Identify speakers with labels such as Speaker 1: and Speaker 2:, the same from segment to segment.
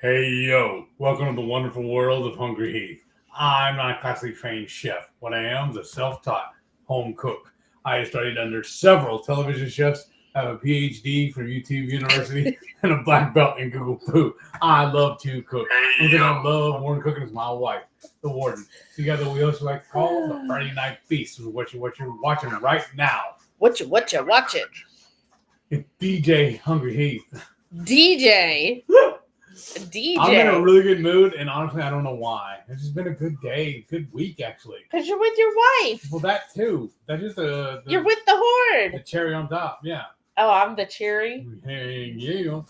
Speaker 1: Hey yo, welcome to the wonderful world of HungryHeath. I'm not a classically trained chef. What I am is a self-taught home cook. I have studied under several television chefs, have a PhD from YouTube University, and a black belt in Google Food. I love to cook. One thing I love more than cooking is my wife, the warden. Together we also like to call the Friday Night Feast, what you're watching right now.
Speaker 2: What you watching?
Speaker 1: It's DJ HungryHeath.
Speaker 2: DJ.
Speaker 1: I'm in a really good mood, and honestly, I don't know why. It's just been a good day, good week, actually.
Speaker 2: Because you're with your wife.
Speaker 1: Well, that too. That's just
Speaker 2: you're with the horde.
Speaker 1: The cherry on top, yeah.
Speaker 2: Oh, I'm the cherry?
Speaker 1: Hey, yeah.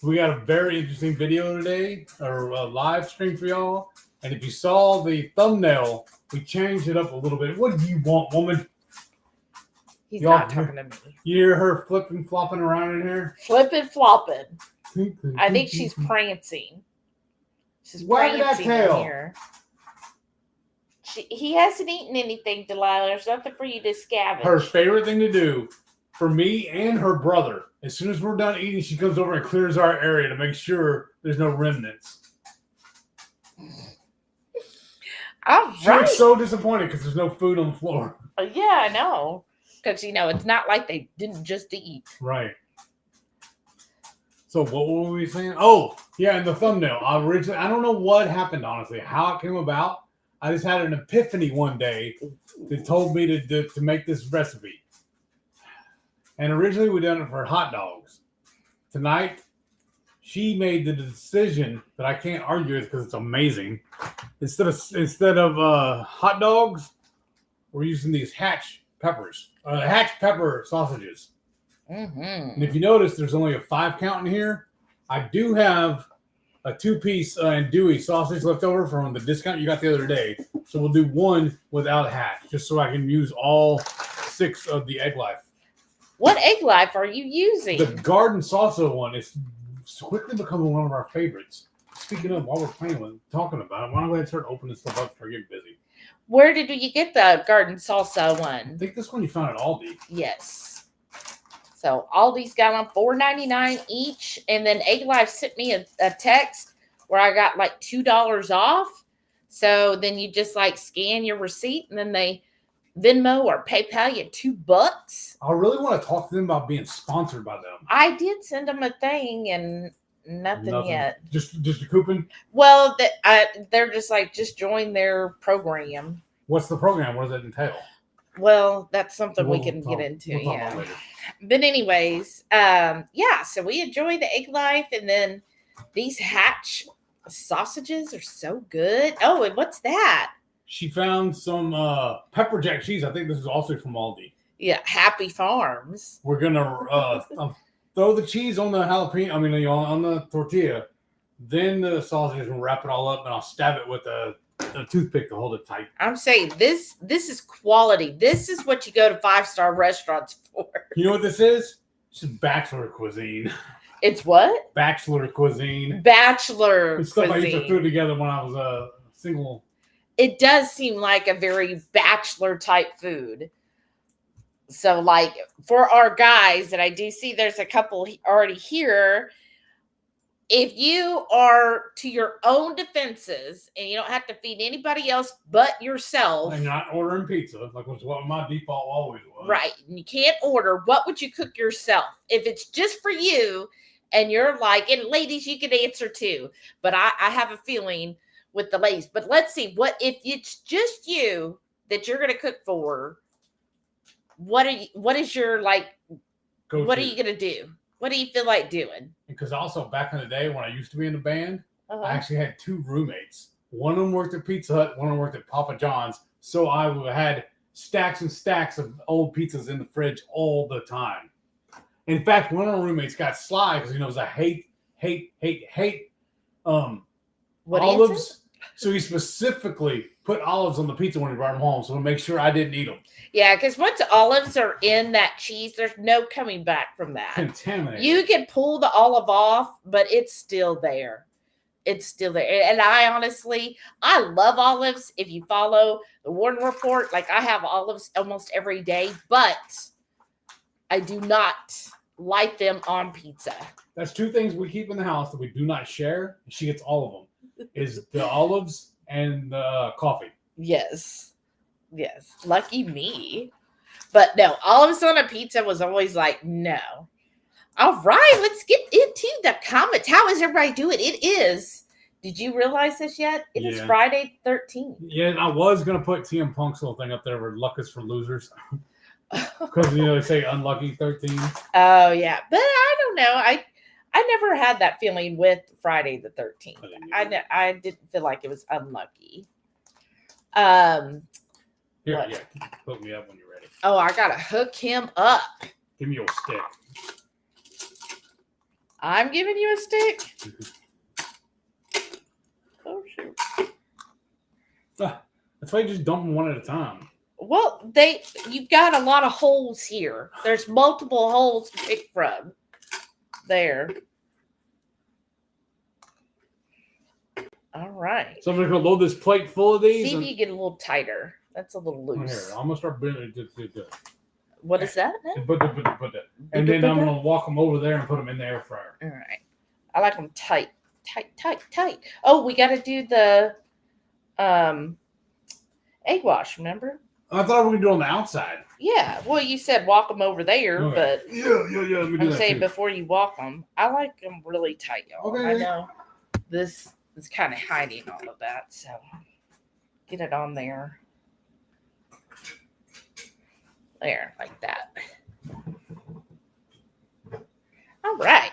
Speaker 1: We got a very interesting video today, or a live stream for y'all. And if you saw the thumbnail, we changed it up a little bit. What do you want, woman?
Speaker 2: He's not talking to me.
Speaker 1: You hear her flipping, flopping around in here?
Speaker 2: Flipping, flopping. I think she's prancing. She's prancing in here. He hasn't eaten anything, Delilah. There's nothing for you to scavenge.
Speaker 1: Her favorite thing to do, for me and her brother, as soon as we're done eating, she comes over and clears our area to make sure there's no remnants.
Speaker 2: All right.
Speaker 1: She was so disappointed because there's no food on the floor.
Speaker 2: Yeah, I know. Because, it's not like they didn't just eat.
Speaker 1: Right. So what were we saying? Oh, yeah, in the thumbnail. I don't know what happened, honestly, how it came about. I just had an epiphany one day that told me to make this recipe. And originally we done it for hot dogs. Tonight, she made the decision that I can't argue with because it's amazing. Instead of hot dogs, we're using these hatch peppers, hatch pepper sausages.
Speaker 2: Mm-hmm.
Speaker 1: And if you notice, there's only a 5 count in here. I do have a 2-piece andouille sausage left over from the discount you got the other day. So we'll do one without hatch, just so I can use all 6 of the egg life.
Speaker 2: What egg life are you using?
Speaker 1: The garden salsa one is quickly becoming one of our favorites. Speaking of, while we're talking about it, why don't we start opening stuff up before I get busy?
Speaker 2: Where did you get the garden salsa one?
Speaker 1: I think this one you found at Aldi.
Speaker 2: Yes. So Aldi's got on $4.99 each, and then Egg Life sent me a text where I got like $2 off. So then you just scan your receipt, and then they Venmo or PayPal you $2.
Speaker 1: I really want to talk to them about being sponsored by them.
Speaker 2: I did send them a thing, and nothing yet.
Speaker 1: Just a coupon.
Speaker 2: Well, they're just join their program.
Speaker 1: What's the program? What does it entail?
Speaker 2: Well, that's something we can get into.
Speaker 1: We'll talk about later.
Speaker 2: But anyways, so we enjoy the egg life, and then these hatch sausages are so good. Oh, and what's that?
Speaker 1: She found some pepper jack cheese. I think this is also from Aldi.
Speaker 2: Yeah, Happy Farms.
Speaker 1: We're gonna throw the cheese on the jalapeno. On the tortilla. Then the sausages, and wrap it all up, and I'll stab it with a toothpick to hold it tight.
Speaker 2: I'm saying this is quality. This is what you go to 5-star restaurants for.
Speaker 1: You know what this is? It's just bachelor cuisine.
Speaker 2: It's what?
Speaker 1: Bachelor cuisine.
Speaker 2: Bachelor
Speaker 1: it's stuff
Speaker 2: cuisine.
Speaker 1: I used to throw together when I was single.
Speaker 2: It does seem like a very bachelor type food. So for our guys, and I do see there's a couple already here. If you are to your own defenses and you don't have to feed anybody else but yourself.
Speaker 1: I'm not ordering pizza, was what my default always was.
Speaker 2: Right. And you can't order. What would you cook yourself? If it's just for you and you're and ladies, you can answer too. But I have a feeling with the ladies. But let's see, what if it's just you that you're going to cook for? What is your
Speaker 1: Go-to.
Speaker 2: What are you going to do? What do you feel like doing?
Speaker 1: Because also back in the day when I used to be in the band, I actually had 2 roommates. One of them worked at Pizza Hut, one of them worked at Papa John's. So I had stacks and stacks of old pizzas in the fridge all the time. In fact, one of our roommates got sly because he knows I hate olives. So he specifically put olives on the pizza when he brought them home, so to make sure I didn't eat them.
Speaker 2: Yeah, because once olives are in that cheese, there's no coming back from that.
Speaker 1: Contaminated.
Speaker 2: You can pull the olive off, but it's still there. It's still there. And I love olives. If you follow the Warden Report, I have olives almost every day, but I do not like them on pizza.
Speaker 1: That's two things we keep in the house that we do not share. She gets all of them. Is the olives and the coffee.
Speaker 2: Yes. Lucky me. But no, olives on a pizza was always like, no. All right, let's get into the comments. How is everybody doing? It is. Did you realize this yet? It is Friday 13th.
Speaker 1: Yeah, I was going to put TM Punk's little thing up there where luck is for losers. Because, they say unlucky 13.
Speaker 2: Oh, yeah. But I don't know. I never had that feeling with Friday the 13th. I didn't feel like it was unlucky.
Speaker 1: Here, yeah. Hook me up when you're ready.
Speaker 2: Oh, I got to hook him up.
Speaker 1: Give me your stick.
Speaker 2: I'm giving you a stick? Oh, shoot.
Speaker 1: That's why you just dump them one at a time.
Speaker 2: Well, you've got a lot of holes here. There's multiple holes to pick from. There. All right.
Speaker 1: So I'm going to load this plate full of these.
Speaker 2: See if you get a little tighter. That's a little loose.
Speaker 1: Here, I'm going to start bending it.
Speaker 2: What is that?
Speaker 1: Put that. And then I'm going to walk them over there and put them in the air fryer.
Speaker 2: All right. I like them tight. Tight. Oh, we got to do the egg wash, remember?
Speaker 1: I thought we were going to do it on the outside.
Speaker 2: Yeah. Well, you said walk them over there,
Speaker 1: okay.
Speaker 2: but
Speaker 1: yeah. Let me do
Speaker 2: I'm
Speaker 1: that
Speaker 2: saying
Speaker 1: too.
Speaker 2: Before you walk them, I like them really tight, y'all.
Speaker 1: Okay.
Speaker 2: I know this is kind of hiding all of that, so get it on there. There, like that. All right.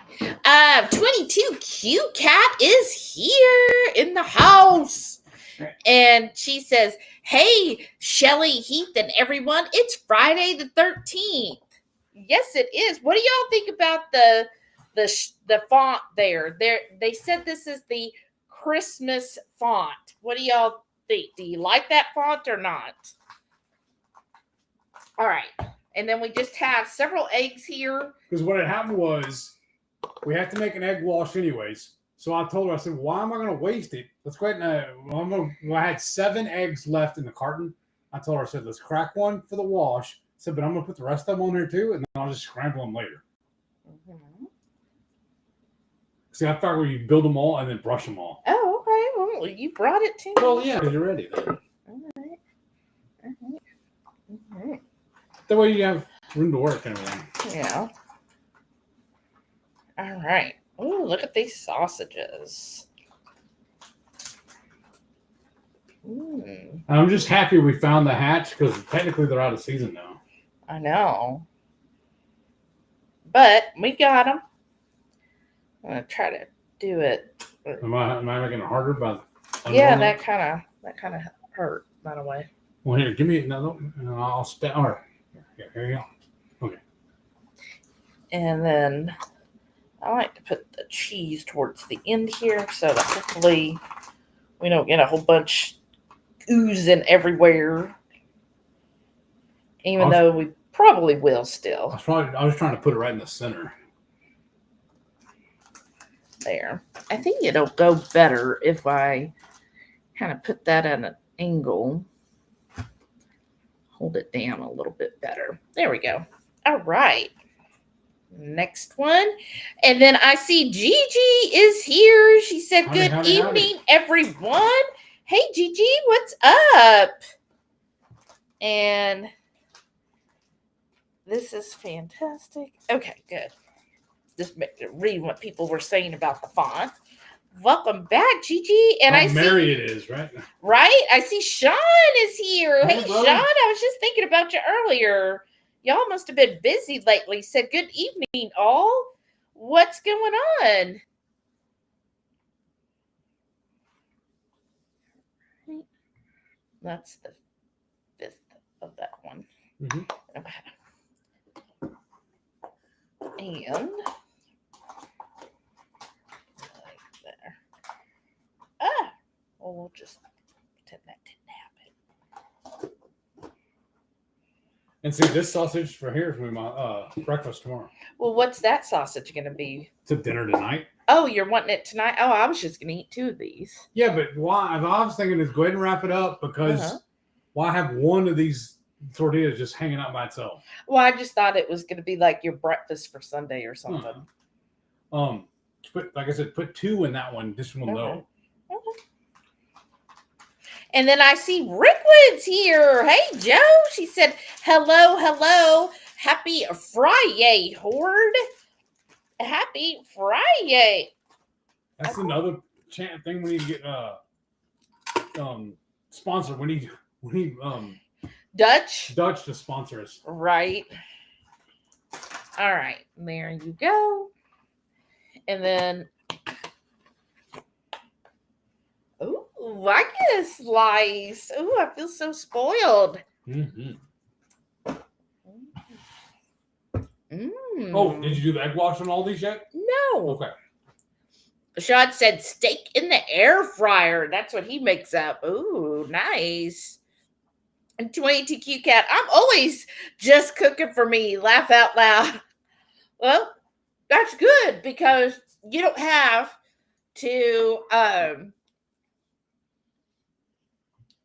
Speaker 2: 22 Cute Cat is here in the house. And she says, hey, Shelly, Heath, and everyone, it's Friday the 13th. Yes, it is. What do y'all think about the font there? They said this is the Christmas font. What do y'all think? Do you like that font or not? All right. And then we just have several eggs here.
Speaker 1: Because what had happened was we have to make an egg wash anyways. So I told her, I said, why am I going to waste it? Let's go ahead and I had 7 eggs left in the carton. I told her, I said, let's crack one for the wash. I said, but I'm going to put the rest of them on there too, and then I'll just scramble them later.
Speaker 2: Mm-hmm.
Speaker 1: See, I thought you build them all and then brush them all.
Speaker 2: Oh, okay. Well, you brought it to me.
Speaker 1: Well, yeah, because you're ready then.
Speaker 2: All right.
Speaker 1: That way you have room to work and everything.
Speaker 2: Yeah. All right. Oh, look at these sausages.
Speaker 1: I'm just happy we found the hatch because technically they're out of season now.
Speaker 2: I know. But we got them. I'm going to try to do it.
Speaker 1: Am I making it harder by
Speaker 2: Yeah, that kind of hurt, by the way.
Speaker 1: Well, here, give me another one, and I'll step. All right. Here you go. Okay.
Speaker 2: And then I like to put the cheese towards the end here so that hopefully we don't get a whole bunch oozing everywhere. Even though we probably will still.
Speaker 1: I was trying to put it right in the center.
Speaker 2: There. I think it'll go better if I kind of put that at an angle. Hold it down a little bit better. There we go. All right. Next one. And then I see Gigi is here. She said, good evening, everyone. Hey, Gigi, what's up? And this is fantastic. Okay, good. Just read what people were saying about the font. Welcome back, Gigi. And I see
Speaker 1: Mary it is, right?
Speaker 2: Right? I see Sean is here. Hey,
Speaker 1: brother.
Speaker 2: Sean, I was just thinking about you earlier. Y'all must have been busy lately. Said, good evening, all. What's going on? That's the 5th of that one.
Speaker 1: Mm-hmm.
Speaker 2: Okay. And there. Well, we'll just pretend that didn't happen.
Speaker 1: And see, this sausage for here is going to be my breakfast tomorrow.
Speaker 2: Well, what's that sausage going to be?
Speaker 1: To dinner tonight.
Speaker 2: Oh, you're wanting it tonight? Oh, I was just going to eat 2 of these.
Speaker 1: Yeah, but why? I was thinking is go ahead and wrap it up because why have one of these tortillas just hanging out by itself?
Speaker 2: Well, I just thought it was going to be like your breakfast for Sunday or something.
Speaker 1: Like I said, put 2 in that one. This one will know.
Speaker 2: Okay. And then I see Rickwood's here. Hey, Joe. She said, hello. Happy Friday, Horde. Happy Friday.
Speaker 1: That's another thing we need to get sponsor. We need
Speaker 2: Dutch
Speaker 1: to sponsor us.
Speaker 2: Right. All right. There you go. And then, ooh, I get a slice. Ooh, I feel so spoiled.
Speaker 1: Mm-hmm.
Speaker 2: Mm.
Speaker 1: Oh, did you do the egg wash on all these yet?
Speaker 2: No.
Speaker 1: Okay.
Speaker 2: Sean said steak in the air fryer. That's what he makes up. Ooh, nice. And 22Q Cat, I'm always just cooking for me. Laugh out loud. Well, that's good because you don't have to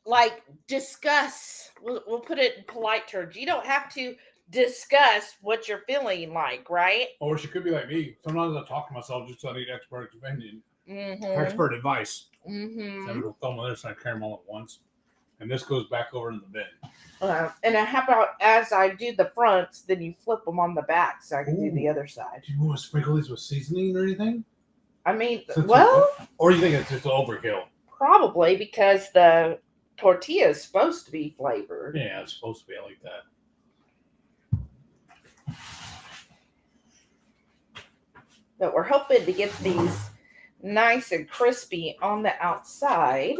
Speaker 2: like discuss. We'll put it in polite terms. You don't have to discuss what you're feeling like, right?
Speaker 1: Or she could be like me. Sometimes I talk to myself just so I need expert opinion, expert advice. So I'm going to throw them on this and I carry them all at once. And this goes back over in the bin.
Speaker 2: And how about as I do the fronts, then you flip them on the back so I can do the other side.
Speaker 1: Do you want to sprinkle these with seasoning or anything?
Speaker 2: I mean,
Speaker 1: or you think it's just overkill?
Speaker 2: Probably because the tortilla is supposed to be flavored.
Speaker 1: Yeah, it's supposed to be like that.
Speaker 2: But we're hoping to get these nice and crispy on the outside.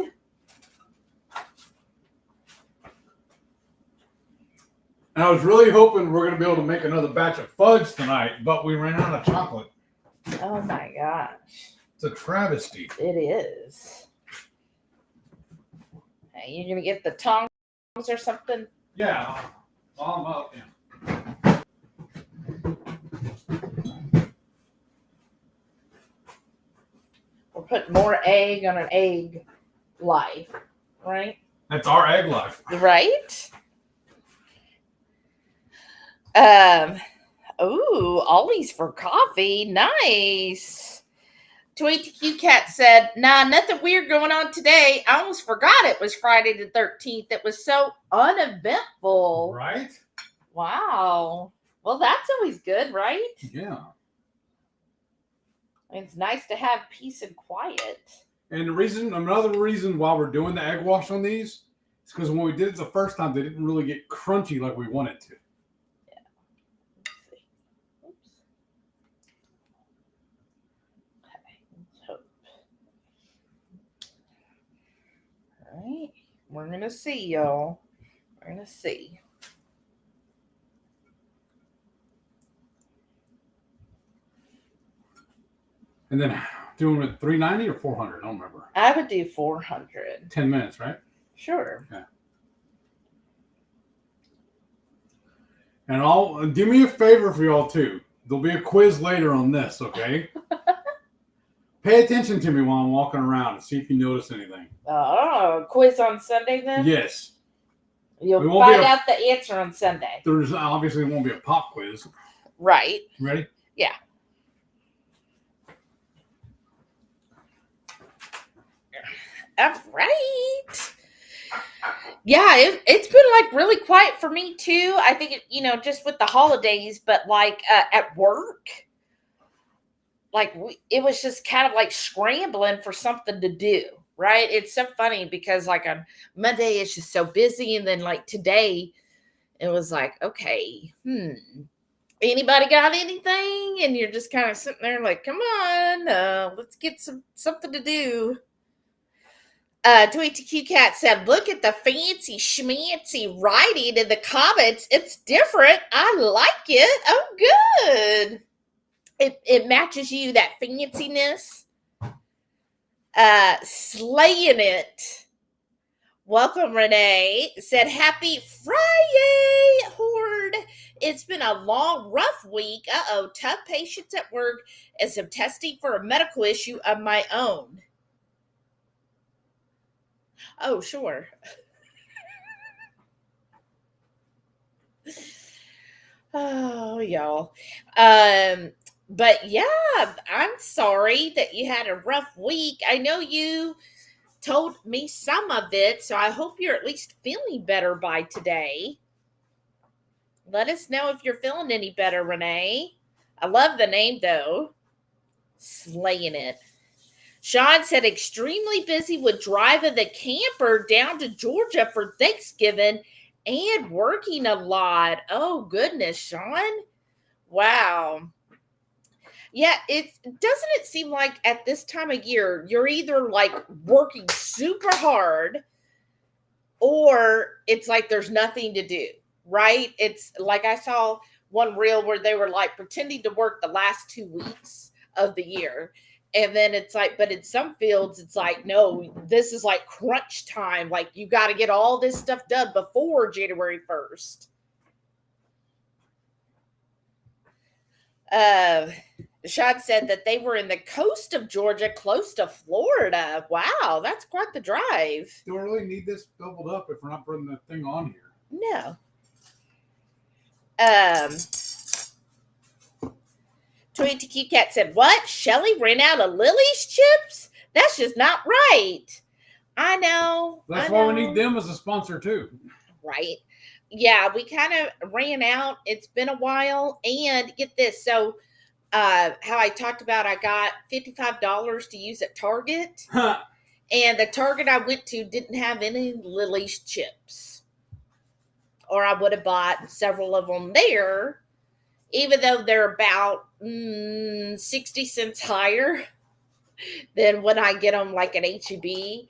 Speaker 1: And I was really hoping we're going to be able to make another batch of fudge tonight, but we ran out of chocolate.
Speaker 2: Oh my gosh.
Speaker 1: It's a travesty.
Speaker 2: It is. Hey, you're going to get the tongs or something?
Speaker 1: Yeah. I'll up. Yeah.
Speaker 2: We're putting more egg on an egg life, right?
Speaker 1: That's our egg life.
Speaker 2: Right? Ooh, Ollie's for coffee. Nice. 22Q Cat said, nah, nothing weird going on today. I almost forgot it was Friday the 13th. It was so uneventful.
Speaker 1: Right?
Speaker 2: Wow. Well, that's always good, right?
Speaker 1: Yeah.
Speaker 2: It's nice to have peace and quiet.
Speaker 1: And another reason why we're doing the egg wash on these is because when we did it the first time, they didn't really get crunchy like we wanted to.
Speaker 2: All right, we're going to see, y'all. We're going to see.
Speaker 1: And then doing it 390 or 400? I don't remember.
Speaker 2: I would do 400.
Speaker 1: 10 minutes, right?
Speaker 2: Sure.
Speaker 1: Okay. And do me a favor for y'all too. There'll be a quiz later on this, okay? Pay attention to me while I'm walking around and see if you notice anything.
Speaker 2: Oh, quiz on Sunday then?
Speaker 1: Yes.
Speaker 2: You'll find out the answer on Sunday.
Speaker 1: There's obviously won't be a pop quiz.
Speaker 2: Right.
Speaker 1: Ready?
Speaker 2: Yeah. All right. Yeah, it's been like really quiet for me too. I think just with the holidays, but like at work, like it was just kind of like scrambling for something to do, right? It's so funny because like on Monday it's just so busy, and then like today it was like, okay, anybody got anything? And you're just kind of sitting there like, come on, let's get something to do. 22Q Cat said, look at the fancy schmancy writing in the comments. It's different. I like it. Oh, good. It matches you, that fanciness. Slaying it. Welcome, Renee. Said, happy Friday, Horde. It's been a long, rough week. Tough patience at work and some testing for a medical issue of my own. Oh, sure. Oh, y'all. But yeah, I'm sorry that you had a rough week. I know you told me some of it, so I hope you're at least feeling better by today. Let us know if you're feeling any better, Renee. I love the name though. Slaying it. Sean said extremely busy with driving the camper down to Georgia for Thanksgiving and working a lot. Oh goodness, Sean. Wow. Yeah, doesn't it seem like at this time of year you're either like working super hard or it's like there's nothing to do, right? It's like I saw one reel where they were like pretending to work the last 2 weeks of the year. And then it's like, but in some fields, it's like, no, this is like crunch time. Like you got to get all this stuff done before January 1st. Sean said that they were in the coast of Georgia, close to Florida. Wow, that's quite the drive.
Speaker 1: Do I really need this doubled up if we're not putting the thing on here?
Speaker 2: No. 22Q Cat said, what? Shelly ran out of Lily's chips? That's just not right. I know.
Speaker 1: That's why we need them as a sponsor too.
Speaker 2: Right. Yeah, we kind of ran out. It's been a while. And get this. So how I talked about I got $55 to use at Target. And the Target I went to didn't have any Lily's chips. Or I would have bought several of them there, even though they're about 60 cents higher than when I get them like at H-E-B.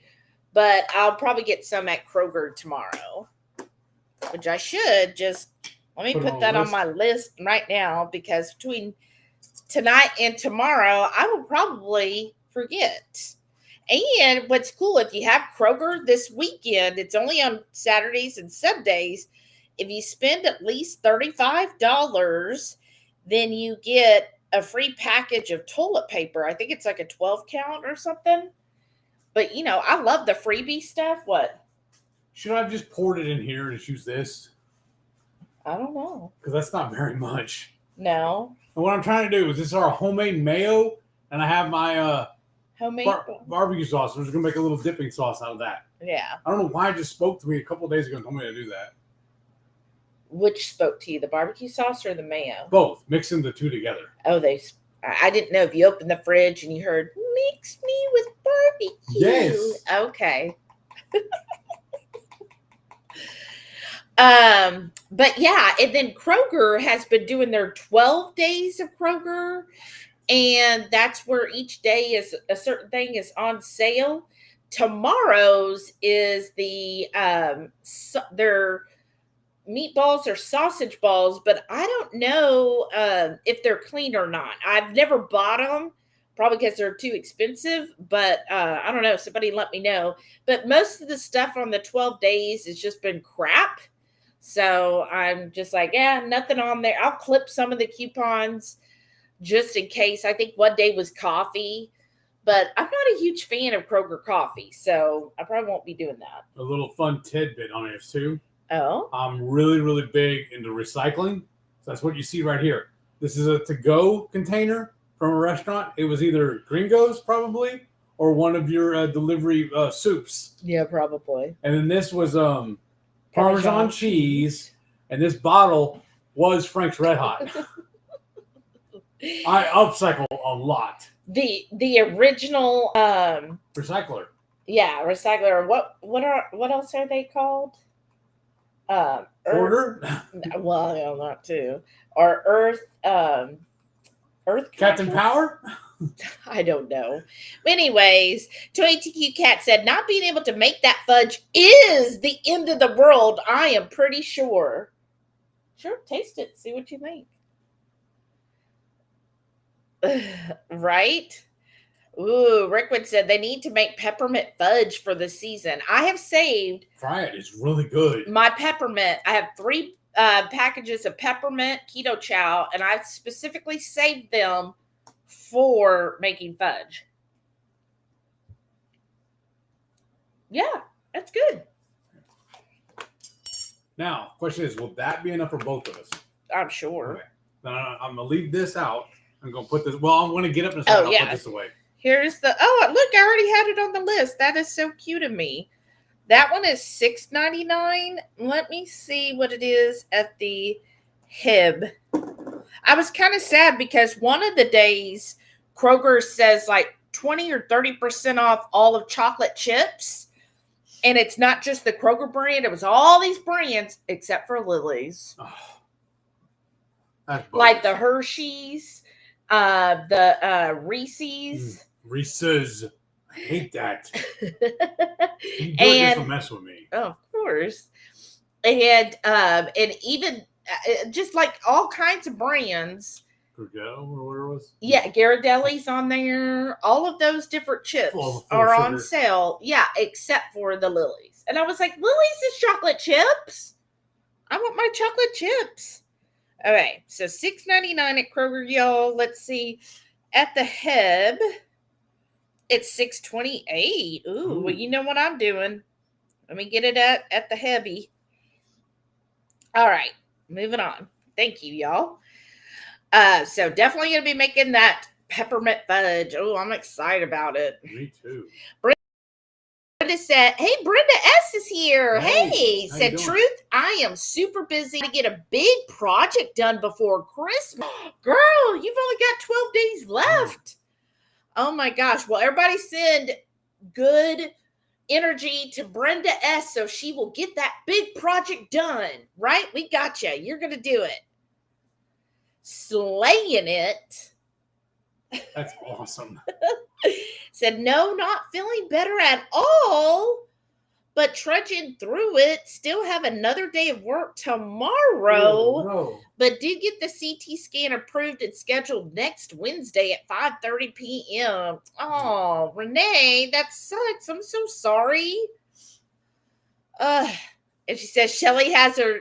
Speaker 2: But I'll probably get some at Kroger tomorrow, which I should just, let me put that on my list right now, because between tonight and tomorrow, I will probably forget. And what's cool, if you have Kroger this weekend, it's only on Saturdays and Sundays. If you spend at least $35, then you get a free package of toilet paper. I think it's like a 12 count or something. But, you know, I love the freebie stuff. What?
Speaker 1: Should I have just poured it in here and just use this?
Speaker 2: I don't know.
Speaker 1: Because that's not very much.
Speaker 2: No.
Speaker 1: And what I'm trying to do is, this is our homemade mayo, and I have my
Speaker 2: homemade
Speaker 1: barbecue sauce. I'm just going to make a little dipping sauce out of that.
Speaker 2: Yeah.
Speaker 1: I don't know why it just spoke to me a couple of days ago and told me to do that.
Speaker 2: Which spoke to you, the barbecue sauce or the mayo?
Speaker 1: Both. Mixing the two together.
Speaker 2: Oh, I didn't know if you opened the fridge and you heard, mix me with barbecue.
Speaker 1: Yes.
Speaker 2: Okay. But yeah, and then Kroger has been doing their 12 days of Kroger, and that's where each day is a certain thing is on sale. Tomorrow's is the their meatballs or sausage balls, but I don't know if they're clean or not. I've never bought them, probably because they're too expensive, but I don't know. Somebody let me know. But most of the stuff on the 12 days has just been crap. So I'm just like, yeah, nothing on there. I'll clip some of the coupons just in case. I think one day was coffee, but I'm not a huge fan of Kroger coffee, so I probably won't be doing that.
Speaker 1: A little fun tidbit on it too.
Speaker 2: Oh.
Speaker 1: I'm really, really big into recycling. So that's what you see right here. This is a to-go container from a restaurant. It was either Gringo's probably, or one of your delivery soups.
Speaker 2: Yeah, probably.
Speaker 1: And then this was Parmesan cheese, and this bottle was Frank's Red Hot. I upcycle a lot.
Speaker 2: The original
Speaker 1: recycler.
Speaker 2: Yeah, recycler. What else are they called?
Speaker 1: Order?
Speaker 2: Well, no, not two. Or Earth
Speaker 1: Captain Power?
Speaker 2: I don't know. Anyways, 22Q Cat said, not being able to make that fudge is the end of the world. I am pretty sure. Sure, taste it. See what you think. Right? Ooh, Rickwood said they need to make peppermint fudge for the season. I have saved.
Speaker 1: Try it. It's really good.
Speaker 2: My peppermint. I have 3 packages of peppermint Ketochow, and I specifically saved them for making fudge. Yeah, that's good.
Speaker 1: Now, question is, will that be enough for both of us?
Speaker 2: I'm sure.
Speaker 1: Okay. Now, I'm going to leave this out. I'm gonna put this. Well, I'm gonna get up in a second. I'll put this away.
Speaker 2: Here's the. Oh, look! I already had it on the list. That is so cute of me. That one is $6.99. Let me see what it is at the Heb. I was kind of sad because one of the days Kroger says like 20 or 30% off all of chocolate chips. And it's not just the Kroger brand. It was all these brands except for Lily's.
Speaker 1: Oh,
Speaker 2: like the Hershey's, the Reese's.
Speaker 1: Reese's. I hate that. You do
Speaker 2: And
Speaker 1: it just to mess with me.
Speaker 2: Oh, of course. And even just like all kinds of brands.
Speaker 1: Or whatever it was.
Speaker 2: Yeah, Ghirardelli's on there. All of those different chips are on sale. Yeah, except for the Lily's. And I was like, Lily's is chocolate chips. I want my chocolate chips. Okay, so $6.99 at Kroger, y'all. Let's see. At the Heb, it's $6.28. Ooh, well, you know what I'm doing. Let me get it at the Hebby. All right, moving on. Thank you, y'all. So definitely going to be making that peppermint fudge. Oh, I'm excited about it.
Speaker 1: Me too.
Speaker 2: Brenda said, hey, Brenda S is here. Hey, said Truth, I am super busy to get a big project done before Christmas. Girl, you've only got 12 days left. Oh my gosh. Well, everybody send good energy to Brenda S so she will get that big project done. Right? We got you. You're going to do it. Slaying it.
Speaker 1: That's awesome.
Speaker 2: Said, no, not feeling better at all, but trudging through it. Still have another day of work tomorrow.
Speaker 1: No.
Speaker 2: But did get the CT scan approved and scheduled next Wednesday at 5:30 p.m. Oh, Renee, that sucks. I'm so sorry. And she says Shelly has her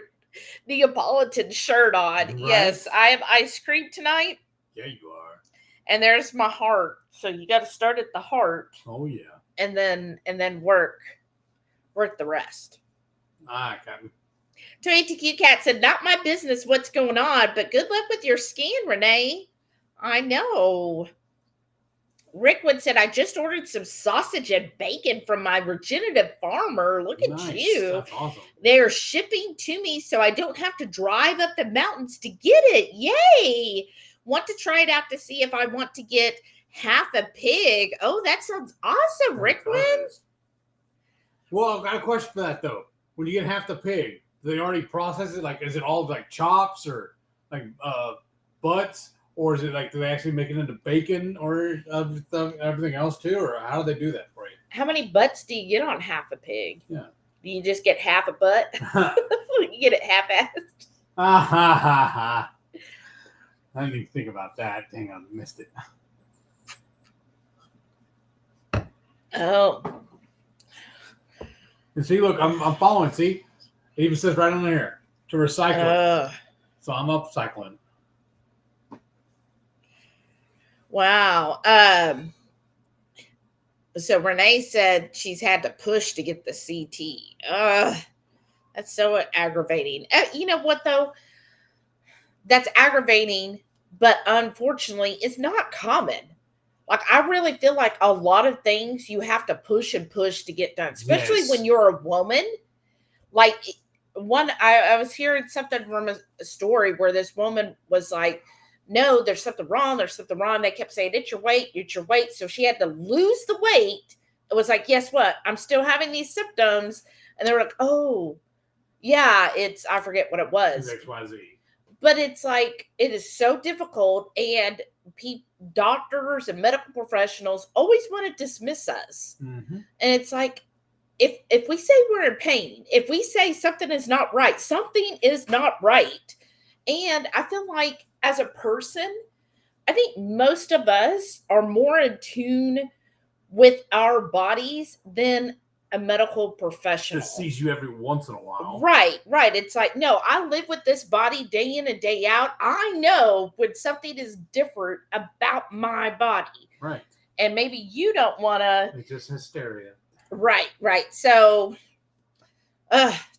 Speaker 2: Neapolitan shirt on. Right. Yes, I have ice cream tonight.
Speaker 1: Yeah, you are.
Speaker 2: And there's my heart. So you got to start at the heart.
Speaker 1: Oh yeah.
Speaker 2: And then work the rest.
Speaker 1: Captain.
Speaker 2: 2ATQ Cat said, not my business what's going on, but good luck with your scan, Renee. I know. Rickwood said, I just ordered some sausage and bacon from my regenerative farmer. Look at you.
Speaker 1: That's awesome.
Speaker 2: They're shipping to me so I don't have to drive up the mountains to get it. Yay. Want to try it out to see if I want to get half a pig. Oh, that sounds awesome, Rickwood.
Speaker 1: Well, I've got a question for that, though. When you get half the pig, do they already process it? Like, is it all like chops or like butts? Or is it like, do they actually make it into bacon or everything else too? Or how do they do that for you?
Speaker 2: How many butts do you get on half a pig?
Speaker 1: Yeah.
Speaker 2: Do you just get half a butt? You get it half-assed?
Speaker 1: I didn't even think about that. Dang, I missed it.
Speaker 2: Oh.
Speaker 1: And see, look, I'm following. See? It even says right on there to recycle. So I'm upcycling.
Speaker 2: Wow. So Renee said she's had to push to get the CT. That's so aggravating. You know what, though? That's aggravating, but unfortunately, it's not common. Like, I really feel like a lot of things you have to push and push to get done, especially when you're a woman. Like, I was hearing something from a story where this woman was like, no, there's something wrong. There's something wrong. They kept saying, it's your weight. It's your weight. So she had to lose the weight. It was like, guess what? I'm still having these symptoms. And they were like, oh, yeah, I forget what it was.
Speaker 1: XYZ.
Speaker 2: But it's like, it is so difficult. And doctors and medical professionals always want to dismiss us. Mm-hmm. And it's like, if we say we're in pain, if we say something is not right, something is not right. And I feel like as a person, I think most of us are more in tune with our bodies than a medical professional.
Speaker 1: Just sees you every once in a while.
Speaker 2: Right. It's like, no, I live with this body day in and day out. I know when something is different about my body.
Speaker 1: Right.
Speaker 2: And maybe you don't want to.
Speaker 1: It's just hysteria.
Speaker 2: Right. So,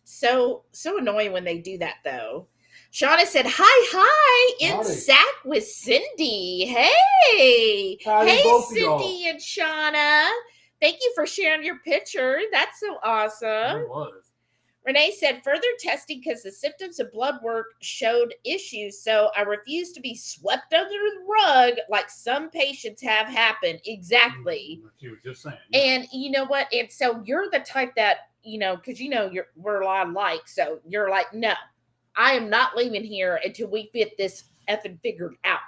Speaker 2: so annoying when they do that, though. Shauna said, hi, in
Speaker 1: Howdy.
Speaker 2: Sac with Cindy. Hey.
Speaker 1: Howdy,
Speaker 2: Hey,
Speaker 1: both of y'all.
Speaker 2: Cindy and Shauna. Thank you for sharing your picture. That's so awesome.
Speaker 1: It was.
Speaker 2: Renee said, further testing because the symptoms of blood work showed issues, so I refuse to be swept under the rug like some patients have happened. Exactly.
Speaker 1: What you were just saying.
Speaker 2: And you know what? And so you're the type that, because we're a lot alike. So you're like, no, I am not leaving here until we get this effing figured out.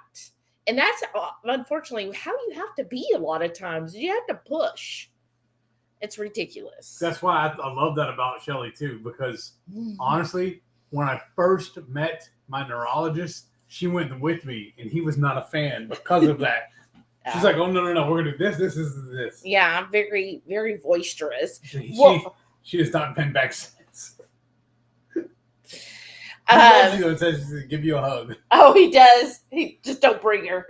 Speaker 2: And that's unfortunately how you have to be a lot of times. You have to push. It's ridiculous.
Speaker 1: That's why I love that about Shelly too, because honestly, when I first met my neurologist, she went with me, and he was not a fan because of that. She's like, "Oh no, we're gonna do this.
Speaker 2: Yeah, I'm very, very boisterous.
Speaker 1: She has not been back since. He loves you and says to give you a hug.
Speaker 2: Oh, he does. He just don't bring her.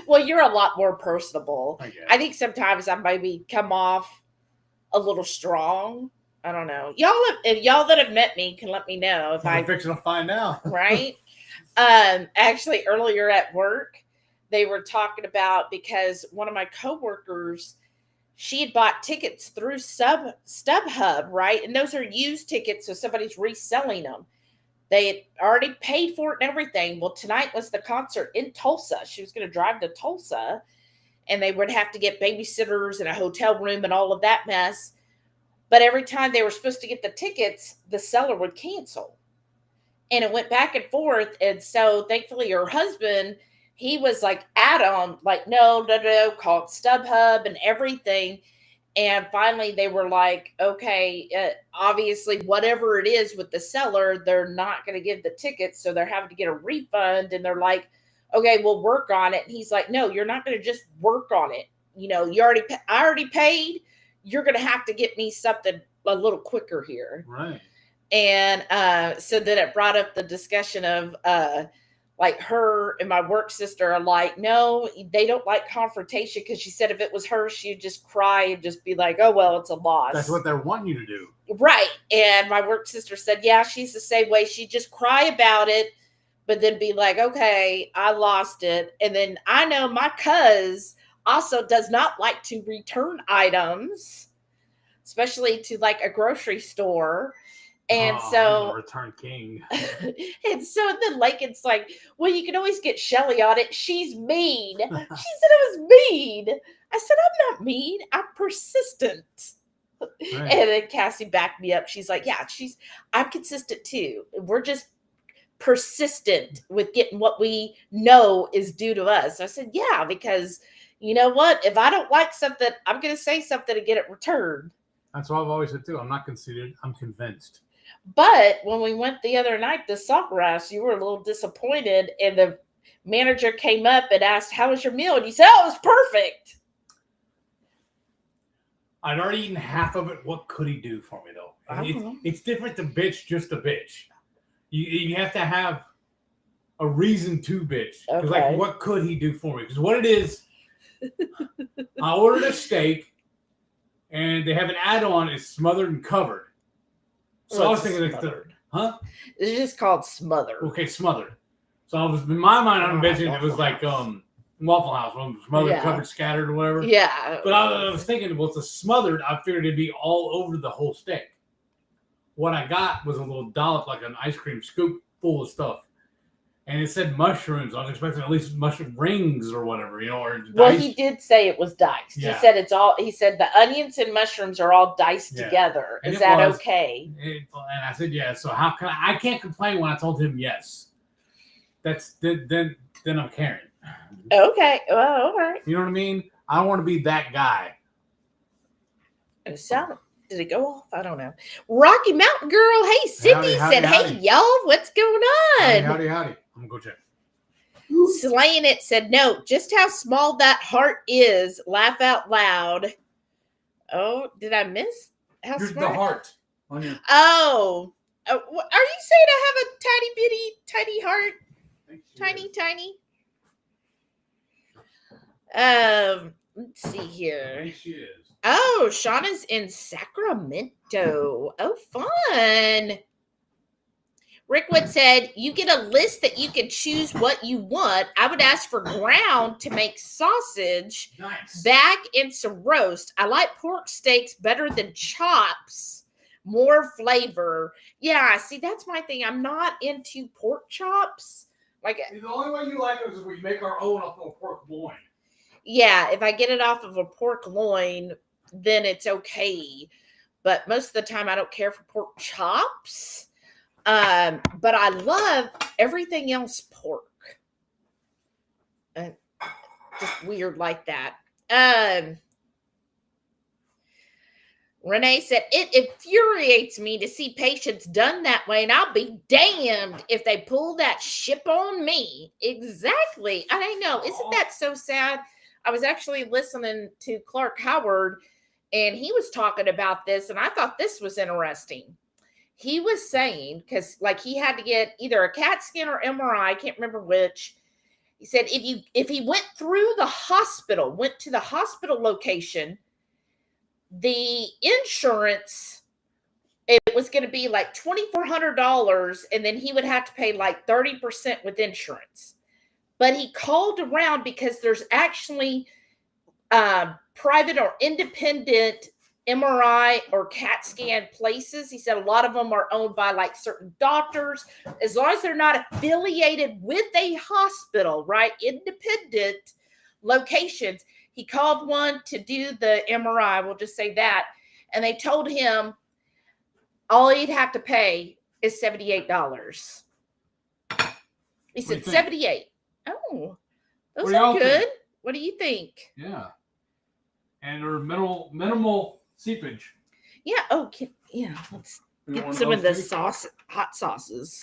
Speaker 2: Well, you're a lot more personable. I think sometimes I maybe come off a little strong. I don't know. If y'all that have met me can let me know if I'm
Speaker 1: fixing to find out. Right?
Speaker 2: Actually, earlier at work, they were talking about because one of my coworkers, she had bought tickets through StubHub, right? And those are used tickets, so somebody's reselling them. They had already paid for it and everything. Well, tonight was the concert in Tulsa. She was going to drive to Tulsa, and they would have to get babysitters and a hotel room and all of that mess. But every time they were supposed to get the tickets, the seller would cancel. And it went back and forth. And so thankfully her husband, he was like no, called StubHub and everything. And finally they were like, okay, obviously whatever it is with the seller, they're not going to give the tickets. So they're having to get a refund. And they're like, okay, we'll work on it. And he's like, no, you're not going to just work on it. I already paid. You're going to have to get me something a little quicker here.
Speaker 1: Right.
Speaker 2: And so then it brought up the discussion of like her and my work sister are like, no, they don't like confrontation, because she said if it was her, she'd just cry and just be like, oh, well, it's a loss.
Speaker 1: That's what they're wanting you to do.
Speaker 2: Right. And my work sister said, yeah, she's the same way. She'd just cry about it, but then be like, okay, I lost it. And then I know my cuz also does not like to return items, especially to like a grocery store. And so
Speaker 1: return king.
Speaker 2: And so then Lakin's like, well, you can always get Shelly on it. She's mean. She said it was mean. I said, I'm not mean. I'm persistent. Right. And then Cassie backed me up. She's like, yeah, I'm consistent too. We're just persistent with getting what we know is due to us. I said, yeah, because you know what? If I don't like something, I'm going to say something to get it returned.
Speaker 1: That's what I've always said too. I'm not conceited. I'm convinced.
Speaker 2: But when we went the other night to Soccer House, you were a little disappointed, and the manager came up and asked, how was your meal? And you said, oh, it was perfect.
Speaker 1: I'd already eaten half of it. What could he do for me, though? It's different to bitch just to bitch. You have to have a reason to bitch. Because, like, what could he do for me? Because what it is, I ordered a steak, and they have an add-on, it's smothered and covered. So I was thinking, like,
Speaker 2: It's just called smothered.
Speaker 1: Okay, smothered. So I was, in my mind, I'm bitching. It was like Waffle House, smothered, covered, scattered, or whatever.
Speaker 2: Yeah.
Speaker 1: But I was thinking, well, it's a smothered. I figured it'd be all over the whole steak. What I got was a little dollop, like an ice cream scoop full of stuff. And it said mushrooms. I was expecting at least mushroom rings or whatever, or diced.
Speaker 2: Well, he did say it was diced. Yeah. He said the onions and mushrooms are all diced together. Is that okay?
Speaker 1: And I said, yeah. So how can I can't complain when I told him yes. Then I'm caring.
Speaker 2: Okay. Well, all right.
Speaker 1: You know what I mean? I don't want to be that guy.
Speaker 2: Did it go off? I don't know. Rocky Mountain Girl. Hey, Sydney said, hey, y'all, what's going on?
Speaker 1: Howdy. I'm going to go check.
Speaker 2: Slaying It said, no, just how small that heart is. Laugh out loud. Oh, did I miss? How
Speaker 1: Here's
Speaker 2: small?
Speaker 1: the heart.
Speaker 2: Oh. Are you saying I have a tiny bitty, tiny heart? Tiny. Let's see here.
Speaker 1: She is.
Speaker 2: Oh, Shauna's in Sacramento. Oh, fun. Rickwood said, you get a list that you can choose what you want. I would ask for ground to make sausage,
Speaker 1: Nice.
Speaker 2: back, and some roast. I like pork steaks better than chops. More flavor. Yeah, see, that's my thing. I'm not into pork chops. Like,
Speaker 1: See, the only way you like it is if we make our own off of a pork loin.
Speaker 2: yeah, if I get it off of a pork loin, then it's okay. But most of the time, I don't care for pork chops. But I love everything else pork. Just weird like that. Renee said, it infuriates me to see patients done that way, and I'll be damned if they pull that ship on me. Exactly. I know. Isn't that so sad? I was actually listening to Clark Howard, and he was talking about this, and I thought this was interesting. He was saying, because like he had to get either a CAT scan or MRI, I can't remember which. He said if he went through the hospital, went to the hospital location, the insurance, it was going to be like $2,400, and then he would have to pay like 30% with insurance. But he called around because there's actually private or independent MRI or CAT scan places. He said a lot of them are owned by like certain doctors, as long as they're not affiliated with a hospital, right? Independent locations. He called one to do the MRI, we'll just say that, and they told him all he'd have to pay is $78. He said 78. Oh, those are good. Think? What do you think?
Speaker 1: Yeah. And there are minimal seepage.
Speaker 2: Yeah. Oh, yeah. Let's get some of the hot sauces.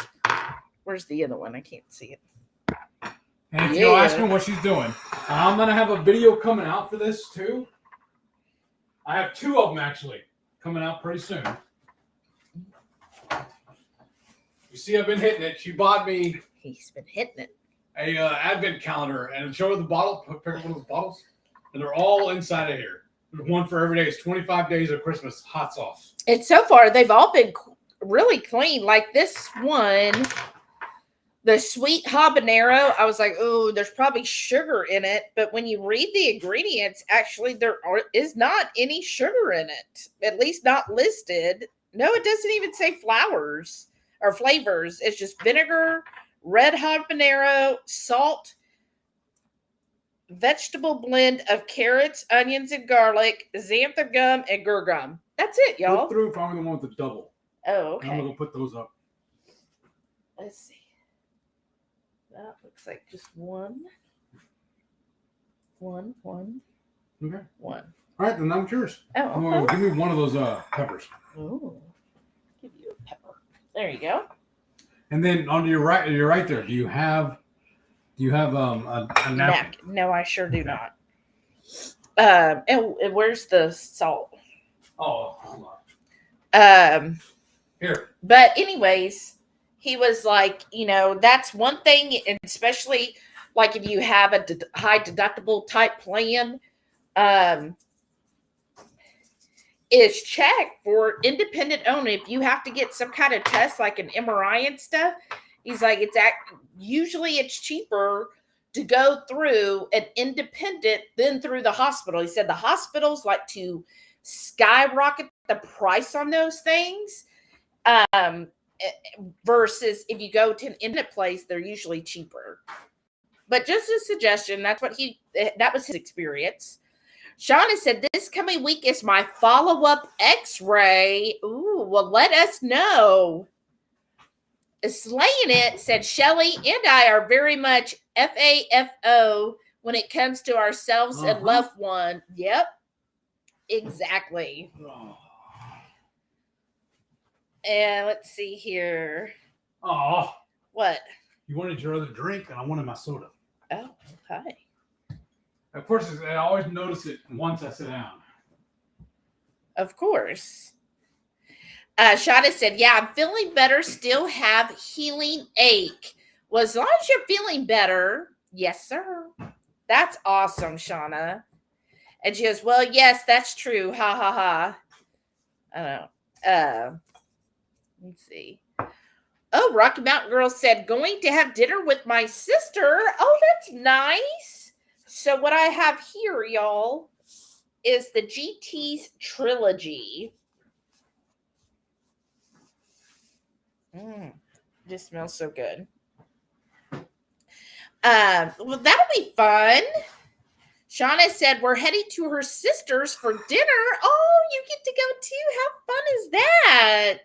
Speaker 2: Where's the other one? I can't see it.
Speaker 1: And if you're asking what she's doing, I'm going to have a video coming out for this too. I have 2 of them actually coming out pretty soon. You see, I've been hitting it. She bought me.
Speaker 2: He's been hitting it.
Speaker 1: A advent calendar, and show her the bottle. Pick up one of the bottles, and they're all inside of here. There's one for every day. It's 25 days of Christmas hot sauce.
Speaker 2: And so far, they've all been really clean. Like this one, the sweet habanero, I was like, oh, there's probably sugar in it. But when you read the ingredients, actually, there is not any sugar in it. At least not listed. No, it doesn't even say flowers or flavors. It's just vinegar, red habanero, salt, vegetable blend of carrots, onions, and garlic, xanthan gum, and gur gum. That's it, y'all.
Speaker 1: Look through if I'm the one with the double.
Speaker 2: Oh, okay.
Speaker 1: I'm going to put those up.
Speaker 2: Let's see. That looks like just one. Okay. One.
Speaker 1: All right, then that was yours.
Speaker 2: Oh, okay.
Speaker 1: Give me one of those peppers.
Speaker 2: Oh, give you a pepper. There you go.
Speaker 1: And then on your right there. Do you have a napkin?
Speaker 2: No, I sure do not. And where's the salt?
Speaker 1: Oh, hold on. Here.
Speaker 2: But anyways, he was like, that's one thing, and especially like if you have a high deductible type plan, is check for independent owner. If you have to get some kind of test like an MRI and stuff, he's like, usually it's cheaper to go through an independent than through the hospital. He said the hospitals like to skyrocket the price on those things. Versus if you go to an independent place, they're usually cheaper. But just a suggestion, that was his experience. Shauna said, this coming week is my follow-up x-ray. Ooh, well, let us know. Slaying it, said Shelly, and I are very much FAFO when it comes to ourselves and loved one. Yep, exactly. And let's see here.
Speaker 1: Oh.
Speaker 2: What?
Speaker 1: You wanted your other drink, and I wanted my soda.
Speaker 2: Oh, okay.
Speaker 1: Of course, I always notice it once I sit down.
Speaker 2: Of course. Shada said, yeah, I'm feeling better. Still have healing ache. Well, as long as you're feeling better. Yes, sir. That's awesome, Shauna. And she goes, well, yes, that's true. Ha, ha, ha. I don't know. Let's see. Oh, Rocky Mountain Girl said, going to have dinner with my sister. Oh, that's nice. So what I have here, y'all, is the GT's trilogy. Just smells so good. Well, that'll be fun. Shauna said, we're heading to her sister's for dinner. Oh, you get to go too. How fun is that?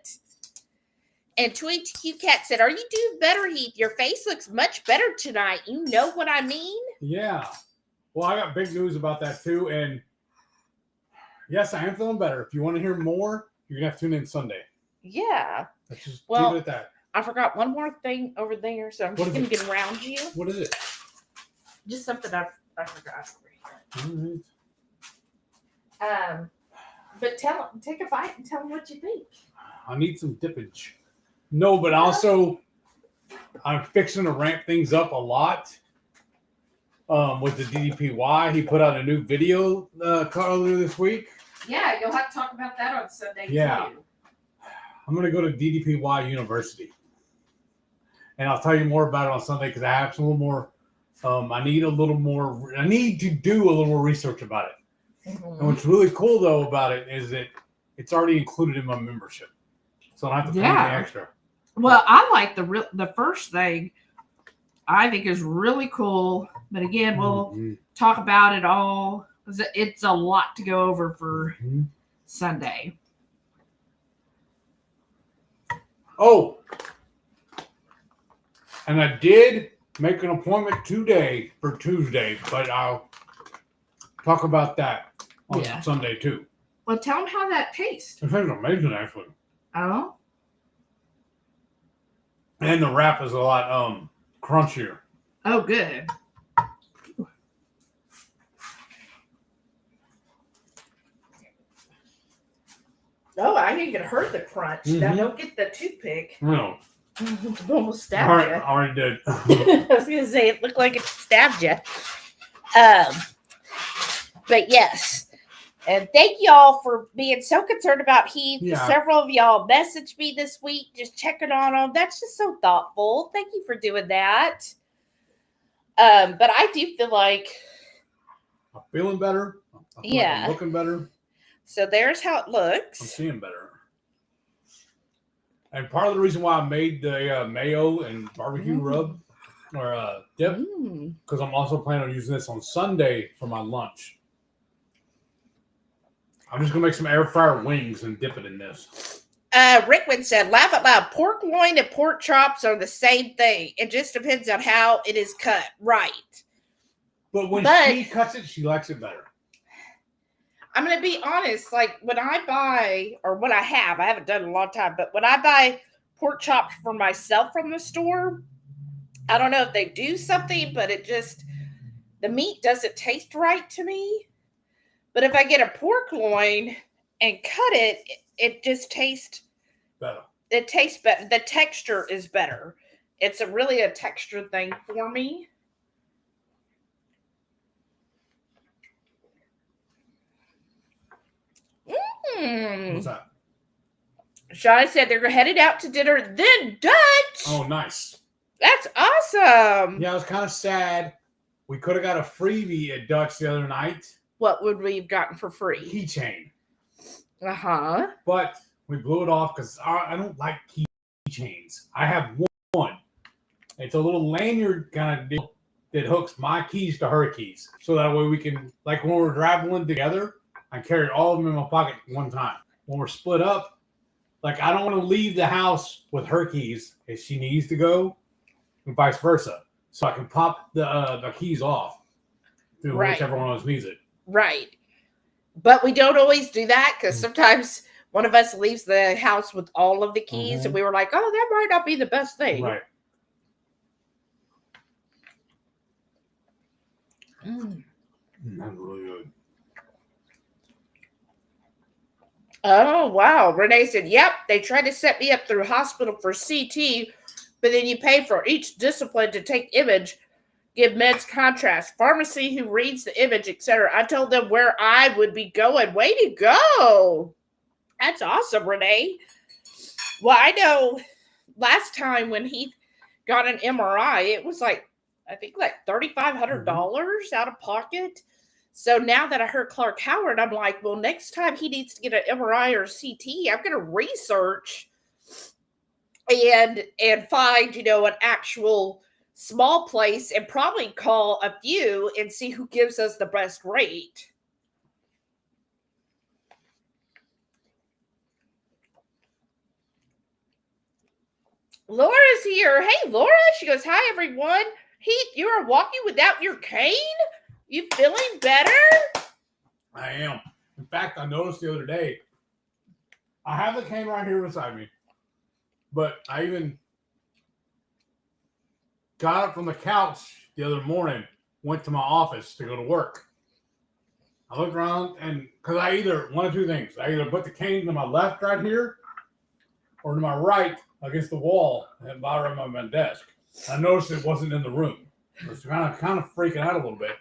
Speaker 2: And Tweet Q Cat said, are you doing better, Heath? Your face looks much better tonight. You know what I mean?
Speaker 1: Yeah. Well, I got big news about that too. And yes, I am feeling better. If you want to hear more, you're going to have to tune in Sunday.
Speaker 2: Yeah.
Speaker 1: Let's just
Speaker 2: leave
Speaker 1: it at that.
Speaker 2: I forgot one more thing over there, so I'm just going to get around you.
Speaker 1: What is it?
Speaker 2: Just something I forgot.
Speaker 1: All right.
Speaker 2: But take a bite and tell them what you think.
Speaker 1: I need some dippage. No, but also I'm fixing to ramp things up a lot. With the DDPY, he put out a new video earlier this week.
Speaker 2: Yeah, you'll have to talk about that on Sunday too.
Speaker 1: I'm going to go to DDPY University. And I'll tell you more about it on Sunday because I have some little more. I need to do a little more research about it. Mm-hmm. And what's really cool, though, about it is that it's already included in my membership. So I don't have to pay any extra.
Speaker 2: Well, I like the first thing I think is really cool. But again, we'll talk about it all. It's a lot to go over for Sunday.
Speaker 1: Oh, and I did make an appointment today for Tuesday, but I'll talk about that on Sunday too.
Speaker 2: Well, tell them how that tastes.
Speaker 1: It tastes amazing, actually.
Speaker 2: Oh.
Speaker 1: And the wrap is a lot crunchier.
Speaker 2: Oh, good. Oh, I didn't even heard the crunch. Now don't get the toothpick.
Speaker 1: No.
Speaker 2: It almost stabbed you.
Speaker 1: I already did.
Speaker 2: I was going to say, it looked like it stabbed you. But yes. And thank y'all for being so concerned about Heath. Yeah. Several of y'all messaged me this week just checking on him. That's just so thoughtful. Thank you for doing that. But I do feel like
Speaker 1: I'm feeling better. I feel like I'm looking better.
Speaker 2: So there's how it looks.
Speaker 1: I'm seeing better. And part of the reason why I made the mayo and barbecue rub or dip, because I'm also planning on using this on Sunday for my lunch. I'm just going to make some air fryer wings and dip it in this.
Speaker 2: Rickman said, laugh out loud. Pork loin and pork chops are the same thing. It just depends on how it is cut. Right.
Speaker 1: But when she cuts it, she likes it better.
Speaker 2: I'm going to be honest. Like when I buy, or what I haven't done in a long time, but when I buy pork chops for myself from the store, I don't know if they do something, but the meat doesn't taste right to me. But if I get a pork loin and cut it, it just tastes
Speaker 1: better.
Speaker 2: It tastes better. The texture is better. It's really a texture thing for me.
Speaker 1: What's that?
Speaker 2: Shauna said they're headed out to dinner, then Dutch.
Speaker 1: Oh, nice.
Speaker 2: That's awesome.
Speaker 1: Yeah, I was kind of sad. We could have got a freebie at Dutch the other night.
Speaker 2: What would we have gotten for free?
Speaker 1: Keychain.
Speaker 2: Uh-huh.
Speaker 1: But we blew it off because I don't like keychains. I have one. It's a little lanyard kind of deal that hooks my keys to her keys. So that way we can, like when we're traveling together, I carry all of them in my pocket at one time. When we're split up, like I don't want to leave the house with her keys if she needs to go, and vice versa. So I can pop the keys off through whichever one of us needs it.
Speaker 2: Right. But we don't always do that because sometimes one of us leaves the house with all of the keys and we were like, oh, that might not be the best thing.
Speaker 1: Right. That's really good.
Speaker 2: Oh, wow. Renee said, yep, they tried to set me up through hospital for CT, but then you pay for each discipline to take image, give meds contrast, pharmacy who reads the image, etc. I told them where I would be going. Way to go. That's awesome, Renee. Well, I know last time when he got an MRI, it was like, I think like $3,500 out of pocket. So now that I heard Clark Howard, I'm like, well, next time he needs to get an MRI or CT, I'm going to research and find, an actual small place and probably call a few and see who gives us the best rate. Laura's here. Hey, Laura. She goes, hi, everyone. Heath, you are walking without your cane? You feeling better?
Speaker 1: I am. In fact, I noticed the other day, I have the cane right here beside me, but I even got up from the couch the other morning, went to my office to go to work. I looked around, and because I either, one of two things, I either put the cane to my left right here or to my right against the wall at the bottom of my desk. I noticed it wasn't in the room. I was kind of freaking out a little bit.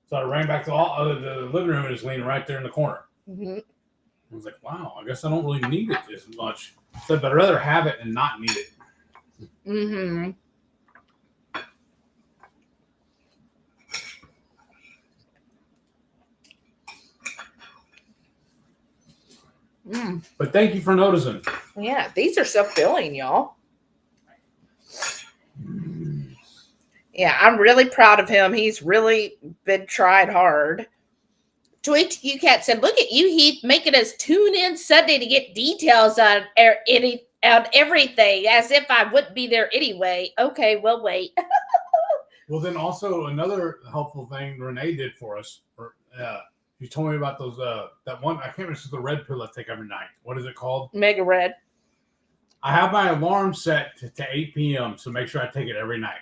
Speaker 1: So I ran back to the living room and just leaning right there in the corner.
Speaker 2: Mm-hmm.
Speaker 1: I was like, wow, I guess I don't really need it as much. So, but I'd rather have it and not need it.
Speaker 2: Mm-hmm.
Speaker 1: But thank you for noticing.
Speaker 2: Yeah, these are so filling, y'all. Yeah, I'm really proud of him. He's really been tried hard. Tweet You Cat said, look at you, Heath, making us tune in Sunday to get details on everything, as if I wouldn't be there anyway. Okay, well, wait.
Speaker 1: Well, then also another helpful thing Renee did for us, she told me about those, that one, I can't remember, it's the red pill I take every night. What is it called?
Speaker 2: Mega Red.
Speaker 1: I have my alarm set to 8 p.m., so make sure I take it every night.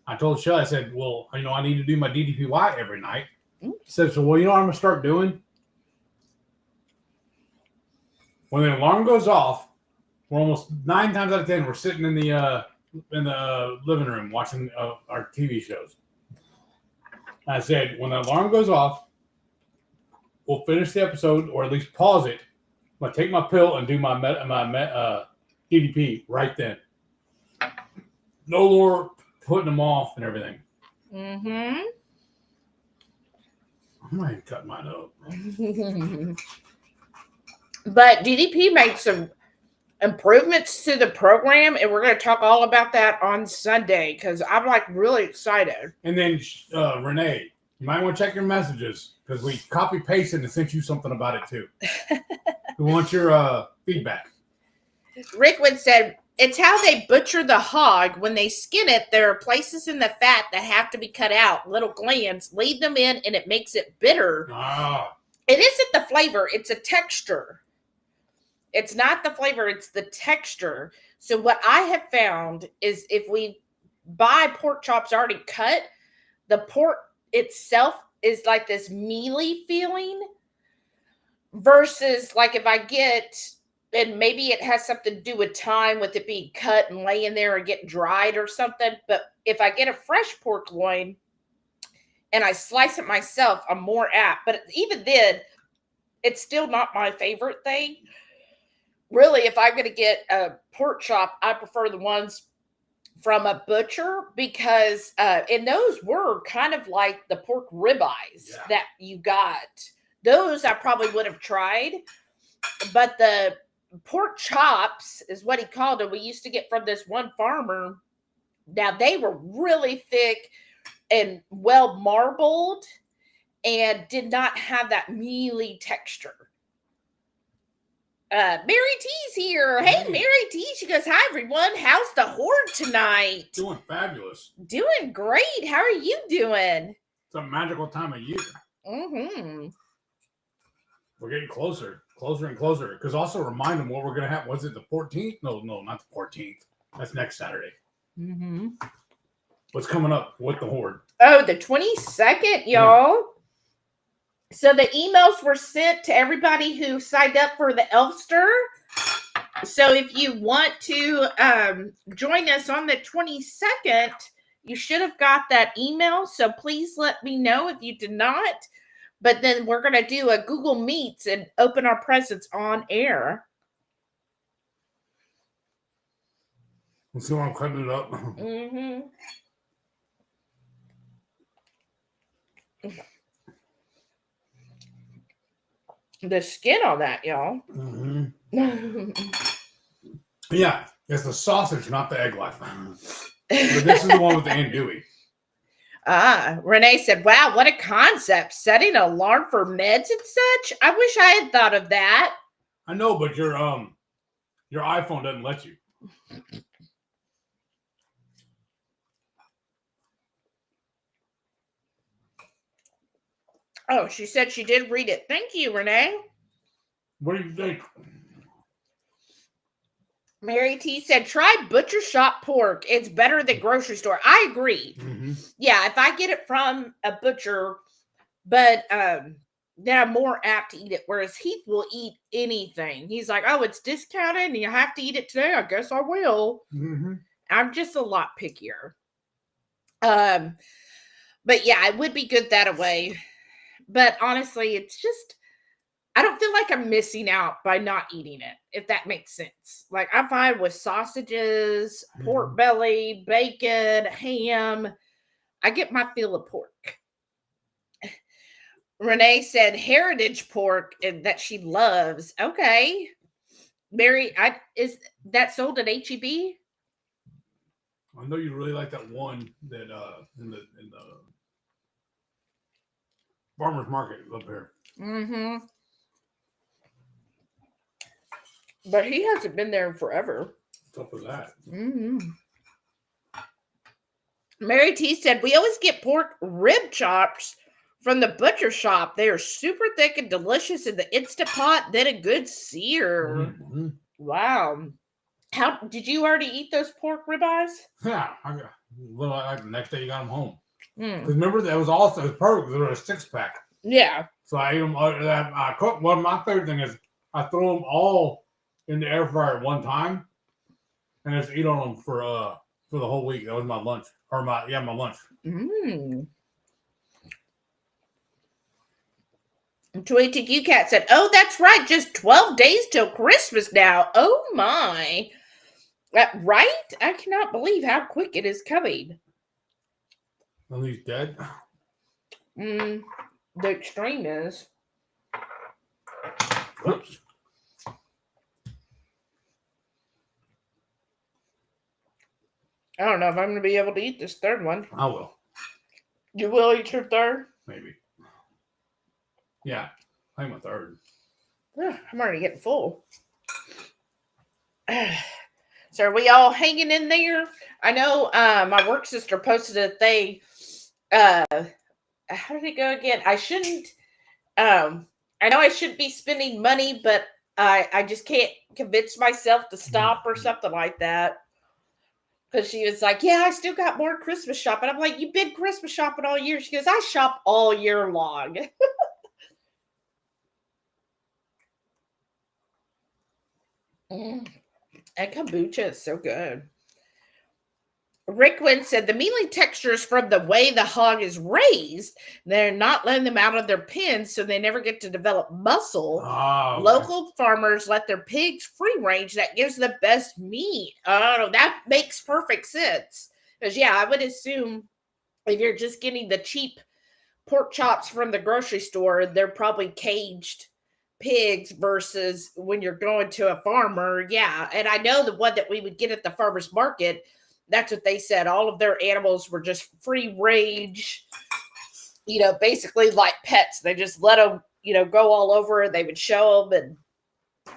Speaker 1: I told Shelly, I said, well, I need to do my DDPY every night. She said, so, well, you know what I'm going to start doing? When the alarm goes off, we're almost 9 times out of 10, we're sitting in the living room watching our TV shows. I said, when the alarm goes off, we'll finish the episode or at least pause it. I'm going to take my pill and do my DDP right then. No more putting them off and everything.
Speaker 2: Mm-hmm.
Speaker 1: I might cut mine up.
Speaker 2: But DDP made some improvements to the program, and we're going to talk all about that on Sunday because I'm like really excited.
Speaker 1: And then Renee, you might want to check your messages because we copy pasted and sent you something about it too. We want your feedback.
Speaker 2: Rickwood said, it's how they butcher the hog. When they skin it, there are places in the fat that have to be cut out, little glands. Leave them in, and it makes it bitter.
Speaker 1: Ah.
Speaker 2: It isn't the flavor. It's a texture. It's not the flavor. It's the texture. So what I have found is if we buy pork chops already cut, the pork itself is like this mealy feeling versus like if I get... And maybe it has something to do with time with it being cut and laying there and getting dried or something. But if I get a fresh pork loin and I slice it myself, I'm more apt. But even then, it's still not my favorite thing. Really, if I'm going to get a pork chop, I prefer the ones from a butcher because, and those were kind of like the pork ribeyes that you got. Those I probably would have tried. But the pork chops is what he called them. We used to get from this one farmer. Now they were really thick and well marbled and did not have that mealy texture. Mary T's here. Hey, Mary T. She goes, hi, everyone. How's the horde tonight?
Speaker 1: Doing fabulous.
Speaker 2: Doing great. How are you doing?
Speaker 1: It's a magical time of year.
Speaker 2: Mm-hmm.
Speaker 1: We're getting closer and closer. Because also remind them what we're going to have. Was it the 14th? No, not the 14th. That's next Saturday.
Speaker 2: Mm-hmm.
Speaker 1: What's coming up with the horde?
Speaker 2: Oh, the 22nd, y'all. Yeah. So the emails were sent to everybody who signed up for the Elfster. So if you want to join us on the 22nd, you should have got that email. So please let me know if you did not. But then we're going to do a Google Meets and open our presents on air.
Speaker 1: Let's see when I'm cutting it up.
Speaker 2: Mm-hmm. The skin on that, y'all.
Speaker 1: Mm-hmm. Yeah, it's the sausage, not the egg life. But this is the one with the andouille.
Speaker 2: Renee said, wow, what a concept. Setting an alarm for meds and such. I wish I had thought of that.
Speaker 1: I know, but your iPhone doesn't let you.
Speaker 2: Oh, she said she did read it. Thank you, Renee.
Speaker 1: What do you think?
Speaker 2: Mary T said, try butcher shop pork. It's better than grocery store. I agree.
Speaker 1: Mm-hmm.
Speaker 2: Yeah, if I get it from a butcher, but then I'm more apt to eat it. Whereas Heath will eat anything. He's like, oh, it's discounted and you have to eat it today. I guess I will.
Speaker 1: Mm-hmm.
Speaker 2: I'm just a lot pickier. But yeah, it would be good that way. But honestly, it's just, I don't feel like I'm missing out by not eating it, if that makes sense. Like I find with sausages, pork belly, bacon, ham, I get my fill of pork. Renee said heritage pork and that she loves. Okay. Mary, is that sold at HEB?
Speaker 1: I know you really like that one that in the farmer's market up here.
Speaker 2: Mm-hmm. But he hasn't been there forever.
Speaker 1: What's up with that?
Speaker 2: Mm-hmm. Mary T said, we always get pork rib chops from the butcher shop. They are super thick and delicious in the Instant Pot, then a good sear.
Speaker 1: Mm-hmm.
Speaker 2: Wow. How did you already eat those pork ribeyes?
Speaker 1: Yeah, I got like the next day you got them home.
Speaker 2: Mm.
Speaker 1: Remember that was also perfect. There was a 6-pack.
Speaker 2: Yeah.
Speaker 1: So I ate them. I cooked. One of my favorite thing is I threw them all in the air fryer at one time, and I just eat on them for the whole week. That was my lunch, or my lunch.
Speaker 2: Mm. Tweeted you cat said, oh, that's right. Just 12 days till Christmas now. Oh my. Right? I cannot believe how quick it is coming.
Speaker 1: And he's dead.
Speaker 2: The extreme is.
Speaker 1: Oops.
Speaker 2: I don't know if I'm going to be able to eat this third one.
Speaker 1: I will.
Speaker 2: You will eat your third?
Speaker 1: Maybe. Yeah, I'm a third.
Speaker 2: I'm already getting full. So are we all hanging in there? I know my work sister posted a thing. How did it go again? I shouldn't. I know I should be spending money, but I just can't convince myself to stop or something like that. Because she was like, yeah, I still got more Christmas shopping. I'm like, you've been Christmas shopping all year. She goes, I shop all year long. And kombucha is so good. Rick Wynn said the mealy texture is from the way the hog is raised. They're not letting them out of their pens, so they never get to develop muscle.
Speaker 1: Oh,
Speaker 2: Local farmers let their pigs free range. That gives the best meat. Oh, that makes perfect sense. Because, yeah, I would assume if you're just getting the cheap pork chops from the grocery store, they're probably caged pigs versus when you're going to a farmer. Yeah, and I know the one that we would get at the farmer's market, that's what they said. All of their animals were just free range, basically like pets. They just let them, go all over. They would show them, and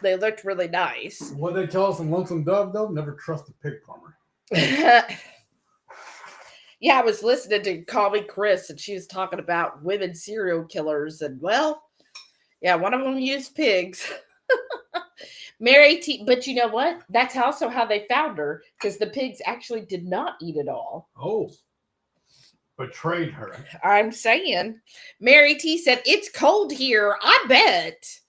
Speaker 2: they looked really nice.
Speaker 1: What they tell us in Lonesome Dove, though, never trust a pig farmer.
Speaker 2: Yeah, I was listening to Call Me Chris, and she was talking about women serial killers, and well, yeah, one of them used pigs. Mary T, but you know what? That's also how they found her, because the pigs actually did not eat it all.
Speaker 1: Oh, betrayed her.
Speaker 2: I'm saying. Mary T said, it's cold here, I bet.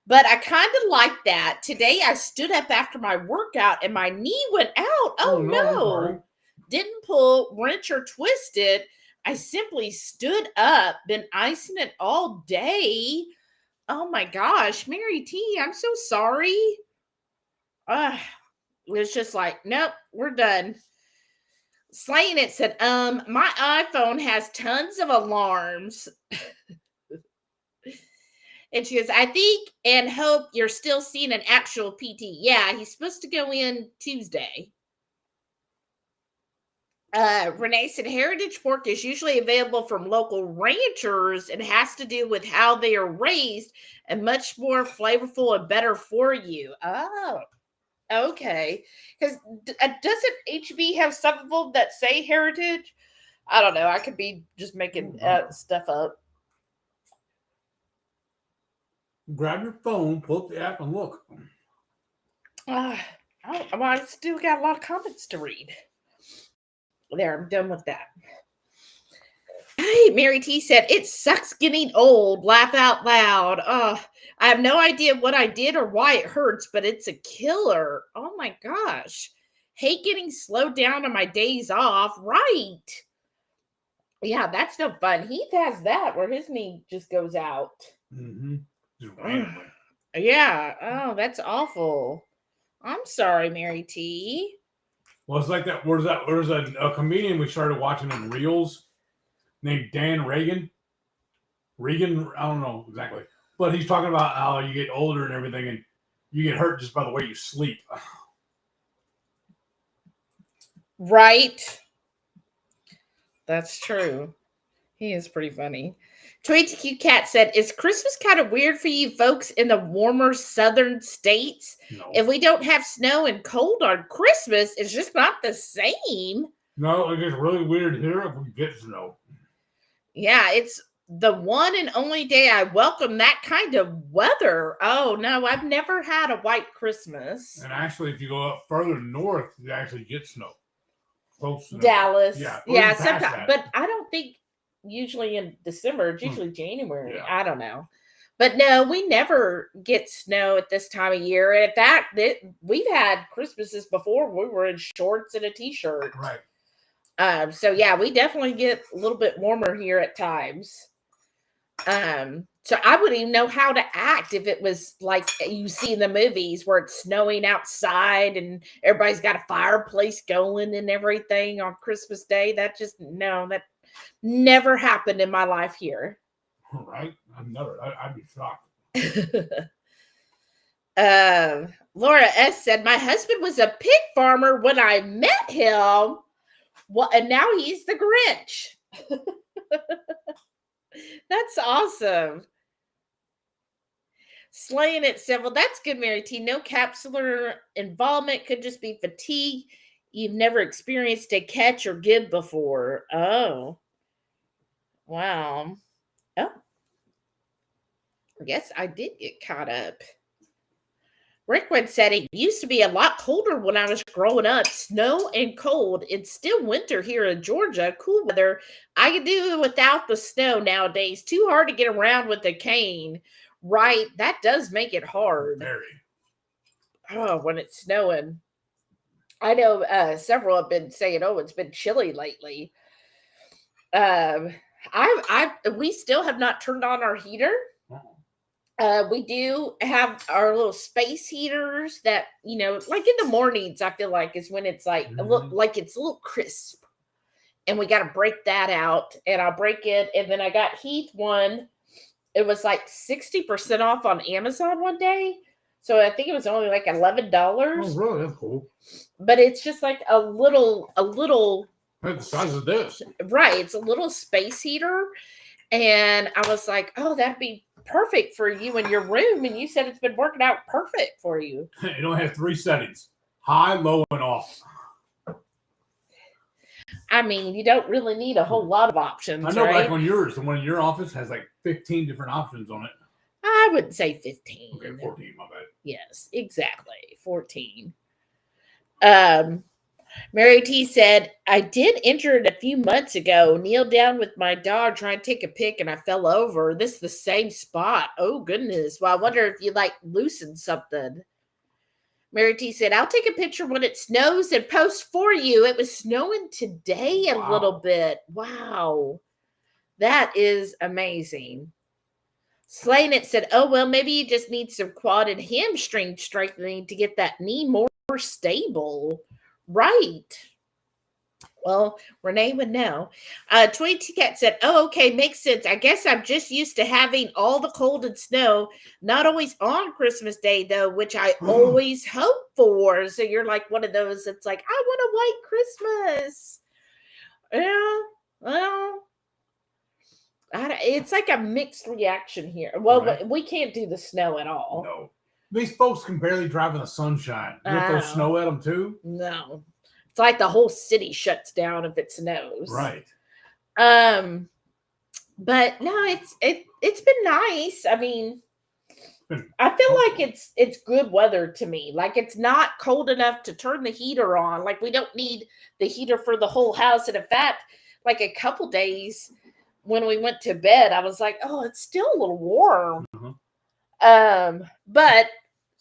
Speaker 2: But I kind of like that. Today I stood up after my workout and my knee went out. Oh no. Didn't pull, wrench, or twist it. I simply stood up, been icing it all day. Oh my gosh, Mary T, I'm so sorry. was just like, nope, we're done. Slaying It said, my iPhone has tons of alarms. And she goes, I think and hope you're still seeing an actual PT. Yeah, he's supposed to go in Tuesday. Renee said, heritage pork is usually available from local ranchers and has to do with how they are raised and much more flavorful and better for you. Oh, okay. Because doesn't HB have some of them that say heritage? I don't know. I could be just making stuff up.
Speaker 1: Grab your phone, pull up the app, and look.
Speaker 2: I still got a lot of comments to read. There, I'm done with that. Hey, Mary T said, it sucks getting old. Laugh out loud. I have no idea what I did or why it hurts, but it's a killer. Oh my gosh. Hate getting slowed down on my days off. Right. Yeah, that's no fun. Heath has that where his knee just goes out.
Speaker 1: Mm-hmm. Just randomly.
Speaker 2: Yeah. Oh, that's awful. I'm sorry, Mary T.
Speaker 1: Well, it's like that. There's a comedian we started watching in Reels named Dan Reagan. I don't know exactly. But he's talking about how you get older and everything, and you get hurt just by the way you sleep.
Speaker 2: Right. That's true. He is pretty funny. Tweety Cute Cat said, is Christmas kind of weird for you folks in the warmer southern states?
Speaker 1: No.
Speaker 2: If we don't have snow and cold on Christmas, it's just not the same.
Speaker 1: No, it gets really weird here if we get snow.
Speaker 2: Yeah, it's the one and only day I welcome that kind of weather. Oh, no, I've never had a white Christmas.
Speaker 1: And actually, if you go up further north, you actually get snow. Close to
Speaker 2: Dallas. Yeah,
Speaker 1: sometimes.
Speaker 2: But I don't think usually in December, it's usually January.
Speaker 1: Yeah.
Speaker 2: I don't know. But no, we never get snow at this time of year. In fact, we've had Christmases before we were in shorts and a t-shirt.
Speaker 1: Right.
Speaker 2: So yeah, we definitely get a little bit warmer here at times. So I wouldn't even know how to act if it was like you see in the movies where it's snowing outside and everybody's got a fireplace going and everything on Christmas Day. That never happened in my life here.
Speaker 1: Right? I'd be shocked.
Speaker 2: Laura S said, my husband was a pig farmer when I met him. Well, and now he's the Grinch. That's awesome. Slaying It said, well, that's good, Mary T. No capsular involvement. Could just be fatigue. You've never experienced a catch or give before. Oh. Wow. Oh. I guess I did get caught up. Rickwood said, it used to be a lot colder when I was growing up. Snow and cold. It's still winter here in Georgia. Cool weather. I can do without the snow nowadays. Too hard to get around with a cane. Right. That does make it hard.
Speaker 1: Very.
Speaker 2: Oh, when it's snowing. I know several have been saying, oh, it's been chilly lately. We still have not turned on our heater. We do have our little space heaters that, like in the mornings, I feel like is when it's like it's a little crisp, and we got to break that out, and I'll break it. And then I got Heath one. It was like 60% off on Amazon one day. So I think it was only like $11.
Speaker 1: Oh, really? That's cool.
Speaker 2: But it's just like a little.
Speaker 1: Like the size of this.
Speaker 2: Right. It's a little space heater. And I was like, oh, that'd be perfect for you in your room. And you said it's been working out perfect for you.
Speaker 1: It only has 3 settings: high, low, and off.
Speaker 2: I mean, you don't really need a whole lot of options.
Speaker 1: I know,
Speaker 2: right?
Speaker 1: like on yours, the one in your office has like 15 different options on it.
Speaker 2: I wouldn't say 15.
Speaker 1: Okay, 14, my bad.
Speaker 2: Yes, exactly. 14. Mary T said, I did enter it a few months ago. Kneeled down with my dog trying to take a pic and I fell over. This is the same spot. Oh, goodness. Well, I wonder if you loosened something. Mary T said, I'll take a picture when it snows and post for you. It was snowing today a little bit. Wow. That is amazing. Slaying It said, oh, well, maybe you just need some quad and hamstring strengthening to get that knee more more stable. Right. Well, Renee would know. 22 Cat said, oh, okay, makes sense. I guess I'm just used to having all the cold and snow, not always on Christmas Day, though, which I always hope for. So you're like one of those that's like, I want a white Christmas. Yeah, well, it's like a mixed reaction here. Well,
Speaker 1: Right.
Speaker 2: we can't do the snow at all.
Speaker 1: No. These folks can barely drive in the sunshine. You know, if there's snow at them, too?
Speaker 2: No. It's like the whole city shuts down if it snows.
Speaker 1: Right.
Speaker 2: But no, it's been nice. I mean, I feel like it's good weather to me. Like it's not cold enough to turn the heater on. Like we don't need the heater for the whole house. And in fact, like a couple days when we went to bed, I was like, oh, it's still a little warm. But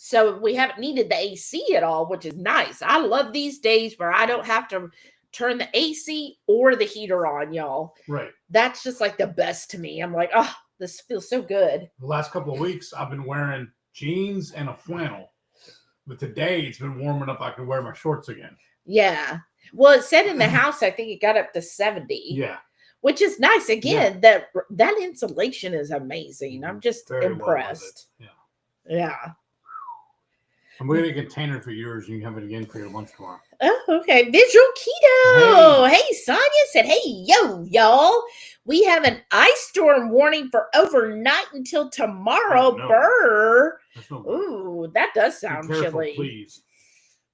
Speaker 2: so we haven't needed the AC at all, which is nice. I love these days where I don't have to turn the AC or the heater on, y'all.
Speaker 1: Right.
Speaker 2: That's just like the best to me. I'm like, oh, this feels so good.
Speaker 1: The last couple of weeks, I've been wearing jeans and a flannel. But today, it's been warm enough I can wear my shorts again.
Speaker 2: Yeah. Well, it said in the house, I think it got up to 70.
Speaker 1: Yeah.
Speaker 2: Which is nice. Again, that insulation is amazing. I'm just
Speaker 1: Very
Speaker 2: impressed.
Speaker 1: Well
Speaker 2: yeah.
Speaker 1: I'm going to get a container for yours, and you can have it again for your lunch tomorrow.
Speaker 2: Oh, okay. Visual Keto. Hey, Sonia said, hey, yo, y'all. We have an ice storm warning for overnight until tomorrow.
Speaker 1: Oh, no.
Speaker 2: Brr.
Speaker 1: No
Speaker 2: Ooh, that does sound
Speaker 1: Be careful,
Speaker 2: chilly.
Speaker 1: Please.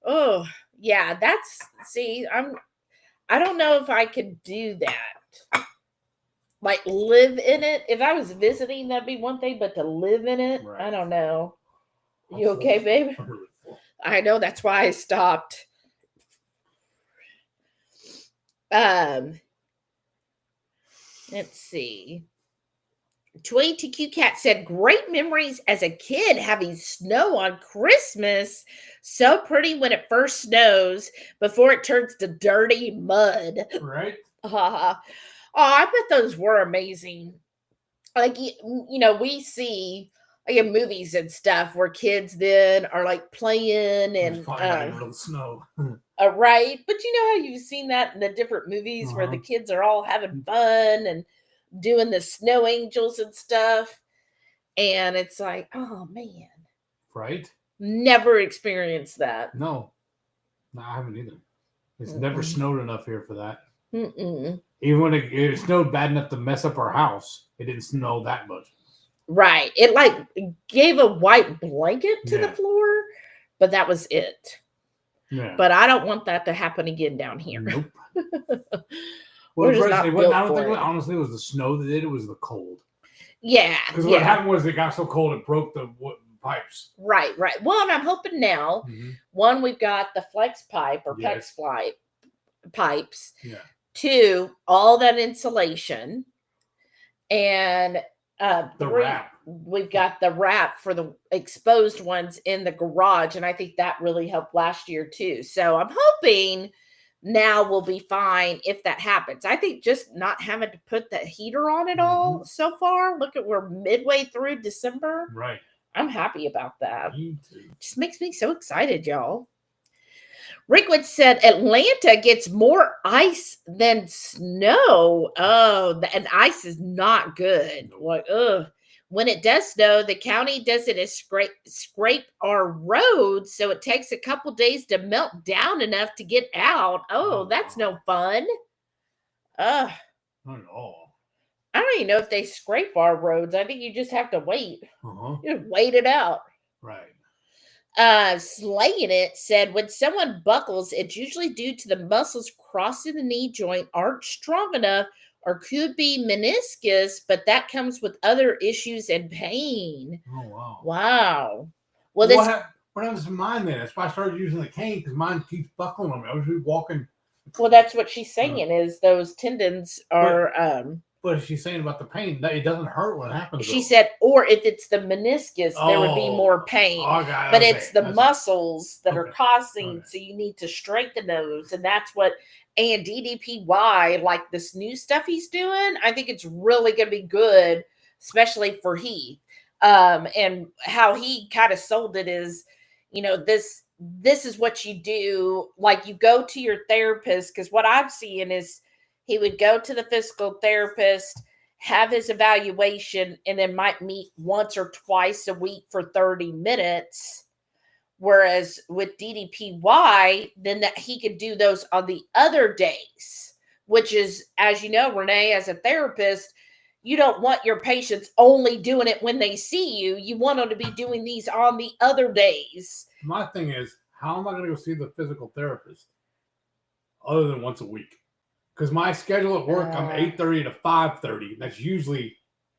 Speaker 2: Oh, yeah. I don't know if I could do that. Like live in it. If I was visiting, that'd be one thing, but to live in it,
Speaker 1: Right.
Speaker 2: I don't know. You okay, babe? I know, that's why I stopped. Let's see. 22Q Cat said, great memories as a kid having snow on Christmas. So pretty when it first snows before it turns to dirty mud.
Speaker 1: Right?
Speaker 2: Oh, I bet those were amazing. Like, you know, we see like in movies and stuff where kids then are like playing and
Speaker 1: real snow.
Speaker 2: right. But you know how you've seen that in the different movies where the kids are all having fun and doing the snow angels and stuff. And it's like, oh man.
Speaker 1: Right?
Speaker 2: Never experienced that.
Speaker 1: No, I haven't either. It's never snowed enough here for that. Even when it snowed bad enough to mess up our house, it didn't snow that much.
Speaker 2: Right. It like gave a white blanket to the floor, but that was it.
Speaker 1: Yeah.
Speaker 2: But I don't want that to happen again down here.
Speaker 1: Nope.
Speaker 2: Well,
Speaker 1: honestly, it was the snow that did it. It was the cold.
Speaker 2: Yeah.
Speaker 1: Because what happened was it got so cold it broke the pipes.
Speaker 2: Right. Well, and I'm hoping now, one, we've got the flex pipe or PEX pipes.
Speaker 1: Yeah.
Speaker 2: Two, all that insulation. And
Speaker 1: the
Speaker 2: three,
Speaker 1: wrap.
Speaker 2: We've got the wrap for the exposed ones in the garage. And I think that really helped last year too. So I'm hoping now we'll be fine if that happens. I think just not having to put the heater on at all so far. Look at, we're midway through December.
Speaker 1: Right.
Speaker 2: I'm happy about that.
Speaker 1: Me too.
Speaker 2: Just makes me so excited, y'all. Rickwood said Atlanta gets more ice than snow. Oh, and ice is not good. Like, when it does snow, the county does it as scrape our roads, so it takes a couple days to melt down enough to get out. Oh, that's no fun.
Speaker 1: Not at all.
Speaker 2: I don't even know if they scrape our roads. I think you just have to wait. You just wait it out.
Speaker 1: Right.
Speaker 2: Slaying It said, when someone buckles, it's usually due to the muscles crossing the knee joint aren't strong enough or could be meniscus, but that comes with other issues and pain.
Speaker 1: Oh, wow.
Speaker 2: Wow.
Speaker 1: Well, what happens to mine then? That's why I started using the cane, because mine keeps buckling on me. I was just walking.
Speaker 2: Well, that's what she's saying is those tendons are...
Speaker 1: But she's saying about the pain, that it doesn't hurt when it happens.
Speaker 2: She said, or if it's the meniscus, there would be more pain. But it's the muscles that are causing, so you need to strengthen those. And that's what, and DDPY, like this new stuff he's doing, I think it's really going to be good, especially for Heath. And how he kind of sold it is, you know, this this is what you do. Like, you go to your therapist, because what I'm seeing is he would go to the physical therapist, have his evaluation, and then might meet once or twice a week for 30 minutes. Whereas with DDPY, then that he could do those on the other days, which is, as you know, Renee, as a therapist, you don't want your patients only doing it when they see you. You want them to be doing these on the other days.
Speaker 1: My thing is, how am I going to go see the physical therapist other than once a week? Because my schedule at work, I'm 8:30 to 5:30. That's usually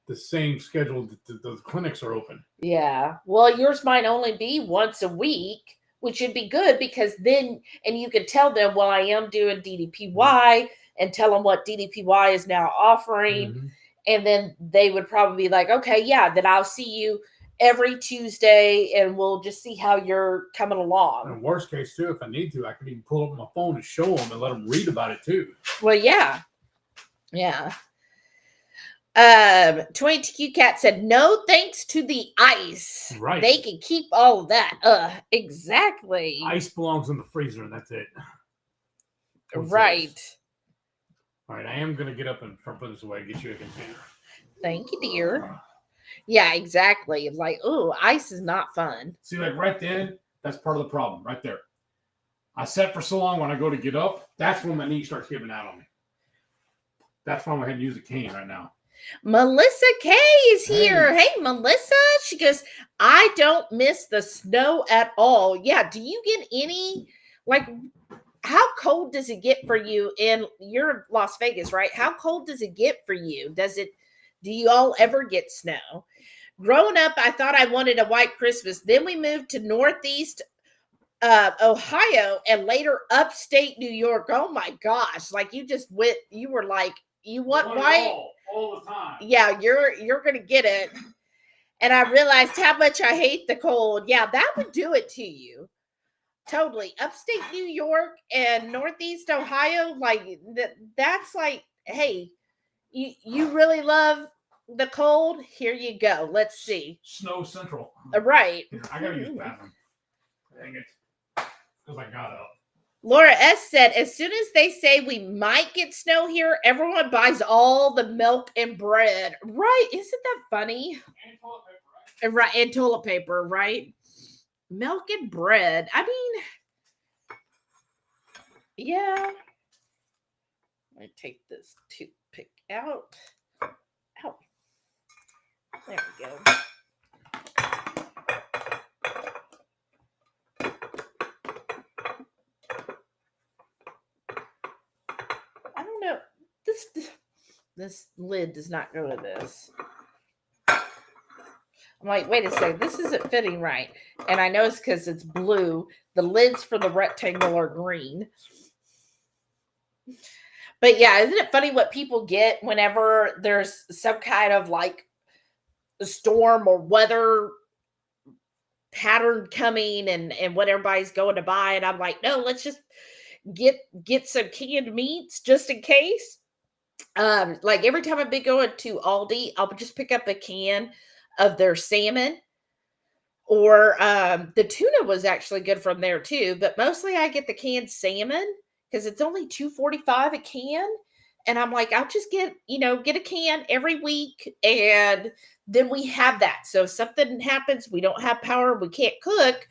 Speaker 1: the same schedule that the clinics are open.
Speaker 2: Yeah. Well, yours might only be once a week, which would be good, because then, and you could tell them, well, I am doing DDPY, and tell them what DDPY is now offering.
Speaker 1: Mm-hmm.
Speaker 2: And then they would probably be like, okay, yeah, then I'll see you every Tuesday, and we'll just see how you're coming along.
Speaker 1: And worst case too, if I need to, I can even pull up my phone and show them and let them read about it too.
Speaker 2: Well, yeah. Yeah. 22Q Cat said, no thanks to the ice.
Speaker 1: Right.
Speaker 2: They can keep all of that. Exactly.
Speaker 1: Ice belongs in the freezer, and that's it.
Speaker 2: Right.
Speaker 1: All right, I am going to get up and put this away, get you a container.
Speaker 2: Thank you, dear. Yeah, exactly. Like, ooh, ice is not fun.
Speaker 1: See, like right then, that's part of the problem, right there. I sat for so long, when I go to get up, that's when my knee starts giving out on me. That's why I'm going to use a cane right now.
Speaker 2: Melissa K is here. Hey, Melissa. She goes, I don't miss the snow at all. Yeah, do you get any, like, how cold does it get for you you're in Las Vegas, right? How cold does it get for you? Do you all ever get snow? Growing up, I thought I wanted a white Christmas. Then we moved to Northeast Ohio, and later upstate New York. Oh my gosh. Like, you were like, you want white?
Speaker 1: All the time.
Speaker 2: Yeah, you're going to get it. And I realized how much I hate the cold. Yeah, that would do it to you. Totally. Upstate New York and Northeast Ohio, like that's like, hey, you really love the cold? Here you go. Let's see.
Speaker 1: Snow Central.
Speaker 2: Right.
Speaker 1: I gotta use the bathroom. Dang it. Because I got up.
Speaker 2: Laura S said, as soon as they say we might get snow here, everyone buys all the milk and bread. Right. Isn't that funny?
Speaker 1: And toilet paper, right?
Speaker 2: Right. And toilet paper, right? Milk and bread. I mean, yeah. Let me take this toothpick out. Ow. There we go. I don't know. This lid does not go to this. I'm like, wait a second, this isn't fitting right. And I know it's because it's blue. The lids for the rectangle are green. But yeah, isn't it funny what people get whenever there's some kind of like a storm or weather pattern coming and what everybody's going to buy? And I'm like, no, let's just get some canned meats just in case. Like every time I've been going to Aldi, I'll just pick up a can of their salmon, or the tuna was actually good from there too, but mostly I get the canned salmon because it's only $2.45 a can, and I'm like, I'll just get a can every week, and then we have that. So if something happens, we don't have power, we can't cook,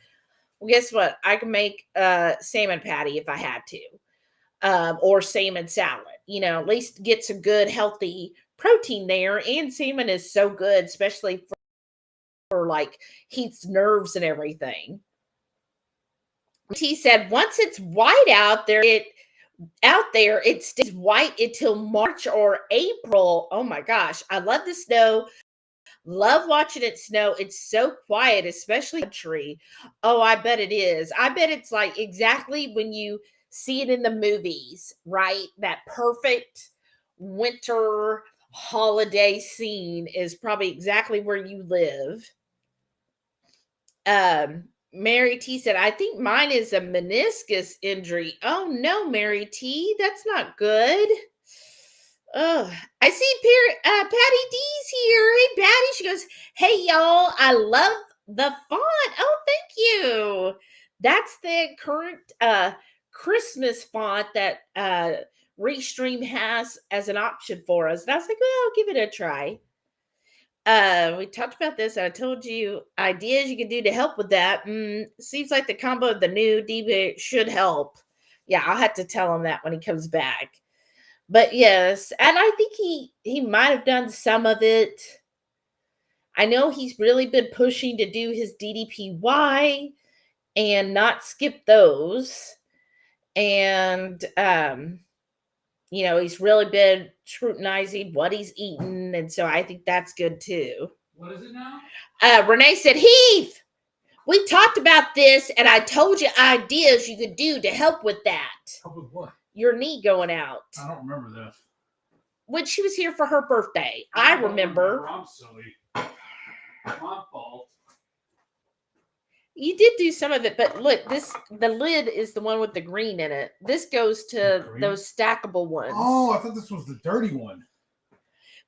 Speaker 2: well, guess what? I can make a salmon patty if I had to, or salmon salad. At least get some good healthy protein there, and salmon is so good, especially for like Heath's nerves and everything. He said once it's white out there, it stays white until March or April. Oh my gosh, I love the snow. Love watching it snow. It's so quiet, especially country. Oh, I bet it is. I bet it's like exactly when you see it in the movies, right? That perfect winter holiday scene is probably exactly where you live. Mary T said, I think mine is a meniscus injury. Oh no, Mary T, that's not good. Oh, I see Patty D's here. Hey, Patty. She goes, hey, y'all, I love the font. Oh, thank you. That's the current Christmas font that Restream has as an option for us. And I was like, well, I'll give it a try. We talked about this. I told you ideas you could do to help with that. Seems like the combo of the new DB should help. Yeah, I'll have to tell him that when he comes back. But yes, and I think he might have done some of it. I know he's really been pushing to do his DDPY and not skip those. And he's really been scrutinizing what he's eaten, and so I think that's good too.
Speaker 1: What is it now?
Speaker 2: Renee said, Heath, we talked about this, and I told you ideas you could do to help with that.
Speaker 1: Help with what?
Speaker 2: Your knee going out.
Speaker 1: I don't remember this.
Speaker 2: When she was here for her birthday. I remember.
Speaker 1: I'm silly. My fault.
Speaker 2: You did do some of it, but look, the lid is the one with the green in it. This goes to those stackable ones.
Speaker 1: Oh, I thought this was the dirty one.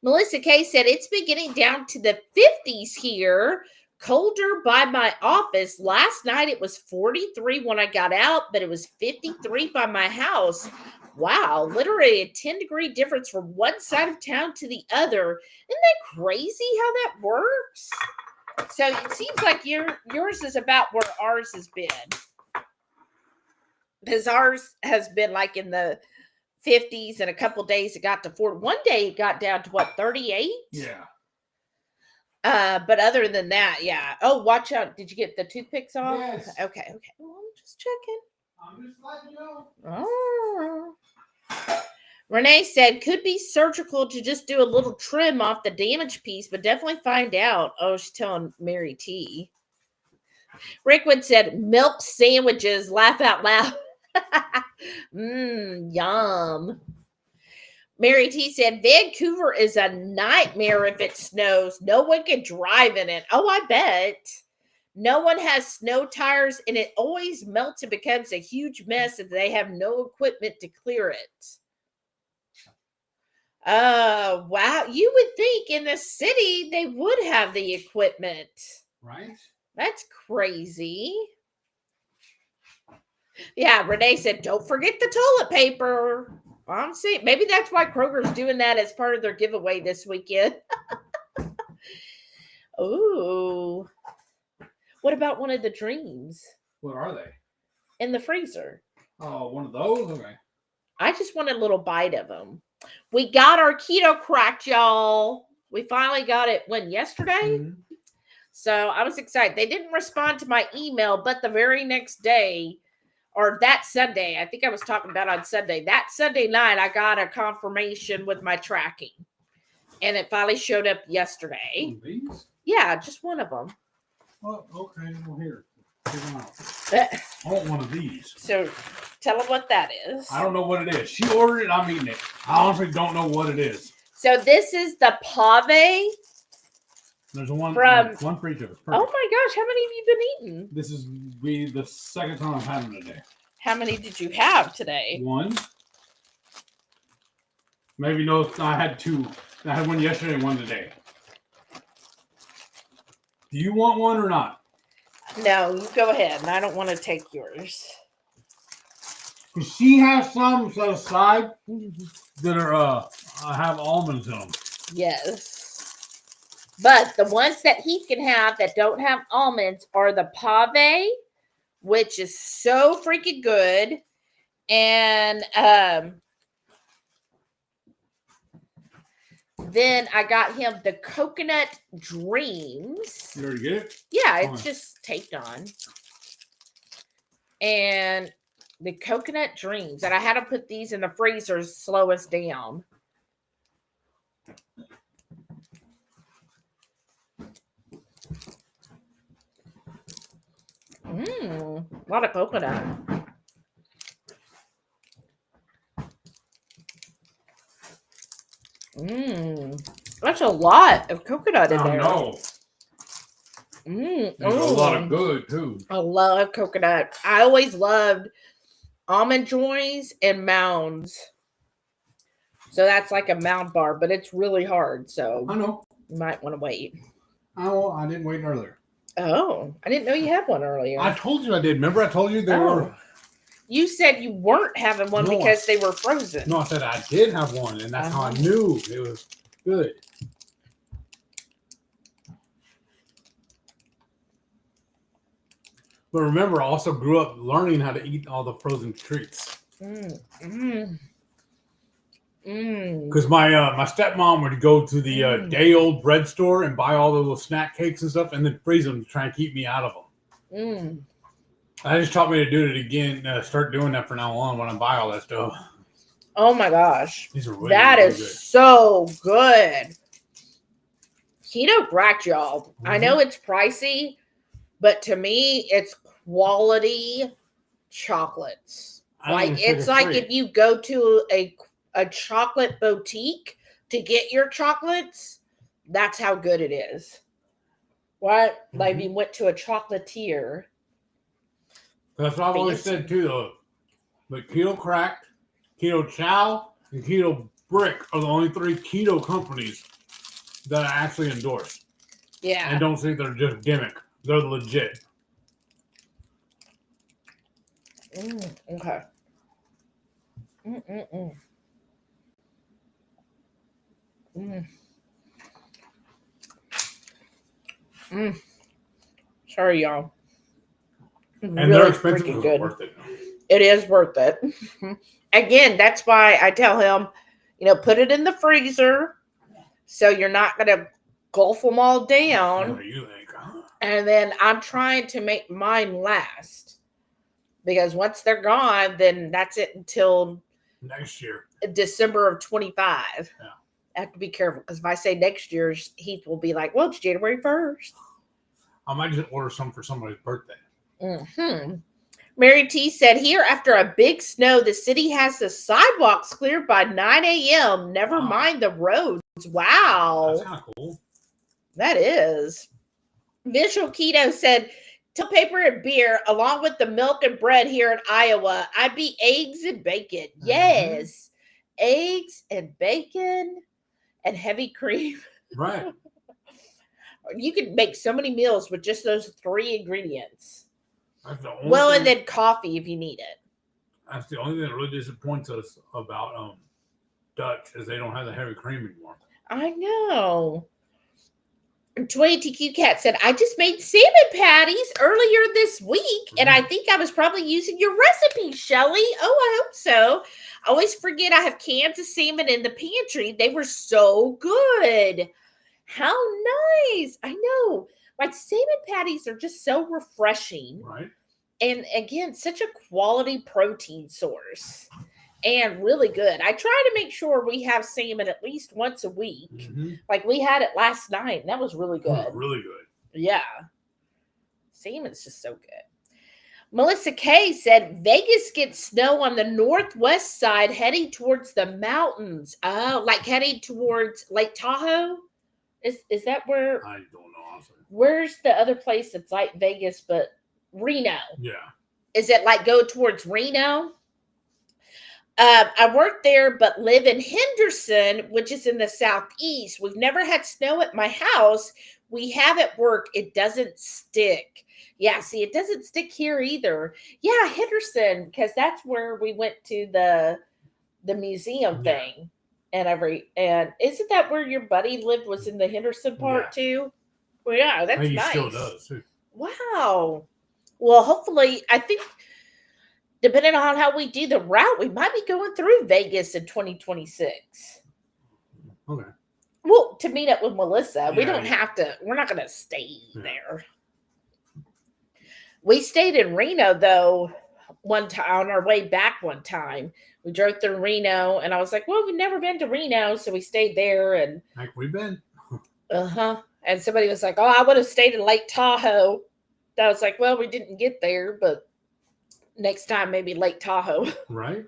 Speaker 2: Melissa K said, it's been getting down to the 50s here. Colder by my office. Last night it was 43 when I got out, but it was 53 by my house. Wow, literally a 10-degree difference from one side of town to the other. Isn't that crazy how that works? So it seems like yours is about where ours has been. Because ours has been like in the 50s, and a couple days it got to 40. One day it got down to what, 38?
Speaker 1: Yeah.
Speaker 2: But other than that, yeah. Oh, watch out. Did you get the toothpicks off?
Speaker 1: Yes.
Speaker 2: Okay. Well, I'm just checking.
Speaker 1: I'm just letting you know.
Speaker 2: Oh. Renee said, could be surgical to just do a little trim off the damaged piece, but definitely find out. Oh, she's telling Mary T. Rickwood said, milk sandwiches, laugh out loud. Yum. Mary T said, Vancouver is a nightmare if it snows. No one can drive in it. Oh, I bet. No one has snow tires, and it always melts and becomes a huge mess if they have no equipment to clear it. Wow. You would think in the city they would have the equipment.
Speaker 1: Right?
Speaker 2: That's crazy. Yeah, Renee said, don't forget the toilet paper. I'm saying maybe that's why Kroger's doing that as part of their giveaway this weekend. Ooh. What about one of the dreams?
Speaker 1: What are they?
Speaker 2: In the freezer.
Speaker 1: Oh, one of those? Okay.
Speaker 2: I just want a little bite of them. We got our Keto Krack'd, y'all. We finally got it, yesterday?
Speaker 1: Mm-hmm.
Speaker 2: So I was excited. They didn't respond to my email, but the very next day, or that Sunday, I think I was talking about on Sunday, that Sunday night, I got a confirmation with my tracking. And it finally showed up yesterday.
Speaker 1: These?
Speaker 2: Yeah, just one of them.
Speaker 1: Oh, okay. Well, here. Give them out. I want one of these.
Speaker 2: So tell them what that is.
Speaker 1: I don't know what it is. She ordered it. I'm eating it. I honestly don't know what it is.
Speaker 2: So this is the pave.
Speaker 1: There's one
Speaker 2: for
Speaker 1: each of us.
Speaker 2: Oh my gosh, how many have you been eating?
Speaker 1: This is the second time I've had them today.
Speaker 2: How many did you have today?
Speaker 1: One. Maybe no, I had two. I had one yesterday and one today. Do you want one or not?
Speaker 2: No, you go ahead. And I don't want to take yours.
Speaker 1: Because she has some set aside that are have almonds in them.
Speaker 2: Yes. But the ones that he can have that don't have almonds are the pave, which is so freaking good. And then I got him the coconut dreams.
Speaker 1: You already get it?
Speaker 2: Yeah, it's just taped on. And the coconut dreams. And I had to put these in the freezer to slow us down. A lot of coconut. That's a lot of coconut in there.
Speaker 1: No. There's a lot of good too.
Speaker 2: I love coconut. I always loved almond joys and mounds. So that's like a mound bar, but it's really hard. So
Speaker 1: I know.
Speaker 2: You might want to wait.
Speaker 1: I didn't wait earlier.
Speaker 2: Oh, I didn't know you had one earlier.
Speaker 1: I told you I did. Remember I told you they were...
Speaker 2: You said you weren't having one because they were frozen.
Speaker 1: No, I said I did have one, and that's how I knew it was good. But remember, I also grew up learning how to eat all the frozen treats. Because my stepmom would go to the day-old bread store and buy all the little snack cakes and stuff, and then freeze them to try and keep me out of them. I just taught me to do it again. Start doing that from now on when I buy all that stuff.
Speaker 2: Oh my gosh,
Speaker 1: these are really,
Speaker 2: that
Speaker 1: really
Speaker 2: is
Speaker 1: good.
Speaker 2: So good. Keto Krack'd, y'all. I know it's pricey, but to me, it's quality chocolates. Like it's like if you go to a chocolate boutique to get your chocolates, that's how good it is. Right? Like you went to a chocolatier.
Speaker 1: That's what I've always said too, though. But Keto Krack'd, Ketochow, and Keto Brick are the only 3 keto companies that I actually endorse.
Speaker 2: Yeah.
Speaker 1: And don't think they're just gimmick. They're legit.
Speaker 2: Okay. Sorry, y'all.
Speaker 1: And
Speaker 2: really
Speaker 1: they're expensive,
Speaker 2: freaking
Speaker 1: good.
Speaker 2: Good.
Speaker 1: Worth it.
Speaker 2: It is worth it. Again, that's why I tell him, put it in the freezer so you're not going to gulf them all down.
Speaker 1: What do you think?
Speaker 2: And then I'm trying to make mine last. Because once they're gone, then that's it until
Speaker 1: next year.
Speaker 2: December of 25.
Speaker 1: Yeah.
Speaker 2: I have to be careful because if I say next year, Heath will be like, well, it's January 1st.
Speaker 1: I might just order some for somebody's birthday.
Speaker 2: Mary T said, here after a big snow, the city has the sidewalks cleared by 9 a.m. Never mind the roads. Wow.
Speaker 1: That's kind of cool.
Speaker 2: That is. Visual Keto said, till paper and beer, along with the milk and bread here in Iowa, I'd be eggs and bacon. Yes. Eggs and bacon and heavy cream.
Speaker 1: Right.
Speaker 2: You could make so many meals with just those 3 ingredients.
Speaker 1: That's the only
Speaker 2: Well,
Speaker 1: thing,
Speaker 2: and then coffee if you need it.
Speaker 1: That's the only thing that really disappoints us about Dutch is they don't have the heavy cream anymore.
Speaker 2: I know. 20TQ Cat said, I just made salmon patties earlier this week, and I think I was probably using your recipe, Shelly. Oh, I hope so. I always forget I have cans of salmon in the pantry. They were so good. How nice. I know. Like salmon patties are just so refreshing.
Speaker 1: Right.
Speaker 2: And again, such a quality protein source. And really good. I try to make sure we have salmon at least once a week. Like we had it last night, and that was really good.
Speaker 1: Really good.
Speaker 2: Yeah. Salmon's just so good. Melissa K said, Vegas gets snow on the northwest side heading towards the mountains. Oh, like heading towards Lake Tahoe? Is that where?
Speaker 1: I don't know, honestly.
Speaker 2: Where's the other place that's like Vegas, but Reno?
Speaker 1: Yeah.
Speaker 2: Is it like go towards Reno? I work there, but live in Henderson, which is in the southeast. We've never had snow at my house. We have at work. It doesn't stick. Yeah, see, it doesn't stick here either. Yeah, Henderson, because that's where we went to the museum thing. And isn't that where your buddy lived? Was in the Henderson part too? Well, yeah, that's
Speaker 1: he
Speaker 2: nice.
Speaker 1: Still does too.
Speaker 2: Wow. Well, hopefully, I think depending on how we do the route, we might be going through Vegas in 2026.
Speaker 1: Okay.
Speaker 2: Well, to meet up with Melissa, we don't have to. We're not going to stay there. We stayed in Reno though one time on our way back. One time we drove through Reno, and I was like, "Well, we've never been to Reno, so we stayed there." And
Speaker 1: like we've been.
Speaker 2: And somebody was like, "Oh, I would have stayed in Lake Tahoe." I was like, "Well, we didn't get there, but next time maybe Lake Tahoe."
Speaker 1: Right.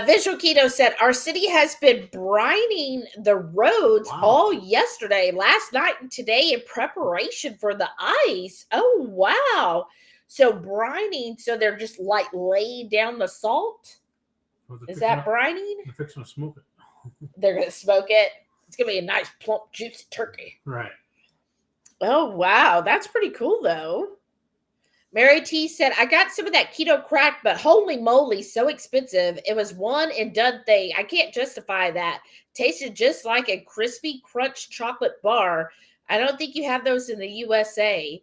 Speaker 2: Visual Keto said, our city has been brining the roads all yesterday, last night, and today in preparation for the ice. Oh, wow. So brining, so they're just like laying down the salt? Is that brining?
Speaker 1: They're fixing to smoke it.
Speaker 2: They're going to smoke it. It's going to be a nice, plump, juicy turkey.
Speaker 1: Right.
Speaker 2: Oh, wow. That's pretty cool, though. Mary T said, I got some of that Keto Krack'd, but holy moly, so expensive. It was one and done thing. I can't justify that. Tasted just like a crispy crunch chocolate bar. I don't think you have those in the USA.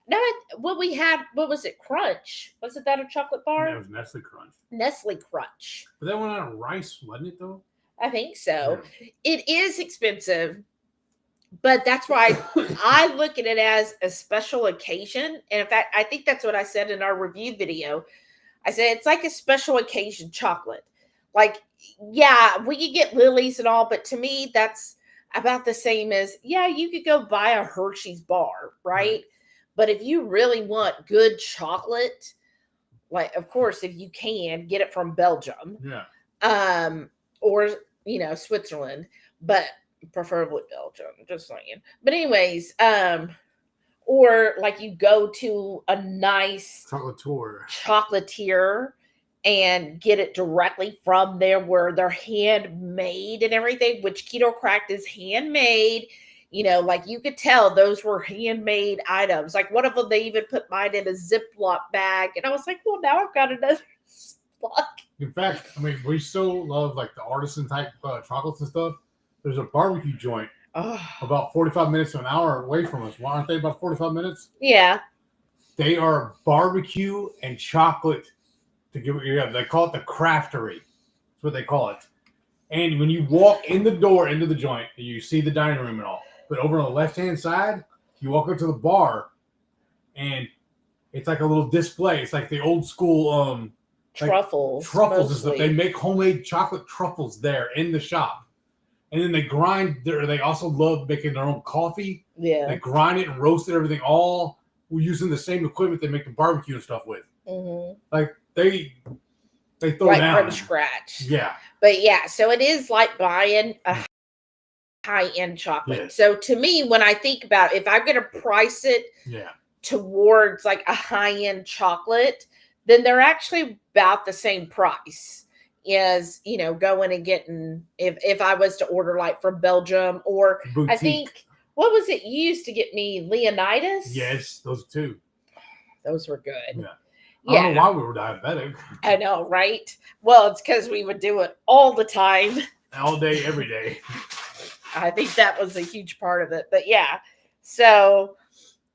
Speaker 2: No, what we had, what was it? Crunch. Wasn't that a chocolate bar?
Speaker 1: That was Nestle Crunch.
Speaker 2: Nestle Crunch.
Speaker 1: But that one out of rice, wasn't it, though?
Speaker 2: I think so.
Speaker 1: Yeah.
Speaker 2: It is expensive, but that's why I look at it as a special occasion. And in fact, I think that's what I said in our review video. I said it's like a special occasion chocolate. Like, yeah, we could get Lily's and all, but to me, that's about the same as, yeah, you could go buy a Hershey's bar, right? But if you really want good chocolate, like, of course, if you can, get it from Belgium.
Speaker 1: Yeah.
Speaker 2: Or, Switzerland, but preferably Belgium, just saying. But anyways, or like you go to a nice chocolatier and get it directly from there where they're handmade and everything, which Keto Krack'd is handmade. Like you could tell those were handmade items. Like one of them, they even put mine in a Ziploc bag. And I was like, well, now I've got another Ziploc.
Speaker 1: In fact, I mean, we so love like the artisan type chocolates and stuff. There's a barbecue joint about 45 minutes to an hour away from us. Well, aren't they about 45 minutes?
Speaker 2: Yeah.
Speaker 1: They are barbecue and chocolate. They call it the craftery. That's what they call it. And when you walk in the door into the joint, you see the dining room and all. But over on the left-hand side, you walk up to the bar, and it's like a little display. It's like the old school
Speaker 2: truffles.
Speaker 1: Truffles and stuff. They make homemade chocolate truffles there in the shop. And then they grind. They also love making their own coffee.
Speaker 2: Yeah.
Speaker 1: They grind it and roast it, everything, all using the same equipment they make the barbecue and stuff with.
Speaker 2: Mm-hmm.
Speaker 1: Like they throw
Speaker 2: right
Speaker 1: down.
Speaker 2: from scratch.
Speaker 1: Yeah.
Speaker 2: But yeah, so it is like buying a high-end chocolate.
Speaker 1: Yes.
Speaker 2: So to me, when I think about if I'm going to price it towards like a high-end chocolate, then they're actually about the same price as, going and getting, if I was to order like from Belgium or
Speaker 1: Boutique.
Speaker 2: I think, what was it you used to get me? Leonidas?
Speaker 1: Yes, those two.
Speaker 2: Those were good.
Speaker 1: Yeah. I don't know why we were diabetic.
Speaker 2: I know, right? Well, it's because we would do it all the time.
Speaker 1: All day, every day.
Speaker 2: I think that was a huge part of it. But yeah. So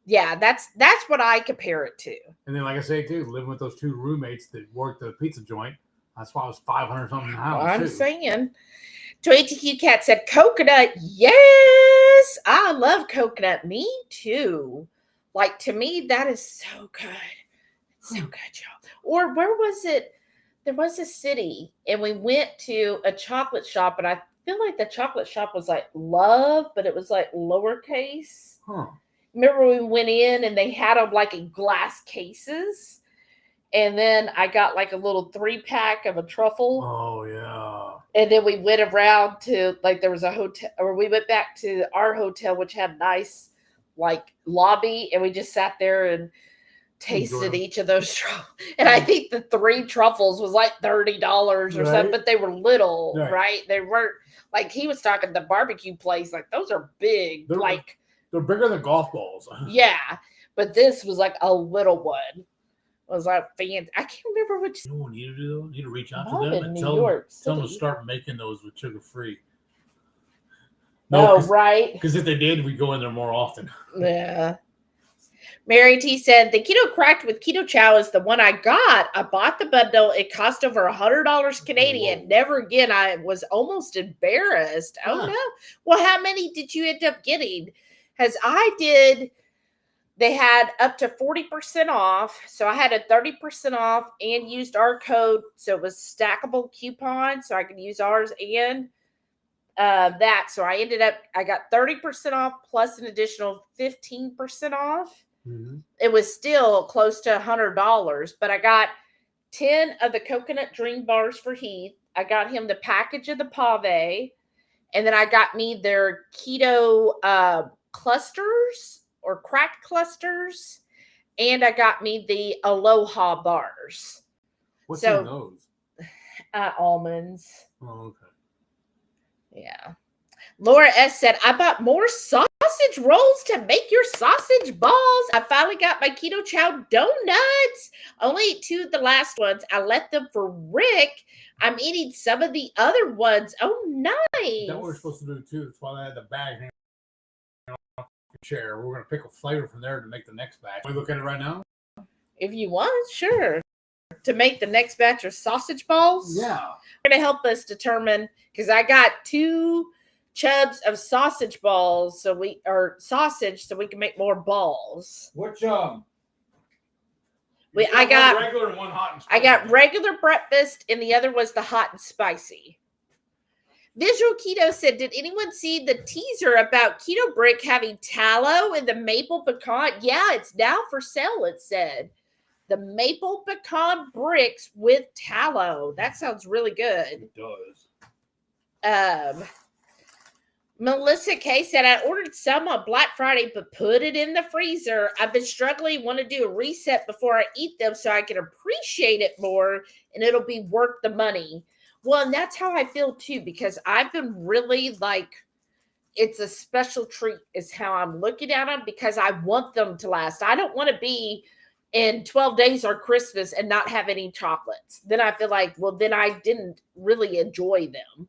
Speaker 2: yeah, that's what I compare it to.
Speaker 1: And then like I say too, living with those two roommates that worked at a pizza joint, that's why I was 500 something an hour.
Speaker 2: I'm saying. 2ATQ Cat said coconut. Yes. I love coconut. Me too. Like to me, that is so good. So good, y'all. Or where was it? There was a city, and we went to a chocolate shop, and I feel like the chocolate shop was like Love, but it was like lowercase.
Speaker 1: Huh.
Speaker 2: Remember we went in, and they had them like in glass cases, and then I got like a little 3-pack of a truffle.
Speaker 1: Oh, yeah.
Speaker 2: And then we went around to, like, there was a hotel, or we went back to our hotel, which had a nice, like, lobby, and we just sat there and tasted each of those truffles. And I think the 3 truffles was like $30 or something, but they were little, right? They weren't like he was talking the barbecue place, like those are big,
Speaker 1: they're bigger than golf balls.
Speaker 2: Yeah, but this was like a little one. It was like fancy. I can't remember which.
Speaker 1: You know what you need to do? You need to reach out to them and tell them to start making those with sugar free.
Speaker 2: No, right?
Speaker 1: Because if they did, we'd go in there more often.
Speaker 2: Yeah. Mary T said, the Keto Krack'd with Keto Chow is the one I got. I bought the bundle. It cost over $100 Canadian. Whoa. Never again. I was almost embarrassed. Oh, no. Well, how many did you end up getting? Because I did, they had up to 40% off. So I had a 30% off and used our code. So it was stackable coupon. So I could use ours and that. So I got 30% off plus an additional 15% off.
Speaker 1: Mm-hmm.
Speaker 2: It was still close to $100, but I got 10 of the coconut dream bars for Heath. I got him the package of the pave, and then I got me their keto clusters or cracked clusters, and I got me the Aloha bars.
Speaker 1: What's in those?
Speaker 2: Almonds.
Speaker 1: Oh, okay.
Speaker 2: Yeah. Laura S. said, I bought more sausage rolls to make your sausage balls. I finally got my Ketochow donuts. Only ate 2 of the last ones. I left them for Rick. I'm eating some of the other ones. Oh, nice.
Speaker 1: That we're supposed to do too. That's why I had the bag hanging off the chair. We're going to pick a flavor from there to make the next batch. Can we look at it right now?
Speaker 2: If you want, sure. To make the next batch of sausage balls?
Speaker 1: Yeah.
Speaker 2: Going to help us determine, because I got 2 chubs of sausage balls, so we can make more balls.
Speaker 1: Which
Speaker 2: I
Speaker 1: got
Speaker 2: got
Speaker 1: one regular and one hot and spicy.
Speaker 2: I got regular breakfast, and the other was the hot and spicy. Visual Keto said, did anyone see the teaser about Keto Brick having tallow in the maple pecan? Yeah, it's now for sale, it said. The maple pecan bricks with tallow. That sounds really good.
Speaker 1: It does.
Speaker 2: Melissa K said, I ordered some on Black Friday, but put it in the freezer. I've been struggling, want to do a reset before I eat them so I can appreciate it more and it'll be worth the money. Well, and that's how I feel too, because I've been really like, it's a special treat is how I'm looking at them, because I want them to last. I don't want to be in 12 days or Christmas and not have any chocolates. Then I feel like, well, then I didn't really enjoy them.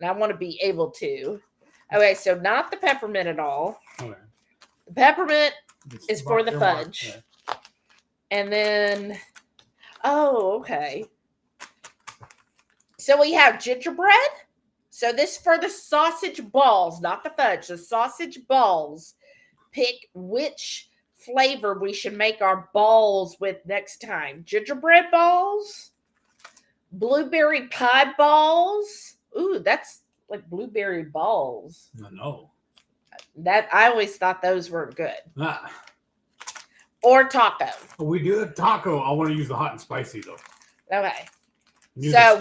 Speaker 2: And I want to be able to. Okay, so not the peppermint at all. Okay. The peppermint is for the fudge. Okay. And then, okay. So we have gingerbread. So this is for the sausage balls, not the fudge, the sausage balls. Pick which flavor we should make our balls with next time. Gingerbread balls, blueberry pie balls. Ooh, that's like blueberry balls.
Speaker 1: No.
Speaker 2: That I always thought those were good.
Speaker 1: Ah.
Speaker 2: Or taco.
Speaker 1: We do the taco. I want to use the hot and spicy though.
Speaker 2: Okay. So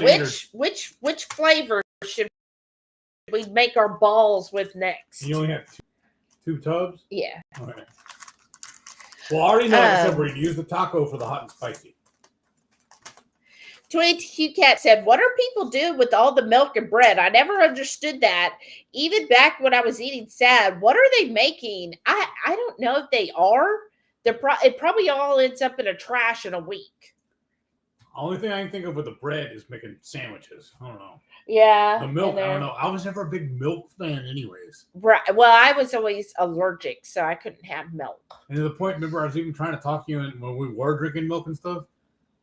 Speaker 2: which flavor should we make our balls with next?
Speaker 1: You only have two tubs?
Speaker 2: Yeah.
Speaker 1: Okay. Well, I already know I said we're going to use the taco for the hot and spicy.
Speaker 2: 22 Cat said, what are people doing with all the milk and bread? I never understood that. Even back when I was eating sad, what are they making? I don't know if they are. It probably all ends up in a trash in a week.
Speaker 1: The only thing I can think of with the bread is making sandwiches. I don't know.
Speaker 2: Yeah.
Speaker 1: The milk, I don't know. I was never a big milk fan anyways.
Speaker 2: Right. Well, I was always allergic, so I couldn't have milk.
Speaker 1: And to the point, remember, I was even trying to talk to you when we were drinking milk and stuff.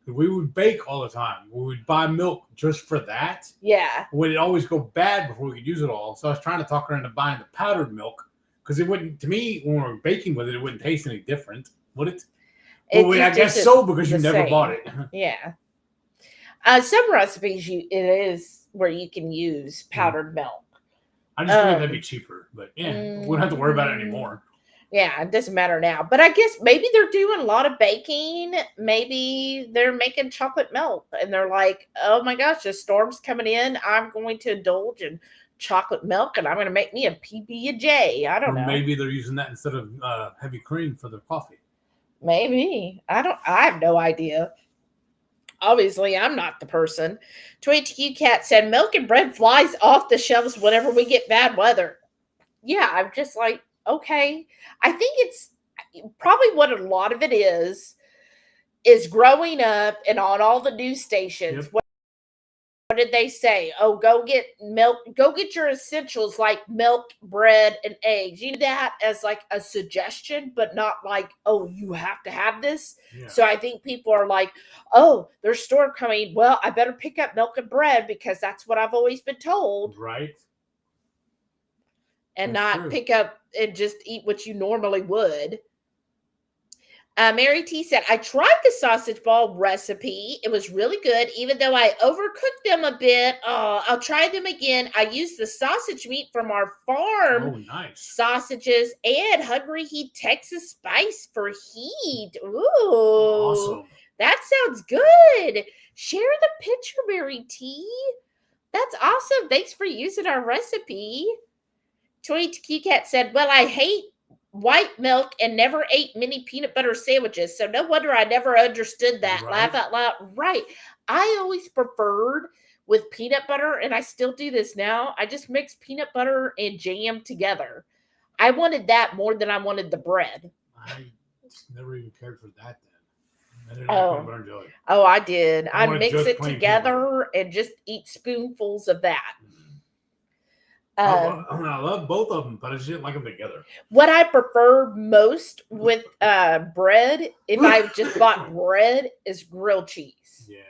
Speaker 1: We would bake all the time. We would buy milk just for that.
Speaker 2: Yeah.
Speaker 1: Would always go bad before we could use it all. So I was trying to talk her into buying the powdered milk because it wouldn't, to me, when we were baking with it, it wouldn't taste any different, would it? Well, I guess so, because you never bought it.
Speaker 2: Yeah. Some recipes, it is where you can use powdered milk.
Speaker 1: I just figured that'd be cheaper, but yeah, we don't have to worry about it anymore.
Speaker 2: Yeah, it doesn't matter now. But I guess maybe they're doing a lot of baking. Maybe they're making chocolate milk and they're like, oh my gosh, the storm's coming in. I'm going to indulge in chocolate milk and I'm going to make me a PB&J. I don't know.
Speaker 1: Maybe they're using that instead of heavy cream for their coffee.
Speaker 2: Maybe. I have no idea. Obviously, I'm not the person. 22 Cat said, milk and bread flies off the shelves whenever we get bad weather. Yeah, I'm just like, okay. I think it's probably what a lot of it is growing up and on all the news stations. Yep. What did they say? Oh, go get milk. Go get your essentials like milk, bread, and eggs. You know that as like a suggestion, but not like, oh, you have to have this. Yeah. So I think people are like, oh, there's storm coming. Well, I better pick up milk and bread because that's what I've always been told.
Speaker 1: Right.
Speaker 2: And that's not true. Pick up and just eat what you normally would. Mary T said, I tried the sausage ball recipe. It was really good, even though I overcooked them a bit. I'll try them again. I used the sausage meat from our farm.
Speaker 1: Oh, nice.
Speaker 3: Sausages and HungryHeath Texas spice for heat. Ooh.
Speaker 1: Awesome.
Speaker 2: That sounds good. Share the picture, Mary T. That's awesome. Thanks for using our recipe. 22 Cat said, well, I hate white milk and never ate many peanut butter sandwiches. So no wonder I never understood that. Right. Laugh out loud. Right. I always preferred with peanut butter, and I still do this now. I just mix peanut butter and jam together. I wanted that more than I wanted the bread.
Speaker 1: I never even cared for that then. I didn't like peanut butter and jelly.
Speaker 2: Oh, I did.
Speaker 1: I
Speaker 2: I
Speaker 1: wanted
Speaker 2: mix
Speaker 1: just
Speaker 2: it
Speaker 1: plain
Speaker 2: together and just eat spoonfuls of that.
Speaker 1: I love both of them, but I just didn't like them together.
Speaker 2: What I prefer most with bread, if I just bought bread, is grilled cheese.
Speaker 1: Yeah.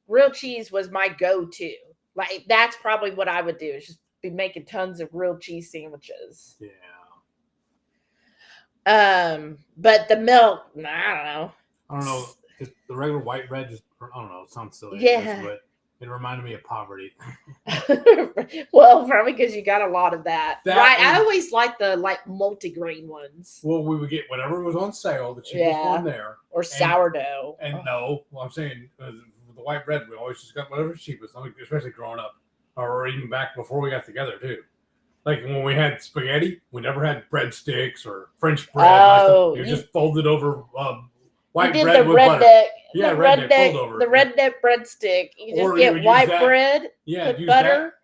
Speaker 2: Grilled cheese was my go-to. Like, that's probably what I would do, is just be making tons of grilled cheese sandwiches.
Speaker 1: Yeah.
Speaker 2: But the milk, I
Speaker 1: don't know. Just the regular white bread, just, I don't know, it sounds silly.
Speaker 2: Yeah.
Speaker 1: But it reminded me of poverty.
Speaker 2: Well, probably because you got a lot of that. Right.
Speaker 1: And,
Speaker 2: I always like the multigrain ones.
Speaker 1: Well, we would get whatever was on sale, the cheapest one there.
Speaker 2: Or sourdough.
Speaker 1: And no, well, I'm saying with the white bread, we always just got whatever's cheapest, especially growing up, or even back before we got together too. Like when we had spaghetti, we never had breadsticks or French bread.
Speaker 2: Oh,
Speaker 1: you just folded over white
Speaker 2: you did
Speaker 1: bread
Speaker 2: the
Speaker 1: with
Speaker 2: redneck,
Speaker 1: butter. Yeah, redneck fold over.
Speaker 2: The redneck breadstick. You just get white bread, put butter,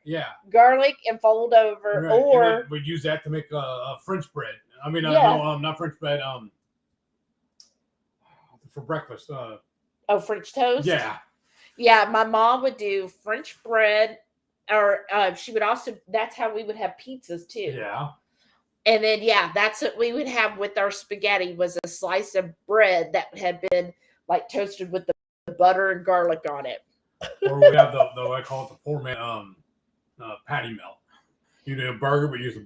Speaker 2: garlic, and fold over.
Speaker 1: Right.
Speaker 2: Or
Speaker 1: we'd use that to make a French bread. I mean,
Speaker 2: yeah.
Speaker 1: Not French bread. For breakfast.
Speaker 2: French toast.
Speaker 1: Yeah.
Speaker 2: Yeah, my mom would do French bread, or she would also. That's how we would have pizzas too.
Speaker 1: Yeah.
Speaker 2: And then, that's what we would have with our spaghetti, was a slice of bread that had been toasted with the butter and garlic on it.
Speaker 1: Or we have the I call it the poor man patty melt. You do a burger, but use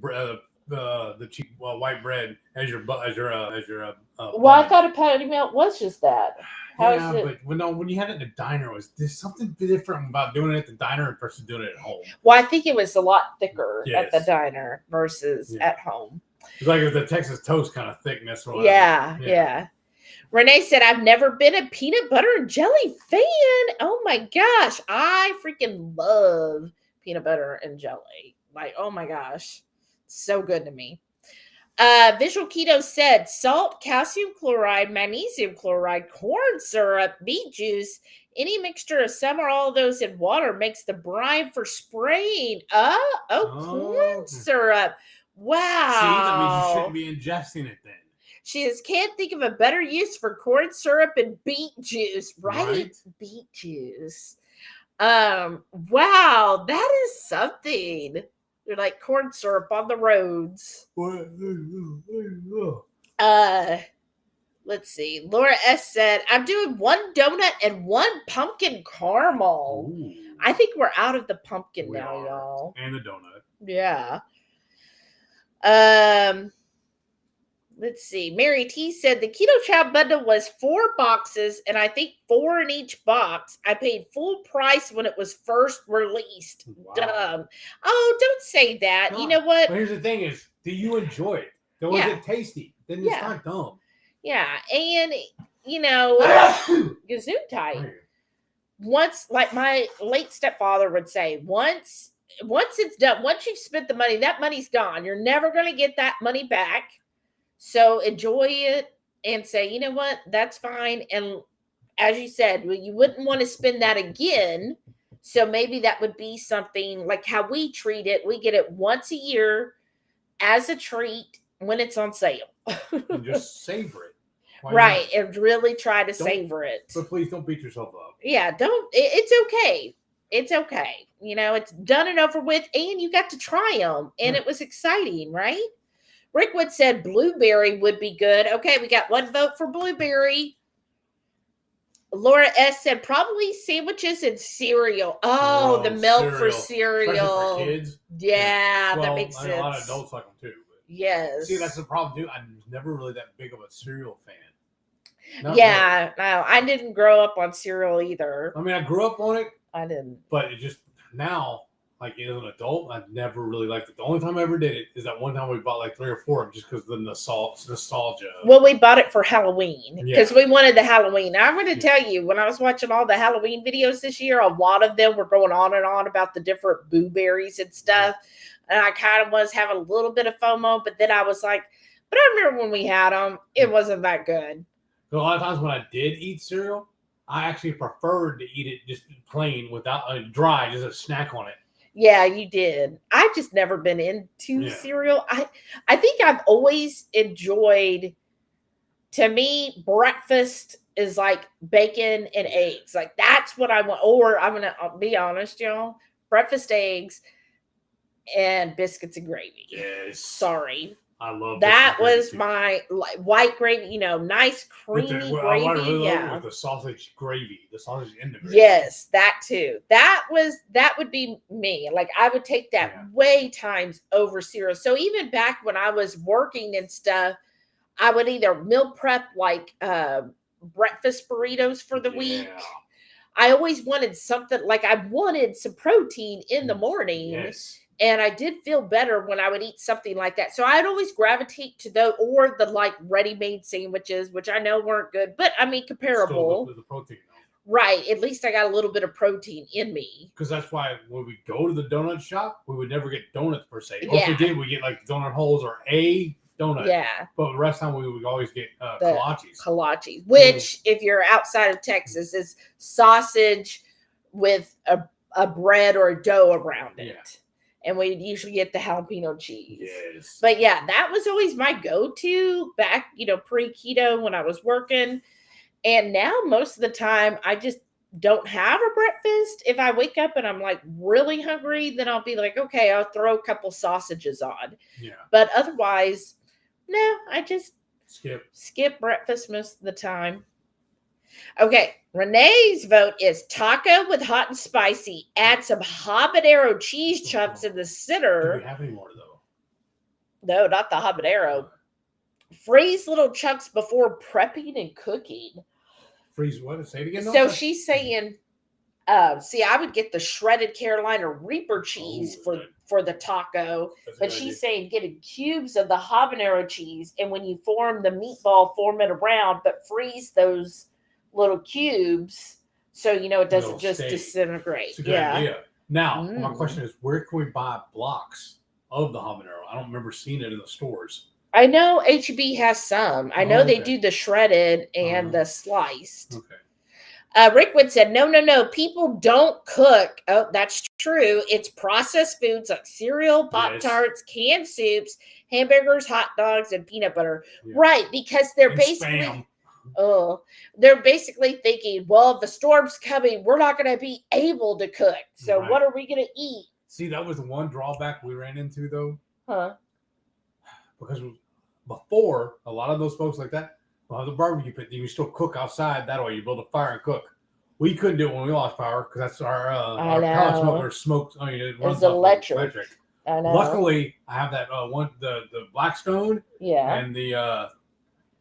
Speaker 1: the cheap white bread as your. Well,
Speaker 2: I thought a patty melt was just that. How is it?
Speaker 1: But when you had it in a diner, there's something different about doing it at the diner versus doing it at home.
Speaker 2: Well, I think it was a lot thicker at the diner versus at home.
Speaker 1: It's like the Texas toast kind of thickness. Or
Speaker 2: yeah. Renee said, I've never been a peanut butter and jelly fan. Oh my gosh. I freaking love peanut butter and jelly. Oh my gosh. So good to me. Visual Keto said salt, calcium chloride, magnesium chloride, corn syrup, beet juice, any mixture of some or all of those in water makes the brine for spraying. Corn syrup. Wow.
Speaker 1: See, that means you shouldn't be ingesting it then.
Speaker 2: She can't think of a better use for corn syrup and beet juice, right? Beet juice. Wow, that is something. They're like corn syrup on the roads. Let's see. Laura S said, I'm doing one donut and one pumpkin caramel.
Speaker 1: Ooh.
Speaker 2: I think we're out of the pumpkin now, y'all.
Speaker 1: And the donut.
Speaker 2: Yeah. Let's see. Mary T said the Ketochow bundle was 4 boxes, and I think 4 in each box. I paid full price when it was first released.
Speaker 1: Wow.
Speaker 2: Dumb. Oh, don't say that.
Speaker 1: No.
Speaker 2: You know what?
Speaker 1: But here's the thing is, do you enjoy it? Was it tasty? Then it's not dumb.
Speaker 2: Yeah. And, Gesundheit. Once, like my late stepfather would say, once it's done, once you've spent the money, that money's gone. You're never going to get that money back. So enjoy it and say, you know what, that's fine. And as you said, you wouldn't want to spend that again. So maybe that would be something like how we treat it. We get it once a year as a treat when it's on sale.
Speaker 1: And just savor it.
Speaker 2: Right. And really try to savor it.
Speaker 1: But please don't beat yourself up.
Speaker 2: Yeah, it's okay. It's okay. It's done and over with, and you got to try them. And it was exciting, right? Rickwood said blueberry would be good. Okay, we got 1 vote for blueberry. Laura S said probably sandwiches and cereal. Oh, the milk cereal. For cereal.
Speaker 1: Especially for kids.
Speaker 2: Yeah, that makes sense.
Speaker 1: A lot of adults like them too.
Speaker 2: Yes.
Speaker 1: See, that's the problem too. I'm never really that big of a cereal fan.
Speaker 2: No, I didn't grow up on cereal either.
Speaker 1: I mean, I grew up on it.
Speaker 2: I didn't.
Speaker 1: But it just now, like as an adult, I've never really liked it. The only time I ever did it is that one time we bought like 3 or 4 of them just because of the nostalgia.
Speaker 2: Well, we bought it for Halloween because we wanted the Halloween. Now, I'm going to tell you, when I was watching all the Halloween videos this year, a lot of them were going on and on about the different blueberries and stuff. And I kind of was having a little bit of FOMO, but then I was like, but I remember when we had them, it wasn't that good.
Speaker 1: So a lot of times when I did eat cereal, I actually preferred to eat it just plain without dry, just a snack on it.
Speaker 2: Yeah, you did. I've just never been into cereal. I think I've always enjoyed, to me, breakfast is like bacon and eggs. Like that's what I want. Or I'll be honest, y'all, breakfast eggs and biscuits and gravy.
Speaker 1: Yes.
Speaker 2: Sorry.
Speaker 1: I love
Speaker 2: that. Was my white gravy, nice creamy gravy.
Speaker 1: I really love with the sausage gravy, the sausage in the gravy.
Speaker 2: Yes, that too. That would be me. Like I would take that way times over cereal. So even back when I was working and stuff, I would either meal prep like breakfast burritos for the week. I always wanted something, like I wanted some protein in the morning.
Speaker 1: Yes.
Speaker 2: And I did feel better when I would eat something like that. So I'd always gravitate to those, or the like ready-made sandwiches, which I know weren't good, but I mean comparable.
Speaker 1: Still the protein, though.
Speaker 2: Right. At least I got a little bit of protein in me.
Speaker 1: Because that's why when we go to the donut shop, we would never get donuts per se. Or if we did, we get like donut holes or a donut. Yeah. But the rest of the time we would always get kolaches.
Speaker 2: Kolaches, which if you're outside of Texas is sausage with a bread or a dough around it. Yeah. And we usually get the jalapeno cheese.
Speaker 1: Yes.
Speaker 2: But yeah, that was always my go-to back, pre-keto when I was working. And now most of the time I just don't have a breakfast. If I wake up and I'm like really hungry, then I'll be like, okay, I'll throw a couple sausages on.
Speaker 1: Yeah.
Speaker 2: But otherwise, no, I just
Speaker 1: skip
Speaker 2: breakfast most of the time. Okay, Renee's vote is taco with hot and spicy. Add some habanero cheese chunks in the center.
Speaker 1: Do we have any more, though?
Speaker 2: No, not the habanero. Freeze little chunks before prepping and cooking.
Speaker 1: Freeze what? Say it again.
Speaker 2: So she's saying, I would get the shredded Carolina Reaper cheese for the taco. But she's saying getting cubes of the habanero cheese. And when you form the meatball, form it around, but freeze those little cubes so it doesn't just disintegrate.
Speaker 1: It's a good idea. Now, my question is, where can we buy blocks of the habanero? I don't remember seeing it in the stores.
Speaker 2: I know HEB has some. I know they do the shredded and the sliced.
Speaker 1: Okay.
Speaker 2: Rickwood said, no. People don't cook. Oh, that's true. It's processed foods like cereal, Pop-Tarts, canned soups, hamburgers, hot dogs, and peanut butter. Yeah. Right, because they're basically... Spam. Oh, they're basically thinking, well, if the storm's coming, we're not going to be able to cook. So what are we going to eat?
Speaker 1: See, that was the one drawback we ran into, though.
Speaker 2: Huh?
Speaker 1: Because before, a lot of those folks like that, the barbecue pit, you still cook outside. That way, you build a fire and cook. We couldn't do it when we lost power because that's our pellet smoker smokes. I mean, it runs electric.
Speaker 2: I know.
Speaker 1: Luckily, I have that one, the Blackstone.
Speaker 2: Yeah.
Speaker 1: And the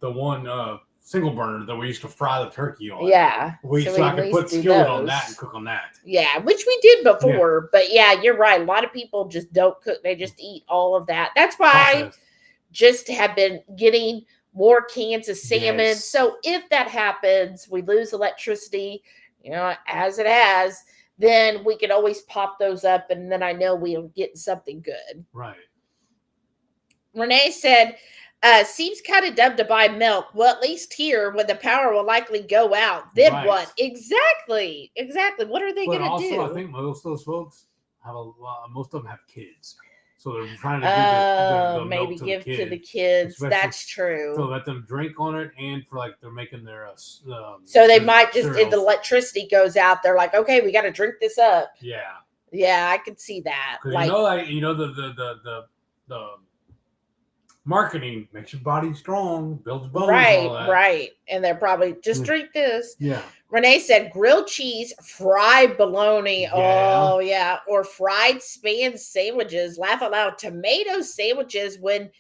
Speaker 1: one single burner that we used to fry the turkey on.
Speaker 2: Yeah.
Speaker 1: So I could put skillet on that and cook on that.
Speaker 2: Yeah, which we did before. Yeah. But yeah, you're right. A lot of people just don't cook. They just eat all of that. That's why I just have been getting more cans of salmon. Yes. So if that happens, we lose electricity, as it has, then we can always pop those up. And then I know we'll get something good.
Speaker 1: Right.
Speaker 2: Renee said, seems kind of dumb to buy milk. Well, at least here, when the power will likely go out, then what? Exactly. What are they going to do?
Speaker 1: I think most of those folks most of them have kids, so they're trying to give the
Speaker 2: maybe
Speaker 1: milk to
Speaker 2: give
Speaker 1: the kids,
Speaker 2: to the kids. That's true.
Speaker 1: So let them drink on it, and for like they're making their
Speaker 2: so they might just if the electricity goes out, they're like, okay, we got to drink this up. Yeah, I could see that.
Speaker 1: Like the marketing makes your body strong, builds bones.
Speaker 2: Right. And they're probably just drink this.
Speaker 1: Yeah.
Speaker 2: Renee said grilled cheese, fried bologna. Yeah. Oh, yeah. Or fried span sandwiches. Laugh out loud. Tomato sandwiches when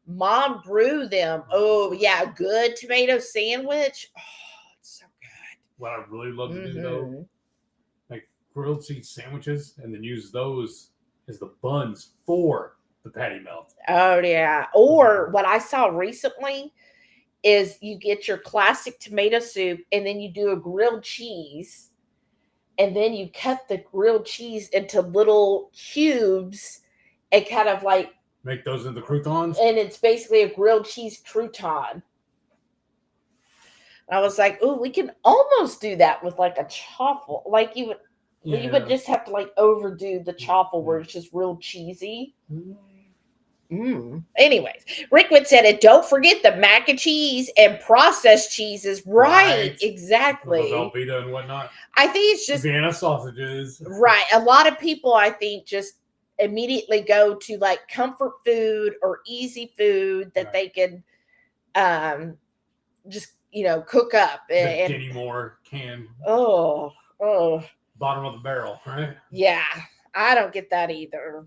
Speaker 2: mom grew them. Oh, yeah. Good tomato sandwich. Oh, it's so good.
Speaker 1: What I really love to do, though, like grilled cheese sandwiches and then use those as the buns for the patty melt.
Speaker 2: Oh, yeah. Or what I saw recently is you get your classic tomato soup and then you do a grilled cheese and then you cut the grilled cheese into little cubes and kind of like
Speaker 1: make those into croutons.
Speaker 2: And it's basically a grilled cheese crouton. And I was like, "Ooh, we can almost do that with like a chaffle. Like you would just have to like overdo the chaffle where it's just real cheesy." Anyways, Rickwood said it. Don't forget the mac and cheese and processed cheeses. Right. Exactly.
Speaker 1: Velveeta and whatnot.
Speaker 2: I think it's just
Speaker 1: Vienna sausages.
Speaker 2: Right. A lot of people, I think, just immediately go to like comfort food or easy food that they can just cook up.
Speaker 1: The Denny Moore can.
Speaker 2: Oh.
Speaker 1: Bottom of the barrel, right?
Speaker 2: Yeah. I don't get that either.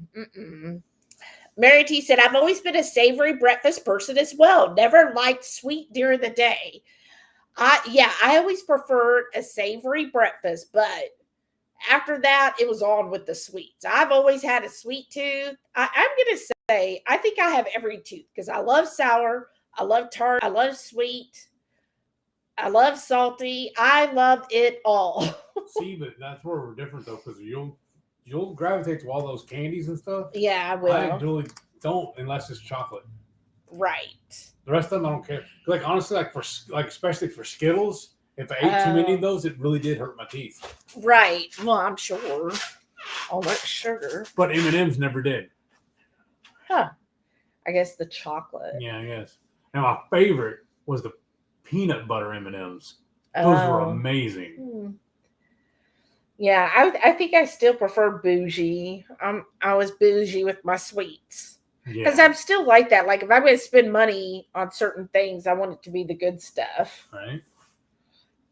Speaker 2: Mary T said, I've always been a savory breakfast person as well. Never liked sweet during the day. I always preferred a savory breakfast, but after that, it was on with the sweets. I've always had a sweet tooth. I'm going to say, I think I have every tooth because I love sour, I love tart, I love sweet, I love salty. I love it all.
Speaker 1: See, but that's where we're different though, because you'll gravitate to all those candies and stuff.
Speaker 2: Yeah, I will.
Speaker 1: I really don't unless it's chocolate.
Speaker 2: Right.
Speaker 1: The rest of them I don't care. Like honestly, especially for Skittles, if I ate too many of those, it really did hurt my teeth.
Speaker 2: Right. Well, I'm sure. All that sugar.
Speaker 1: But M&M's never did.
Speaker 2: Huh. I guess the chocolate.
Speaker 1: Yeah, I guess. And my favorite was the peanut butter M&Ms. Those were amazing.
Speaker 2: Yeah, I think I still prefer bougie. I was bougie with my sweets. Because I'm still like that. Like if I'm going to spend money on certain things, I want it to be the good stuff.
Speaker 1: Right.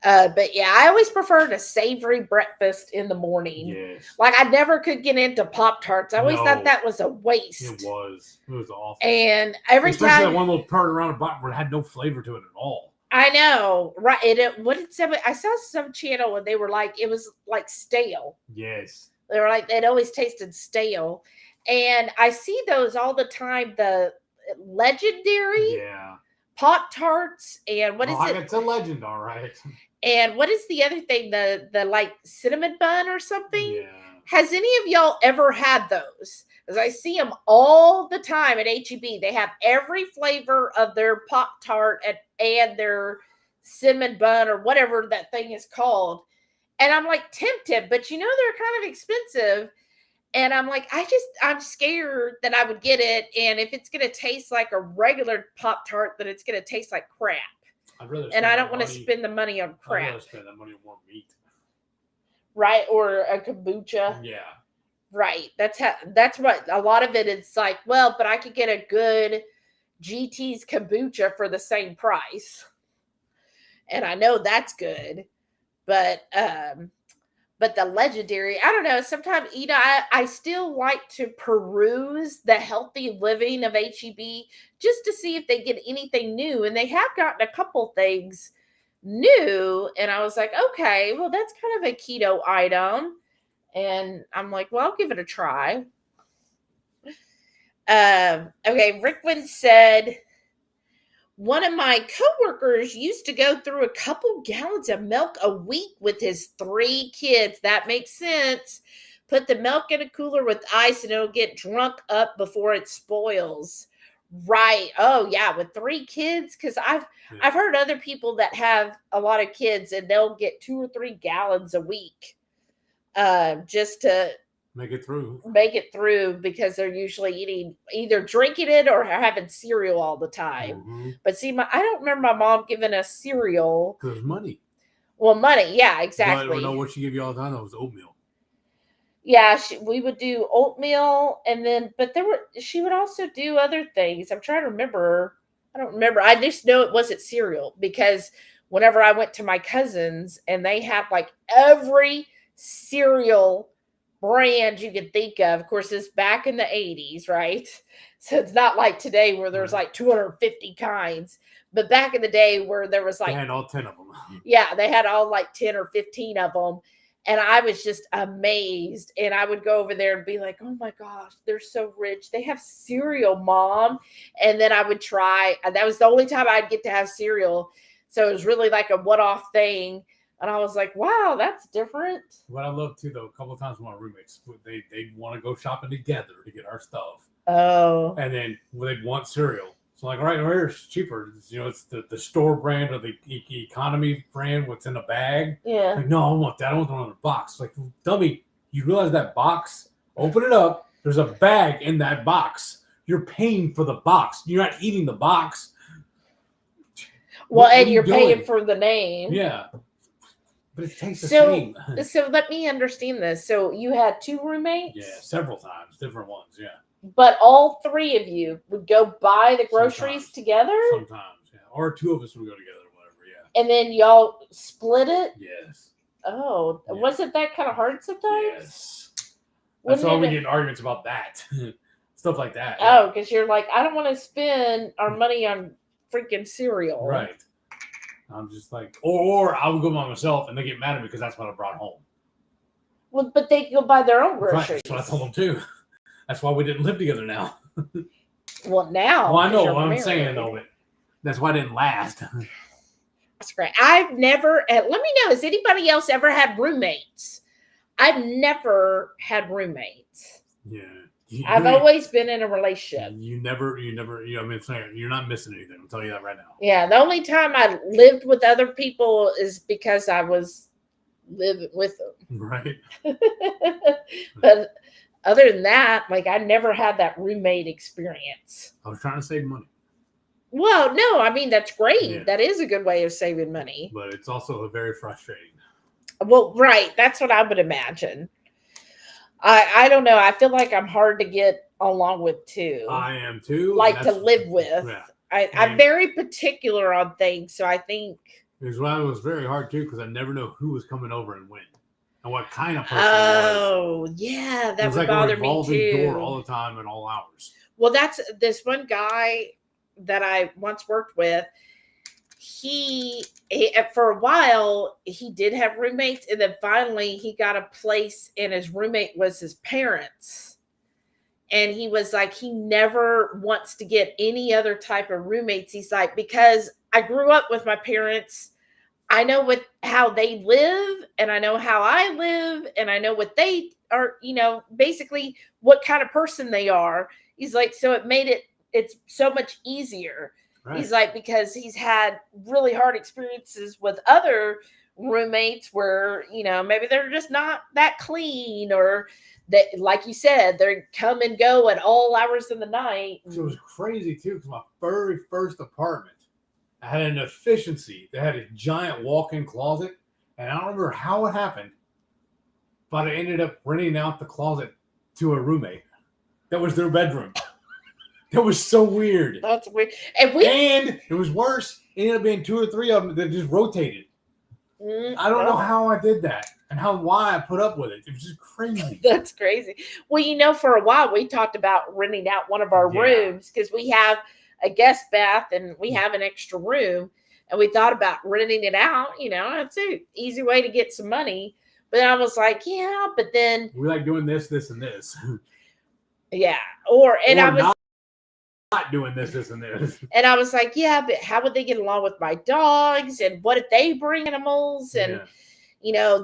Speaker 2: But yeah, I always preferred a savory breakfast in the morning.
Speaker 1: Yes.
Speaker 2: Like I never could get into Pop-Tarts. I always thought that was a waste.
Speaker 1: It was awful.
Speaker 2: And
Speaker 1: especially that one little part around the bottom where it had no flavor to it at all.
Speaker 2: I know, right? I saw some channel and they were like, it was like stale.
Speaker 1: Yes.
Speaker 2: They were like, it always tasted stale. And I see those all the time. The legendary Pop-Tarts and what is it?
Speaker 1: It's a legend, all right.
Speaker 2: And what is the other thing? The like cinnamon bun or something?
Speaker 1: Yeah.
Speaker 2: Has any of y'all ever had those? Because I see them all the time at HEB. They have every flavor of their Pop-Tart and their cinnamon bun or whatever that thing is called. And I'm like tempted, but they're kind of expensive. And I'm like, I'm scared that I would get it. And if it's going to taste like a regular Pop-Tart, then it's going to taste like crap. I don't want to spend the money on crap.
Speaker 1: I'd rather spend that money on more meat.
Speaker 2: Right. Or a kombucha.
Speaker 1: Yeah.
Speaker 2: Right. That's what a lot of it is like, well, but I could get a good GT's kombucha for the same price. And I know that's good. But the legendary, I don't know. Sometimes, I still like to peruse the healthy living of HEB just to see if they get anything new. And they have gotten a couple things new. And I was like, okay, well, that's kind of a keto item. And I'm like, well, I'll give it a try. Okay, Rickwin said, one of my coworkers used to go through a couple gallons of milk a week with his 3 kids. That makes sense. Put the milk in a cooler with ice and it'll get drunk up before it spoils. Right. Oh, yeah, with 3 kids. Because I've heard other people that have a lot of kids and they'll get 2 or 3 gallons a week just to
Speaker 1: make it through
Speaker 2: because they're usually either drinking it or having cereal all the time. But see, I don't remember my mom giving us cereal.
Speaker 1: Because money.
Speaker 2: Well, money. Yeah, exactly.
Speaker 1: But I know what she gave you all the time. That was oatmeal.
Speaker 2: Yeah, we would do oatmeal but she would also do other things. I'm trying to remember. I don't remember. I just know it wasn't cereal because whenever I went to my cousins and they have like every cereal brand you could think of course, it's back in the 80s, right? So it's not like today where there's like 250 kinds, but back in the day where there was like
Speaker 1: they had all 10 of them.
Speaker 2: Yeah, they had all like 10 or 15 of them, and I was just amazed. And I would go over there and be like, oh my gosh, they're so rich, they have cereal, Mom. And then I would try, and that was the only time I'd get to have cereal, so it was really like a one-off thing. And I was like, wow, that's different. What
Speaker 1: I love too, though, a couple of times with my roommates, they'd want to go shopping together to get our stuff.
Speaker 2: Oh.
Speaker 1: And then they'd want cereal. So like right here, it's cheaper. It's the store brand or the economy brand. What's in a bag?
Speaker 2: Yeah.
Speaker 1: Like, no, I want that. I want the one in a box. Like, dummy, you realize that box? Open it up. There's a bag in that box. You're paying for the box. You're not eating the box.
Speaker 2: Well, and you're paying for the name.
Speaker 1: Yeah. But it tastes the same.
Speaker 2: So let me understand this. So you had 2 roommates?
Speaker 1: Yeah, several times. Different ones, yeah.
Speaker 2: But all 3 of you would go buy the groceries together?
Speaker 1: Sometimes, yeah. Or 2 of us would go together, whatever, yeah.
Speaker 2: And then y'all split it?
Speaker 1: Yes.
Speaker 2: Oh,
Speaker 1: yeah.
Speaker 2: Wasn't that kind of hard sometimes?
Speaker 1: Yes. That's why we get in arguments about that. Stuff like that. Yeah.
Speaker 2: Oh, because you're like, I don't want to spend our money on freaking cereal.
Speaker 1: Right. I'm just like, or I would go by myself and they get mad at me because that's what I brought home.
Speaker 2: Well, but they go buy their own groceries.
Speaker 1: Right. That's what I told them too. That's why we didn't live together now.
Speaker 2: Well, now.
Speaker 1: Well, I know what I'm saying though, but that's why it didn't last.
Speaker 2: That's great. I've never, let me know, has anybody else ever had roommates? I've never had roommates.
Speaker 1: Yeah.
Speaker 2: I've always been in a relationship.
Speaker 1: You never, you're not missing anything. I'll tell you that right now.
Speaker 2: Yeah. The only time I lived with other people is because I was living with them.
Speaker 1: Right.
Speaker 2: But other than that, like I never had that roommate experience.
Speaker 1: I was trying to save money.
Speaker 2: Well, no, I mean, that's great.
Speaker 1: Yeah.
Speaker 2: That is a good way of saving money.
Speaker 1: But it's also very frustrating.
Speaker 2: Well, right. That's what I would imagine. I don't know. I feel like I'm hard to get along with too.
Speaker 1: I am too.
Speaker 2: Like to live with. Yeah. I'm very particular on things, so I think
Speaker 1: it was very hard too because I never know who was coming over and when, and what kind of person.
Speaker 2: Oh, yeah, that would bother me too.
Speaker 1: Door all the time at all hours.
Speaker 2: Well, that's this one guy that I once worked with. He for a while he did have roommates, and then finally he got a place and his roommate was his parents, and he was like he never wants to get any other type of roommates. He's like, because I grew up with my parents, I know how they live and I know how I live and I know what they are, basically what kind of person they are. He's like, so it's so much easier. Right. He's like, because he's had really hard experiences with other roommates where, maybe they're just not that clean, or that, like you said, they come and go at all hours of the night.
Speaker 1: So it was crazy too, because my very first apartment, I had an efficiency. They had a giant walk-in closet, and I don't remember how it happened, but I ended up renting out the closet to a roommate. That was their bedroom. That was so weird.
Speaker 2: That's weird. And
Speaker 1: it was worse. It ended up being 2 or 3 of them that just rotated. I don't know how I did that and why I put up with it. It was just crazy.
Speaker 2: That's crazy. Well, for a while we talked about renting out one of our rooms because we have a guest bath and we have an extra room, and we thought about renting it out. It's an easy way to get some money. But I was like, yeah, but then
Speaker 1: we like doing this, and this.
Speaker 2: Yeah, I was
Speaker 1: not doing this, and this.
Speaker 2: And I was like, yeah, but how would they get along with my dogs? And what if they bring animals? And,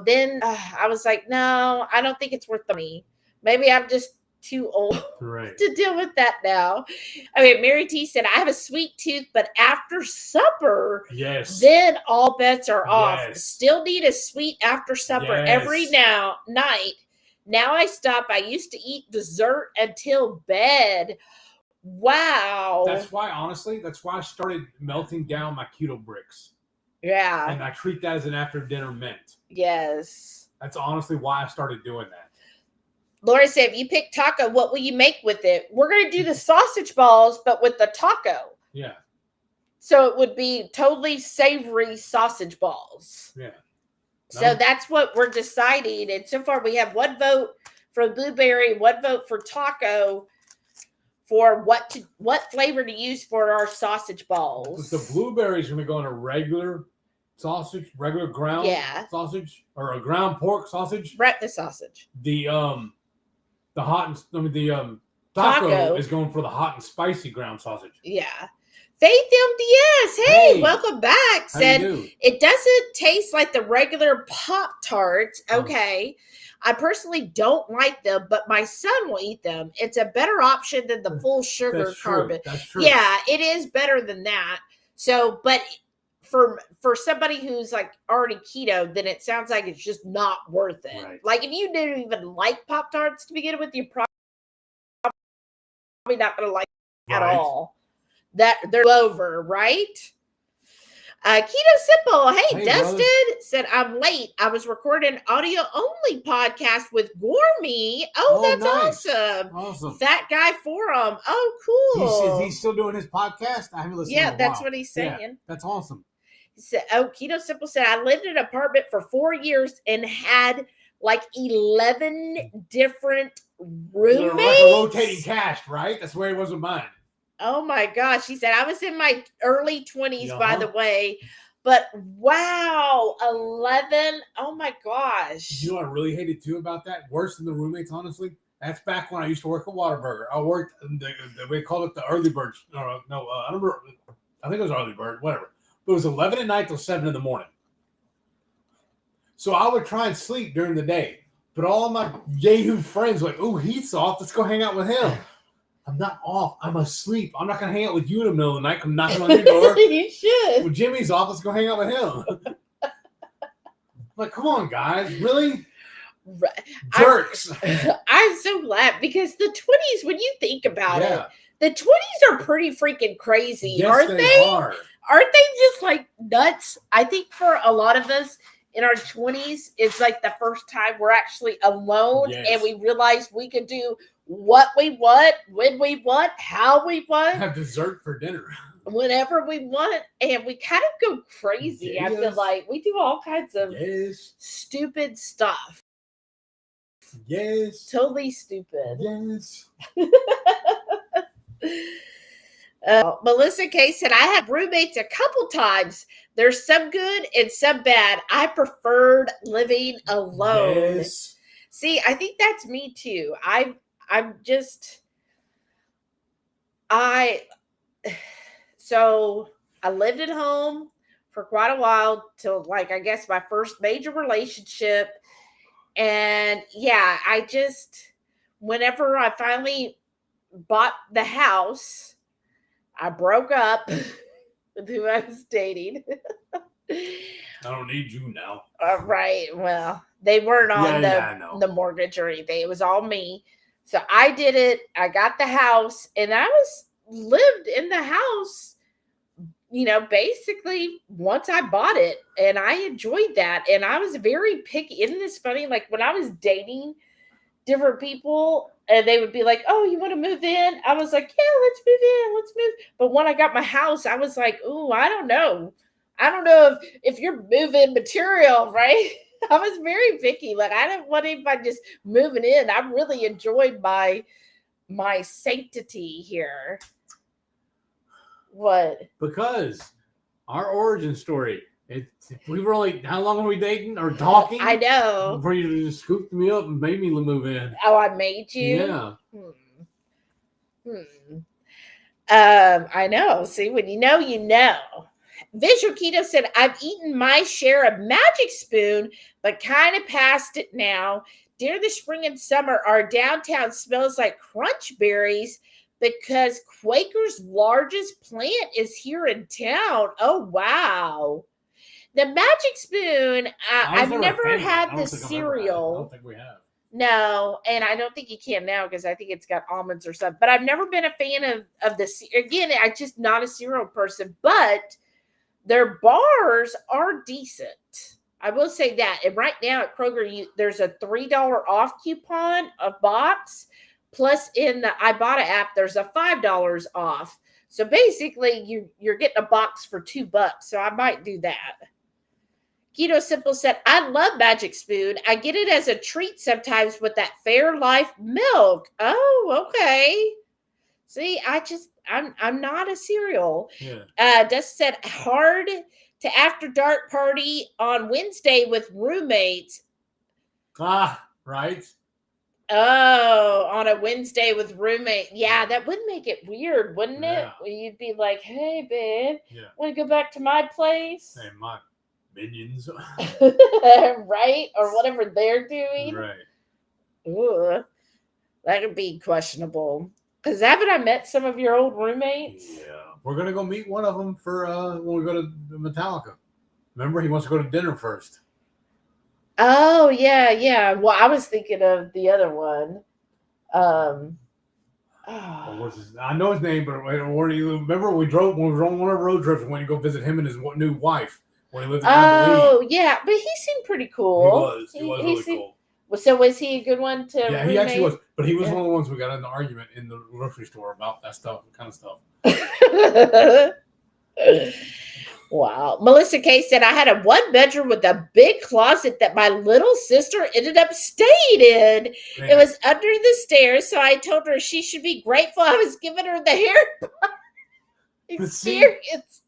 Speaker 2: then I was like, no, I don't think it's worth the money. Maybe I'm just too old to deal with that now. I mean, Mary T said, I have a sweet tooth, but after supper, then all bets are off. Still need a sweet after supper every night. Now I stop. I used to eat dessert until bed. Wow.
Speaker 1: That's why I started melting down my keto bricks.
Speaker 2: Yeah.
Speaker 1: And I treat that as an after dinner mint.
Speaker 2: Yes.
Speaker 1: That's honestly why I started doing that.
Speaker 2: Laura said, if you pick taco, what will you make with it? We're going to do the sausage balls, but with the taco.
Speaker 1: Yeah.
Speaker 2: So it would be totally savory sausage balls.
Speaker 1: Yeah.
Speaker 2: So that's what we're deciding. And so far we have 1 vote for blueberry, 1 vote for taco, for what flavor to use for our sausage balls.
Speaker 1: The blueberries are going to go in a regular sausage, regular ground sausage, or a ground pork sausage.
Speaker 2: Breakfast sausage.
Speaker 1: The taco is going for the hot and spicy ground sausage.
Speaker 2: Yeah. Faith MDS. Hey, welcome back. said
Speaker 1: do?
Speaker 2: it doesn't taste like the regular Pop-Tarts.
Speaker 1: Oh.
Speaker 2: Okay. I personally don't like them, but my son will eat them. It's a better option than the full sugar
Speaker 1: That's true.
Speaker 2: carbon.
Speaker 1: That's true.
Speaker 2: Yeah, it is better than that. So, but for somebody who's like already keto, then it sounds like it's just not worth it.
Speaker 1: Right.
Speaker 2: Like if you didn't even like Pop-Tarts to begin with, you're probably not going to like them at all. That they're over, right? Keto Simple. Hey, Dustin brothers. Said, I'm late. I was recording audio only podcast with Gourmet. Oh, that's nice. Awesome. Fat Guy Forum. Oh, cool.
Speaker 1: He's still doing his podcast? I haven't listened to him.
Speaker 2: Yeah, that's what he's saying.
Speaker 1: Yeah, that's awesome.
Speaker 2: He said, Keto Simple said, I lived in an apartment for 4 years and had like 11 different roommates.
Speaker 1: Like a rotating cast, right? That's where it was with mine.
Speaker 2: Oh my gosh. She said, I was in my early 20s, by the way. But wow, 11. Oh my gosh.
Speaker 1: You know what I really hated too about that? Worse than the roommates, honestly? That's back when I used to work at Whataburger. I worked, we called it the early bird. I remember, I think it was early bird, whatever. But it was 11 at night till 7 in the morning. So I would try and sleep during the day. But all my Yahoo friends were like, oh, Heath's off. Let's go hang out with him. I'm not off. I'm asleep. I'm not going to hang out with you in the middle of the night. I'm knocking on your door.
Speaker 2: You should.
Speaker 1: Well, Jimmy's off. Let's go hang out with him. Like, come on, guys. Really? Jerks.
Speaker 2: I'm so glad because the 20s, when you think about it, the 20s are pretty freaking crazy,
Speaker 1: yes,
Speaker 2: aren't they?
Speaker 1: Are.
Speaker 2: Aren't they just like nuts? I think for a lot of us in our 20s, it's like the first time we're actually alone and we realize we can do what we want, when we want, how we want.
Speaker 1: Have dessert for dinner.
Speaker 2: Whenever we want. And we kind of go crazy. I feel like we do all kinds of stupid stuff.
Speaker 1: Yes.
Speaker 2: Totally stupid.
Speaker 1: Yes.
Speaker 2: Melissa K said, I had roommates a couple times. There's some good and some bad. I preferred living alone.
Speaker 1: Yes.
Speaker 2: See, I think that's me too. So I lived at home for quite a while till like, I guess my first major relationship. And yeah, whenever I finally bought the house, I broke up with who I was dating.
Speaker 1: I don't need you now.
Speaker 2: Right. Well, they weren't on the mortgage or anything. It was all me. So I did it. I got the house and I lived in the house, basically once I bought it, and I enjoyed that. And I was very picky. Isn't this funny? Like when I was dating different people and they would be like, oh, you want to move in? I was like, yeah, let's move. But when I got my house, I was like, oh, I don't know. I don't know if you're moving material, right? I was very picky. Like I didn't want anybody just moving in. I really enjoyed my sanctity here. What? Because
Speaker 1: our origin story. We were like, how long were we dating or talking?
Speaker 2: I know.
Speaker 1: Before you just scooped me up and made me move in.
Speaker 2: Oh, I made you?
Speaker 1: Yeah.
Speaker 2: I know. See, when you know, you know. Visual Keto said, I've eaten my share of Magic Spoon, but kind of past it now. During the spring and summer, our downtown smells like crunch berries because Quaker's largest plant is here in town. Oh, wow. The Magic Spoon, I've never had the cereal.
Speaker 1: I don't think we have.
Speaker 2: No, and I don't think you can now because I think it's got almonds or something. But I've never been a fan of the, again, I'm just not a cereal person, but their bars are decent. I will say that. And right now at Kroger, there's a $3 off coupon a box. Plus in the Ibotta app, there's a $5 off. So basically, you're getting a box for $2. So I might do that. Keto Simple said, I love Magic Spoon. I get it as a treat sometimes with that Fairlife milk. Oh, okay. See, I'm not a cereal.
Speaker 1: Yeah.
Speaker 2: Dust said, hard to after dark party on Wednesday with roommates.
Speaker 1: Ah, right.
Speaker 2: Oh, on a Wednesday with roommate. Yeah, that would make it weird, wouldn't it?
Speaker 1: Yeah.
Speaker 2: You'd be like, hey, babe,
Speaker 1: Yeah.
Speaker 2: want to go back to my place?
Speaker 1: And my minions.
Speaker 2: Right? Or whatever they're doing.
Speaker 1: Right.
Speaker 2: Ooh, that would be questionable. Because haven't I met some of your old roommates?
Speaker 1: Yeah. We're going to go meet one of them for when we go to Metallica. Remember, he wants to go to dinner first.
Speaker 2: Oh, yeah, yeah. Well, I was thinking of the other one.
Speaker 1: I know his name, but remember when we were on one of our road trips and went to go visit him and his new wife when he lived in Abilene.
Speaker 2: Oh, yeah, but he seemed pretty cool.
Speaker 1: He was really cool.
Speaker 2: So was he a good one to
Speaker 1: Yeah,
Speaker 2: roommate?
Speaker 1: he actually was. But he was one of the ones we got in an argument in the grocery store about that kind of stuff.
Speaker 2: Wow. Melissa K said, I had a 1-bedroom with a big closet that my little sister ended up staying in.
Speaker 1: Man.
Speaker 2: It was under the stairs, so I told her she should be grateful I was giving her the hair experience.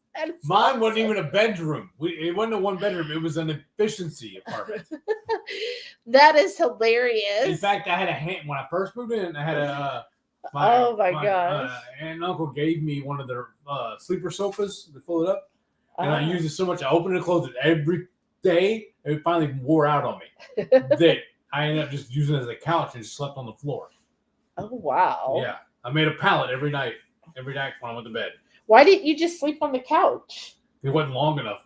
Speaker 1: Mine wasn't even a bedroom. It wasn't a 1-bedroom. It was an efficiency apartment.
Speaker 2: That is hilarious.
Speaker 1: In fact, I had when I first moved in, I had
Speaker 2: my gosh.
Speaker 1: aunt and uncle gave me one of their sleeper sofas to fold it up. And I used it so much, I opened and closed it every day, and it finally wore out on me. That I ended up just using it as a couch and just slept on the floor.
Speaker 2: Oh, wow.
Speaker 1: Yeah. I made a pallet every night when I went to bed.
Speaker 2: Why didn't you just sleep on the couch?
Speaker 1: It wasn't long enough.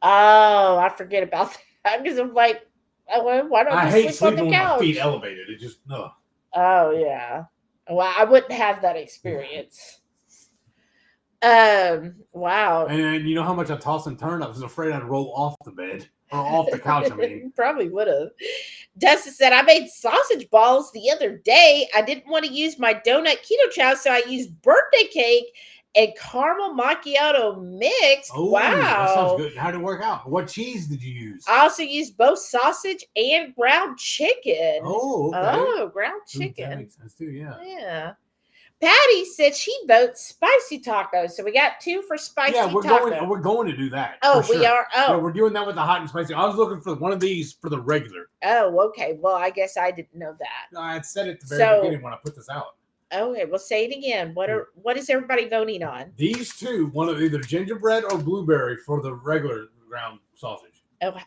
Speaker 2: Oh, I forget about that. Because I'm like, why don't
Speaker 1: I
Speaker 2: you
Speaker 1: hate
Speaker 2: sleep on
Speaker 1: sleeping
Speaker 2: the
Speaker 1: with
Speaker 2: couch?
Speaker 1: my feet elevated. It just, no.
Speaker 2: Oh, yeah. Well, I wouldn't have that experience. Wow.
Speaker 1: And you know how much I tossed and turned? I was afraid I'd roll off the bed. Or off the couch, I mean.
Speaker 2: Probably would have. Dustin said, I made sausage balls the other day. I didn't want to use my donut keto chow, so I used birthday cake and caramel macchiato mix.
Speaker 1: Oh,
Speaker 2: wow.
Speaker 1: That sounds good. How did it work out? What cheese did you use?
Speaker 2: I also used both sausage and ground chicken.
Speaker 1: Oh, okay.
Speaker 2: Oh, ground chicken.
Speaker 1: That makes sense too, yeah.
Speaker 2: Yeah. Patty said she votes spicy tacos. So we got 2 for spicy tacos.
Speaker 1: We're going to do that.
Speaker 2: Oh, we are? Oh.
Speaker 1: Yeah, we're doing that with the hot and spicy. I was looking for one of these for the regular.
Speaker 2: Oh, okay. Well, I guess I didn't know that.
Speaker 1: No, I had said it at the very beginning when I put this out.
Speaker 2: Okay, well, say it again. What is everybody voting on?
Speaker 1: These 2, one of either gingerbread or blueberry for the regular ground sausage.
Speaker 2: Okay.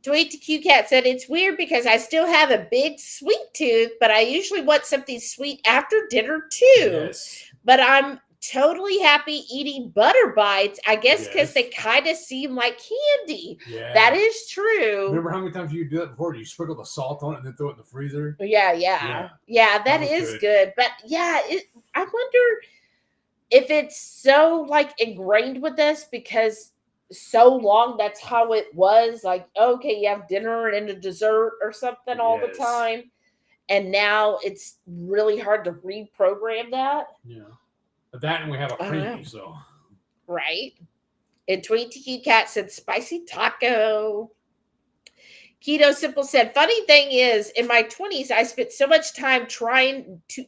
Speaker 2: Tweet to QCat said, it's weird because I still have a big sweet tooth, but I usually want something sweet after dinner too.
Speaker 1: Yes.
Speaker 2: But I'm totally happy eating butter bites, I guess because they kind of seem like candy.
Speaker 1: Yeah.
Speaker 2: That is true.
Speaker 1: Remember how many times you do that before? You sprinkle the salt on it and then throw it in the freezer?
Speaker 2: Yeah, that is good. But yeah, I wonder if it's so like ingrained with us because so long that's how it was. Like, okay, you have dinner and a dessert or something all the time. And now it's really hard to reprogram that.
Speaker 1: Yeah. That and we have a creamy, so.
Speaker 2: Right. And Tweet to Cat said spicy taco. Keto Simple said, funny thing is, in my 20s, I spent so much time trying to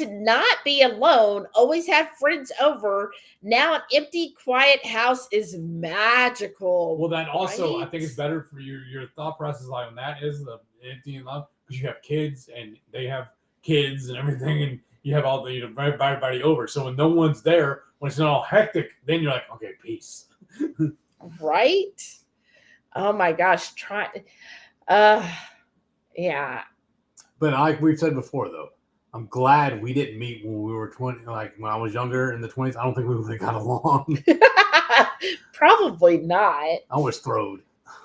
Speaker 2: not be alone, always have friends over. Now an empty, quiet house is magical.
Speaker 1: Well, that also, right? I think it's better for you. Your thought process like on that is the empty and love because you have kids and they have kids and everything, and you have all the everybody over. So when no one's there, when it's not all hectic, then you're like, okay, peace.
Speaker 2: Right? Oh my gosh, yeah.
Speaker 1: But like we've said before, though, I'm glad we didn't meet when we were 20. Like when I was younger in the 20s, I don't think we would have got along.
Speaker 2: Probably not.
Speaker 1: I was throwed.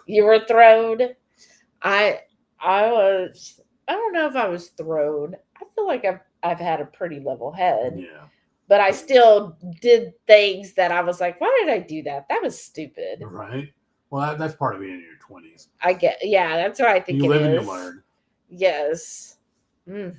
Speaker 2: You were throwed. I was. I don't know if I was throwed. I feel like I've had a pretty level head.
Speaker 1: Yeah.
Speaker 2: But I still did things that I was like, why did I do that? That was stupid.
Speaker 1: Right. Well, that's part of being in your 20s.
Speaker 2: Yeah, that's what I think.
Speaker 1: You live and you learn.
Speaker 2: Yes. And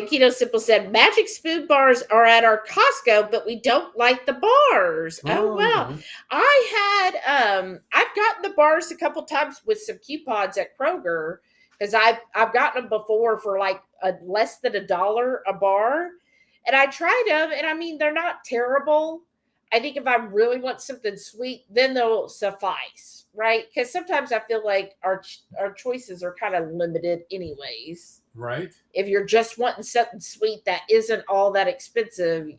Speaker 2: Keto Simple said, Magic Spoon bars are at our Costco, but we don't like the bars. Oh wow. Okay. I've gotten the bars a couple times with some coupons at Kroger because I've gotten them before for like less than $1 a bar. And I tried them, and I mean, they're not terrible. I think if I really want something sweet, then they'll suffice, right? Because sometimes I feel like our choices are kind of limited anyways.
Speaker 1: Right.
Speaker 2: If you're just wanting something sweet that isn't all that expensive,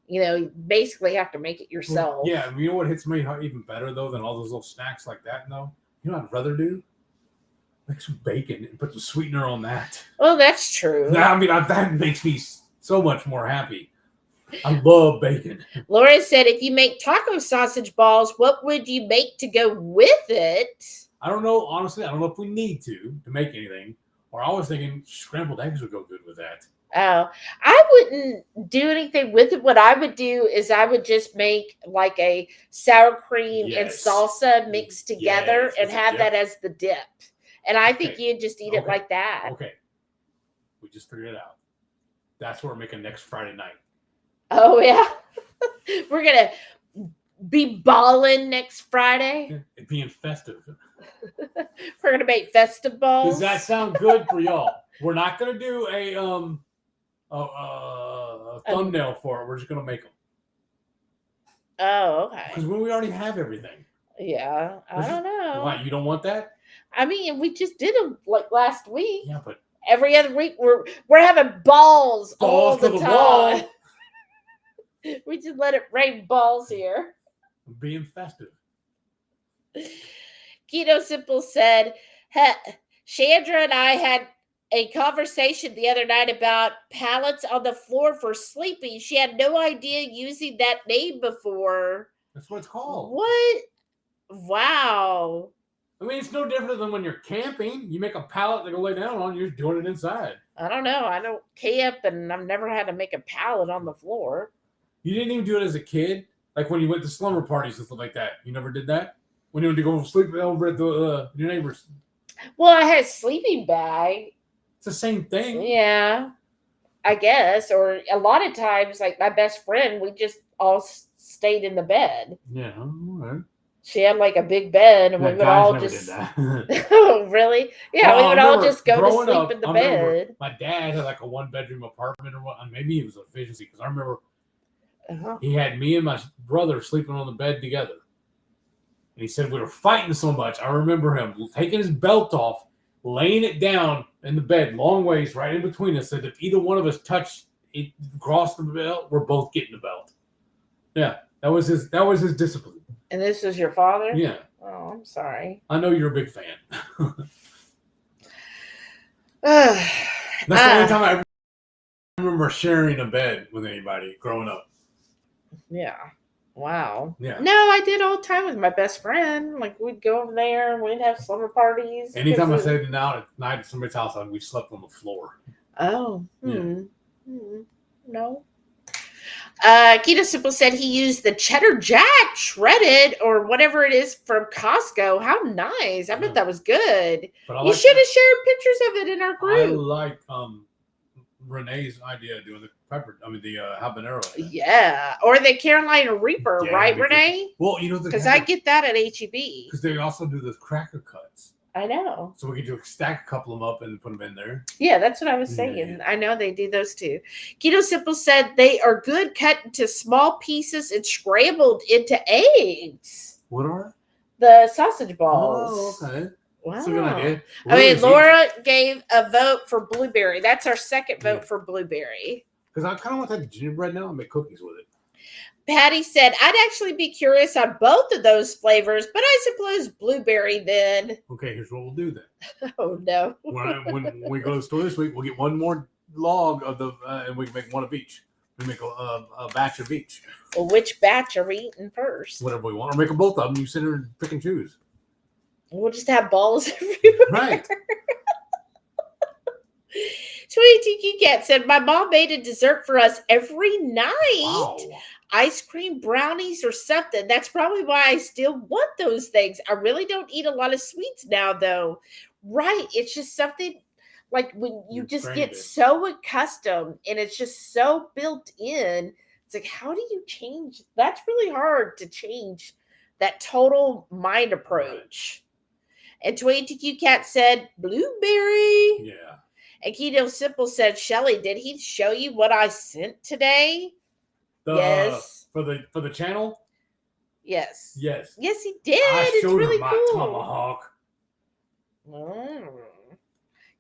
Speaker 2: you basically have to make it yourself.
Speaker 1: Yeah, you know what hits me even better though than all those little snacks like that though? You know what I'd rather do? Make some bacon and put the sweetener on that.
Speaker 2: Oh, that's true.
Speaker 1: That makes me so much more happy. I love bacon.
Speaker 2: Laura said, if you make taco sausage balls, what would you make to go with it?
Speaker 1: I don't know. Honestly, I don't know if we need to make anything. Or I was thinking scrambled eggs would go good with that.
Speaker 2: Oh, I wouldn't do anything with it. What I would do is I would just make like a sour cream and salsa mixed together and have that as the dip. And I think you'd just eat it like that.
Speaker 1: Okay. We just figured it out. That's what we're making next Friday night.
Speaker 2: Oh, yeah. We're going to be balling next Friday.
Speaker 1: It being festive.
Speaker 2: We're going to make festive balls.
Speaker 1: Does that sound good for y'all? We're not going to do a thumbnail for it. We're just going to make them.
Speaker 2: Oh, okay.
Speaker 1: Because we already have everything.
Speaker 2: Yeah. I don't know.
Speaker 1: Why? You don't want that?
Speaker 2: I mean, we just did them like last week.
Speaker 1: Yeah, but
Speaker 2: every other week we're having balls all the time. We just let it rain balls here.
Speaker 1: Being festive.
Speaker 2: Keto Simple said, Chandra and I had a conversation the other night about pallets on the floor for sleeping. She had no idea using that name before.
Speaker 1: That's what it's called.
Speaker 2: What? Wow.
Speaker 1: I mean, it's no different than when you're camping. You make a pallet to go lay down on, you're just doing it inside.
Speaker 2: I don't know. I don't camp, and I've never had to make a pallet on the floor.
Speaker 1: You didn't even do it as a kid? Like when you went to slumber parties and stuff like that? You never did that? When you went to go sleep over at your neighbor's?
Speaker 2: Well, I had a sleeping bag.
Speaker 1: It's the same thing.
Speaker 2: Yeah, I guess. Or a lot of times, like my best friend, we just all stayed in the bed.
Speaker 1: Yeah, all right.
Speaker 2: She had like a big bed, and we would all just. Oh, really? Yeah, we would all just go to sleep in the bed.
Speaker 1: My dad had like a 1-bedroom apartment, or what? Maybe it was efficiency because I remember he had me and my brother sleeping on the bed together. And he said we were fighting so much. I remember him taking his belt off, laying it down in the bed, long ways right in between us. Said if either one of us touched it, crossed the belt, we're both getting the belt. Yeah, that was his discipline.
Speaker 2: And this was your father?
Speaker 1: Yeah.
Speaker 2: Oh, I'm sorry.
Speaker 1: I know you're a big fan. That's the only time I remember sharing a bed with anybody growing up.
Speaker 2: Yeah. Wow.
Speaker 1: Yeah.
Speaker 2: No, I did all the time with my best friend. Like we'd go over there and we'd have slumber parties.
Speaker 1: Anytime I stayed out at night at somebody's house, we slept on the floor.
Speaker 2: Oh. No. Keto Simple said he used the cheddar jack shredded or whatever it is from Costco. How nice. I bet that was good. You should have shared pictures of it in our group.
Speaker 1: I like Renee's idea of doing the pepper. I mean the habanero.
Speaker 2: Yeah, or the Carolina Reaper, right, Renee?
Speaker 1: Well, you know,
Speaker 2: because I get that at HEB.
Speaker 1: Because they also do the cracker cuts.
Speaker 2: I know.
Speaker 1: So we could stack a couple of them up and put them in there.
Speaker 2: Yeah, that's what I was saying. Yeah. I know they do those too. Keto Simple said they are good cut into small pieces and scrambled into eggs.
Speaker 1: What are
Speaker 2: the sausage balls?
Speaker 1: Oh, okay.
Speaker 2: Wow.
Speaker 1: That's a good idea.
Speaker 2: I mean, Laura gave a vote for blueberry. That's our second vote for blueberry.
Speaker 1: Because I kind of want that gingerbread now and make cookies with it.
Speaker 2: Patty said, I'd actually be curious on both of those flavors, but I suppose blueberry then.
Speaker 1: Okay, here's what we'll do then.
Speaker 2: Oh, no.
Speaker 1: When we go to the store this week, we'll get one more log of the, and we can make one of each. We make a batch of each.
Speaker 2: Well, which batch are we eating first?
Speaker 1: Whatever we want. Or make them both of them. You sit there and pick and choose.
Speaker 2: We'll just have balls everywhere.
Speaker 1: Right.
Speaker 2: Sweetie Tiki Cat said, my mom made a dessert for us every night.
Speaker 1: Wow.
Speaker 2: Ice cream, brownies, or something. That's probably why I still want those things. I really don't eat a lot of sweets now, though. Right. It's just something like when you just get so accustomed and it's just so built in. It's like, how do you change? That's really hard to change that total mind approach. And 22Q Cat said, blueberry.
Speaker 1: Yeah.
Speaker 2: And Keto Simple said, Shelly, did he show you what I sent today? Yes.
Speaker 1: For the channel.
Speaker 2: Yes.
Speaker 1: Yes.
Speaker 2: Yes, he did.
Speaker 1: I
Speaker 2: It's
Speaker 1: showed
Speaker 2: really
Speaker 1: him my
Speaker 2: cool.
Speaker 1: tomahawk.
Speaker 2: Mm.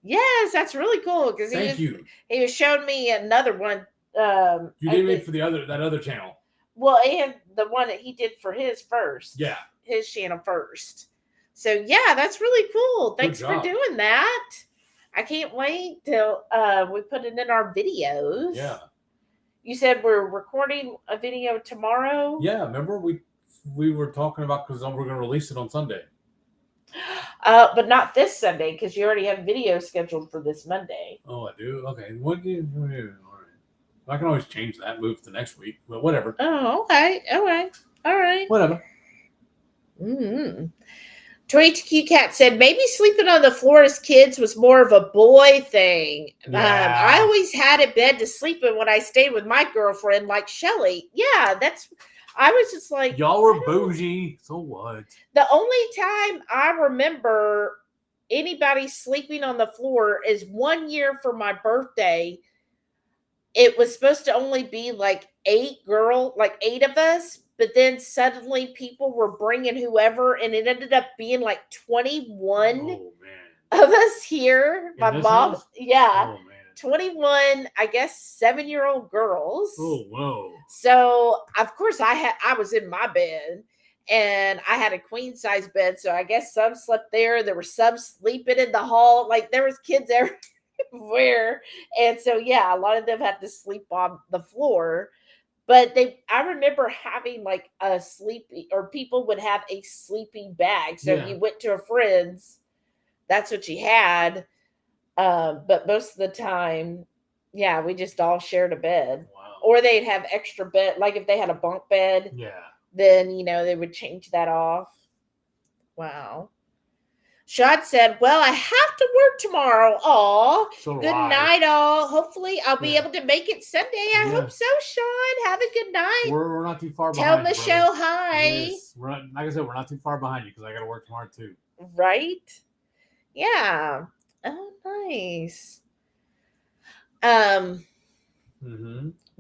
Speaker 2: Yes, that's really cool because he was showing me another one.
Speaker 1: You did it for that other channel.
Speaker 2: Well, and the one that he did for his first.
Speaker 1: Yeah.
Speaker 2: His channel first. So yeah, that's really cool. Thanks for doing that. I can't wait till we put it in our videos.
Speaker 1: Yeah.
Speaker 2: You said we're recording a video tomorrow?
Speaker 1: Yeah, remember we were talking about because we're going to release it on Sunday.
Speaker 2: But not this Sunday because you already have video scheduled for this Monday.
Speaker 1: Oh, I do? Okay. What do you do? All right. I can always change that, move to next week, but whatever.
Speaker 2: Oh, okay. All right.
Speaker 1: Whatever.
Speaker 2: Mm-hmm. Taquitos Cat said maybe sleeping on the floor as kids was more of a boy thing.
Speaker 1: Yeah.
Speaker 2: I always had a bed to sleep in when I stayed with my girlfriend, like Shelly. Yeah, I was just like,
Speaker 1: y'all were bougie. So what?
Speaker 2: The only time I remember anybody sleeping on the floor is 1 year for my birthday. It was supposed to only be like 8 of us. But then suddenly people were bringing whoever, and it ended up being like 21 of us here. My mom, yeah, 21, I guess 7-year-old girls.
Speaker 1: Oh, whoa!
Speaker 2: So of course I was in my bed, and I had a queen size bed. So I guess some slept there. There were some sleeping in the hall. Like there was kids everywhere, and so yeah, a lot of them had to sleep on the floor. But I remember having like a sleepy, or people would have a sleeping bag. So if you went to a friend's, that's what you had. But most of the time, yeah, we just all shared a bed.
Speaker 1: Wow.
Speaker 2: Or they'd have extra bed. Like if they had a bunk bed, then, they would change that off. Wow. Shad said, well, I have to work tomorrow. Aw, good night, all. Hopefully, I'll be able to make it Sunday. I hope so, Sean. Have a good night.
Speaker 1: We're not too far
Speaker 2: behind.
Speaker 1: Tell
Speaker 2: Michelle hi.
Speaker 1: Yes. Like I said, we're not too far behind you because I got to work tomorrow, too.
Speaker 2: Right? Yeah. Oh, nice.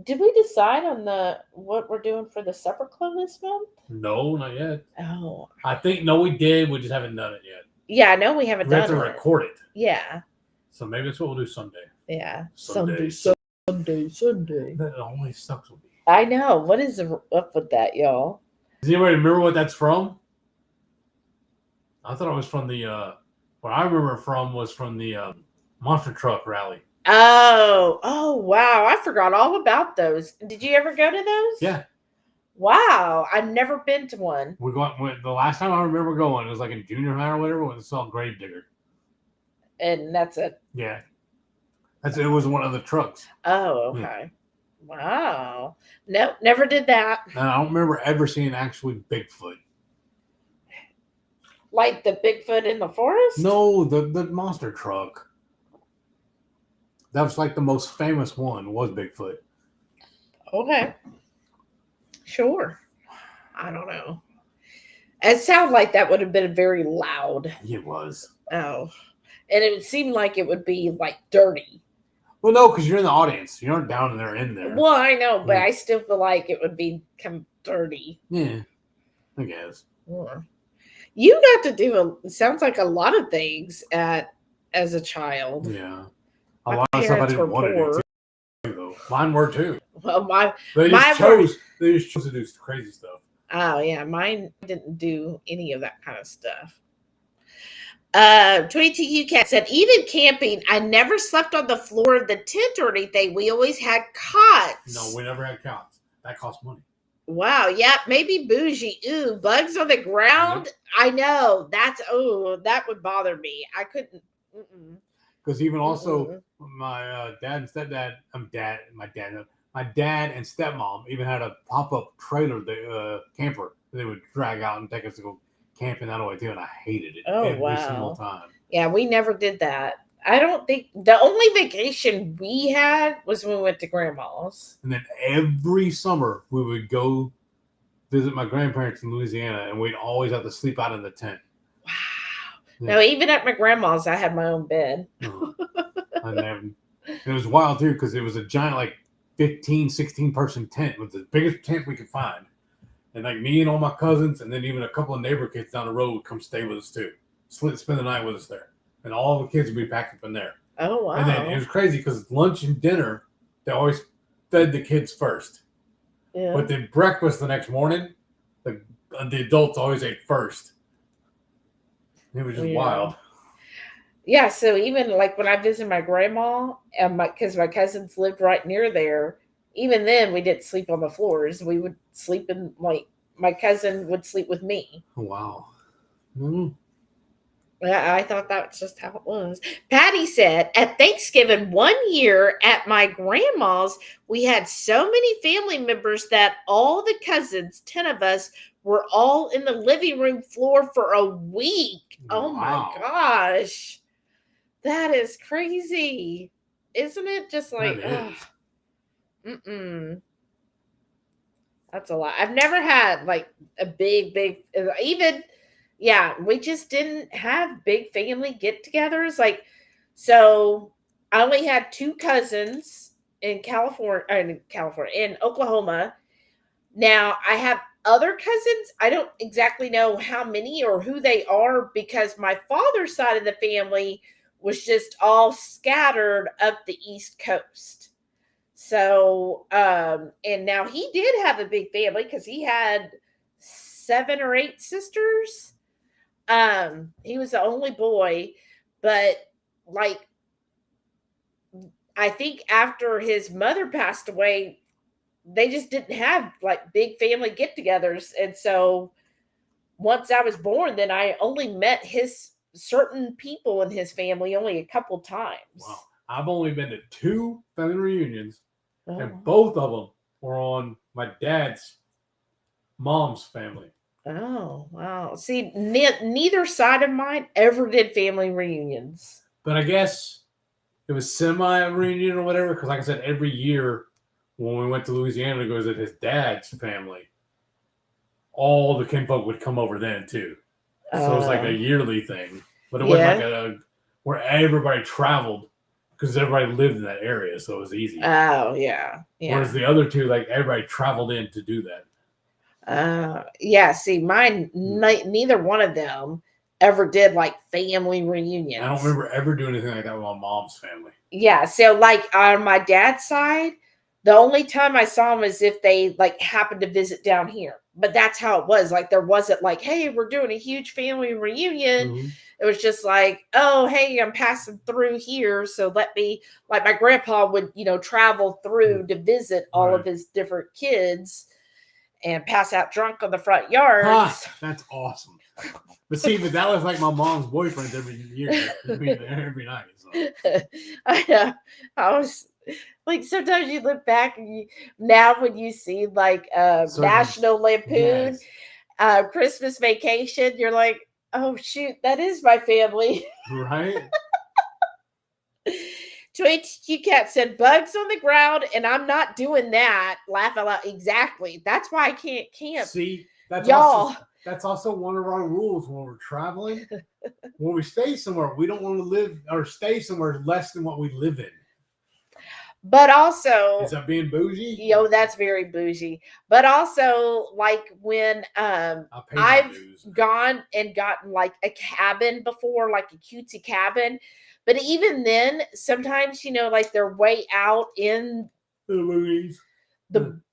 Speaker 2: Did we decide on what we're doing for the supper club this month?
Speaker 1: No, not yet.
Speaker 2: Oh.
Speaker 1: I think, no, we did. We just haven't done it yet.
Speaker 2: Yeah, I know we haven't done it.
Speaker 1: We have to record it.
Speaker 2: Yeah.
Speaker 1: So maybe that's what we'll do Sunday.
Speaker 2: Yeah.
Speaker 1: Sunday.
Speaker 2: That
Speaker 1: only sucks with me.
Speaker 2: I know. What is up with that, y'all?
Speaker 1: Does anybody remember what that's from? I thought it was from the, what I remember was from the monster truck rally.
Speaker 2: Oh, wow. I forgot all about those. Did you ever go to those?
Speaker 1: Yeah.
Speaker 2: Wow. I've never been to one.
Speaker 1: The last time I remember going, it was like in junior high or whatever, when we saw Gravedigger.
Speaker 2: And that's it?
Speaker 1: Yeah. It was one of the trucks.
Speaker 2: Oh, okay. Yeah. Wow. Nope, never did that.
Speaker 1: And I don't remember ever seeing actually Bigfoot.
Speaker 2: Like the Bigfoot in the forest?
Speaker 1: No, the monster truck. That was like the most famous one, was Bigfoot.
Speaker 2: Okay. Sure. I don't know. It sounded like that would have been very loud.
Speaker 1: It was.
Speaker 2: Oh. And it seemed like it would be like dirty.
Speaker 1: Well, no, because you're in the audience. You aren't down there in there.
Speaker 2: Well, I know, but I still feel like it would be dirty.
Speaker 1: Yeah. I guess.
Speaker 2: Yeah. You got to do it sounds like a lot of things as a child.
Speaker 1: Yeah. A lot of stuff I didn't want to do too, though. Mine were too.
Speaker 2: Well,
Speaker 1: they just chose to do crazy stuff.
Speaker 2: Oh yeah, mine didn't do any of that kind of stuff. 22Q Cat said, even camping, I never slept on the floor of the tent or anything. We always had cots.
Speaker 1: No, we never had cots. That cost money.
Speaker 2: Wow, yeah, maybe bougie. Ooh, bugs on the ground. Yep. I know. That would bother me. I couldn't.
Speaker 1: Because even also my dad and stepdad, my dad and stepmom even had a pop-up trailer, camper they would drag out and take us to go camping that way too, and I hated it every single time.
Speaker 2: Yeah, we never did that. I don't think the only vacation we had was when we went to grandma's.
Speaker 1: And then every summer we would go visit my grandparents in Louisiana, and we'd always have to sleep out in the tent.
Speaker 2: Wow. Yeah. No, even at my grandma's, I had my own bed.
Speaker 1: And it was wild too, because it was a giant, like 15, 16 person tent with the biggest tent we could find. And like me and all my cousins, and then even a couple of neighbor kids down the road would come stay with us too. Spend the night with us there. And all the kids would be packed up in there.
Speaker 2: Oh, wow.
Speaker 1: And then it was crazy because lunch and dinner, they always fed the kids first.
Speaker 2: Yeah.
Speaker 1: But then breakfast the next morning, the adults always ate first. It was just wild.
Speaker 2: Yeah, so even like when I visited my grandma, and because my cousins lived right near there, even then we didn't sleep on the floors. We would sleep in, like, my cousin would sleep with me.
Speaker 1: Oh, wow. Mm-hmm.
Speaker 2: I thought that's just how it was. Patty said, at Thanksgiving 1 year at my grandma's, we had so many family members that all the cousins, 10 of us, were all in the living room floor for a week. Oh, my gosh. That is crazy. Isn't it? Just like, that's a lot. I've never had like a big, even... Yeah, we just didn't have big family get-togethers. Like, so I only had 2 cousins in Oklahoma. Now I have other cousins. I don't exactly know how many or who they are because my father's side of the family was just all scattered up the East Coast. So, and now he did have a big family because he had 7 or 8 sisters. He was the only boy, but like, I think after his mother passed away, they just didn't have like big family get-togethers. And so once I was born, then I only met his certain people in his family only a couple times.
Speaker 1: Wow. I've only been to 2 family reunions, and both of them were on my dad's mom's family.
Speaker 2: Oh, wow. See, neither side of mine ever did family reunions.
Speaker 1: But I guess it was semi-reunion or whatever, because like I said, every year when we went to Louisiana to go visit his dad's family, all the kinfolk would come over then too. So it was like a yearly thing. But it wasn't like where everybody traveled because everybody lived in that area, so it was easy.
Speaker 2: Oh, yeah.
Speaker 1: Whereas the other 2, like everybody traveled in to do that.
Speaker 2: Yeah, see, mine, neither one of them ever did like family reunions.
Speaker 1: I don't remember ever doing anything like that with my mom's family.
Speaker 2: Yeah, so like on my dad's side, the only time I saw them is if they like happened to visit down here. But that's how it was. Like, there wasn't like, hey, we're doing a huge family reunion. Mm-hmm. It was just like, oh, hey, I'm passing through here, so let me, like, my grandpa would, travel through to visit all of his different kids and pass out drunk on the front yards.
Speaker 1: That's awesome. But see, but that was like my mom's boyfriend every year. Every night. So.
Speaker 2: I was like, sometimes you look back and now when you see like National Lampoon, Christmas Vacation, you're like, oh shoot, that is my family.
Speaker 1: Right?
Speaker 2: Cat said, bugs on the ground, and I'm not doing that. Laugh out loud. Exactly. That's why I can't camp.
Speaker 1: See, that's also one of our rules when we're traveling. When we stay somewhere, we don't want to live or stay somewhere less than what we live in.
Speaker 2: But also,
Speaker 1: is that being bougie?
Speaker 2: That's very bougie. But also, like when I've gone and gotten like a cabin before, like a cutesy cabin. But even then, sometimes, like they're way out in
Speaker 1: the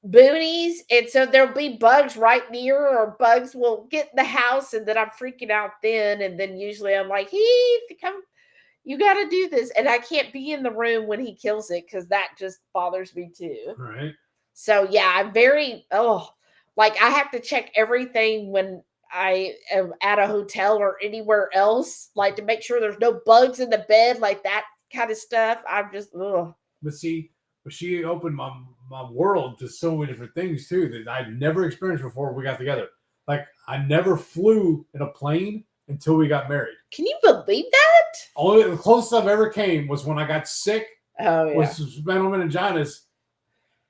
Speaker 2: boonies. And so there'll be bugs right near, or bugs will get in the house, and then I'm freaking out then. And then usually I'm like, Heath, come, you got to do this. And I can't be in the room when he kills it because that just bothers me too.
Speaker 1: Right.
Speaker 2: So, yeah, I'm very, like I have to check everything when I am at a hotel or anywhere else, like to make sure there's no bugs in the bed, like that kind of stuff. I'm just, ugh.
Speaker 1: But see, she opened my world to so many different things too that I'd never experienced before we got together. Like, I never flew in a plane until we got married.
Speaker 2: Can you believe that?
Speaker 1: Only the closest I've ever came was when I got sick.
Speaker 2: Oh, yeah.
Speaker 1: With spinal meningitis,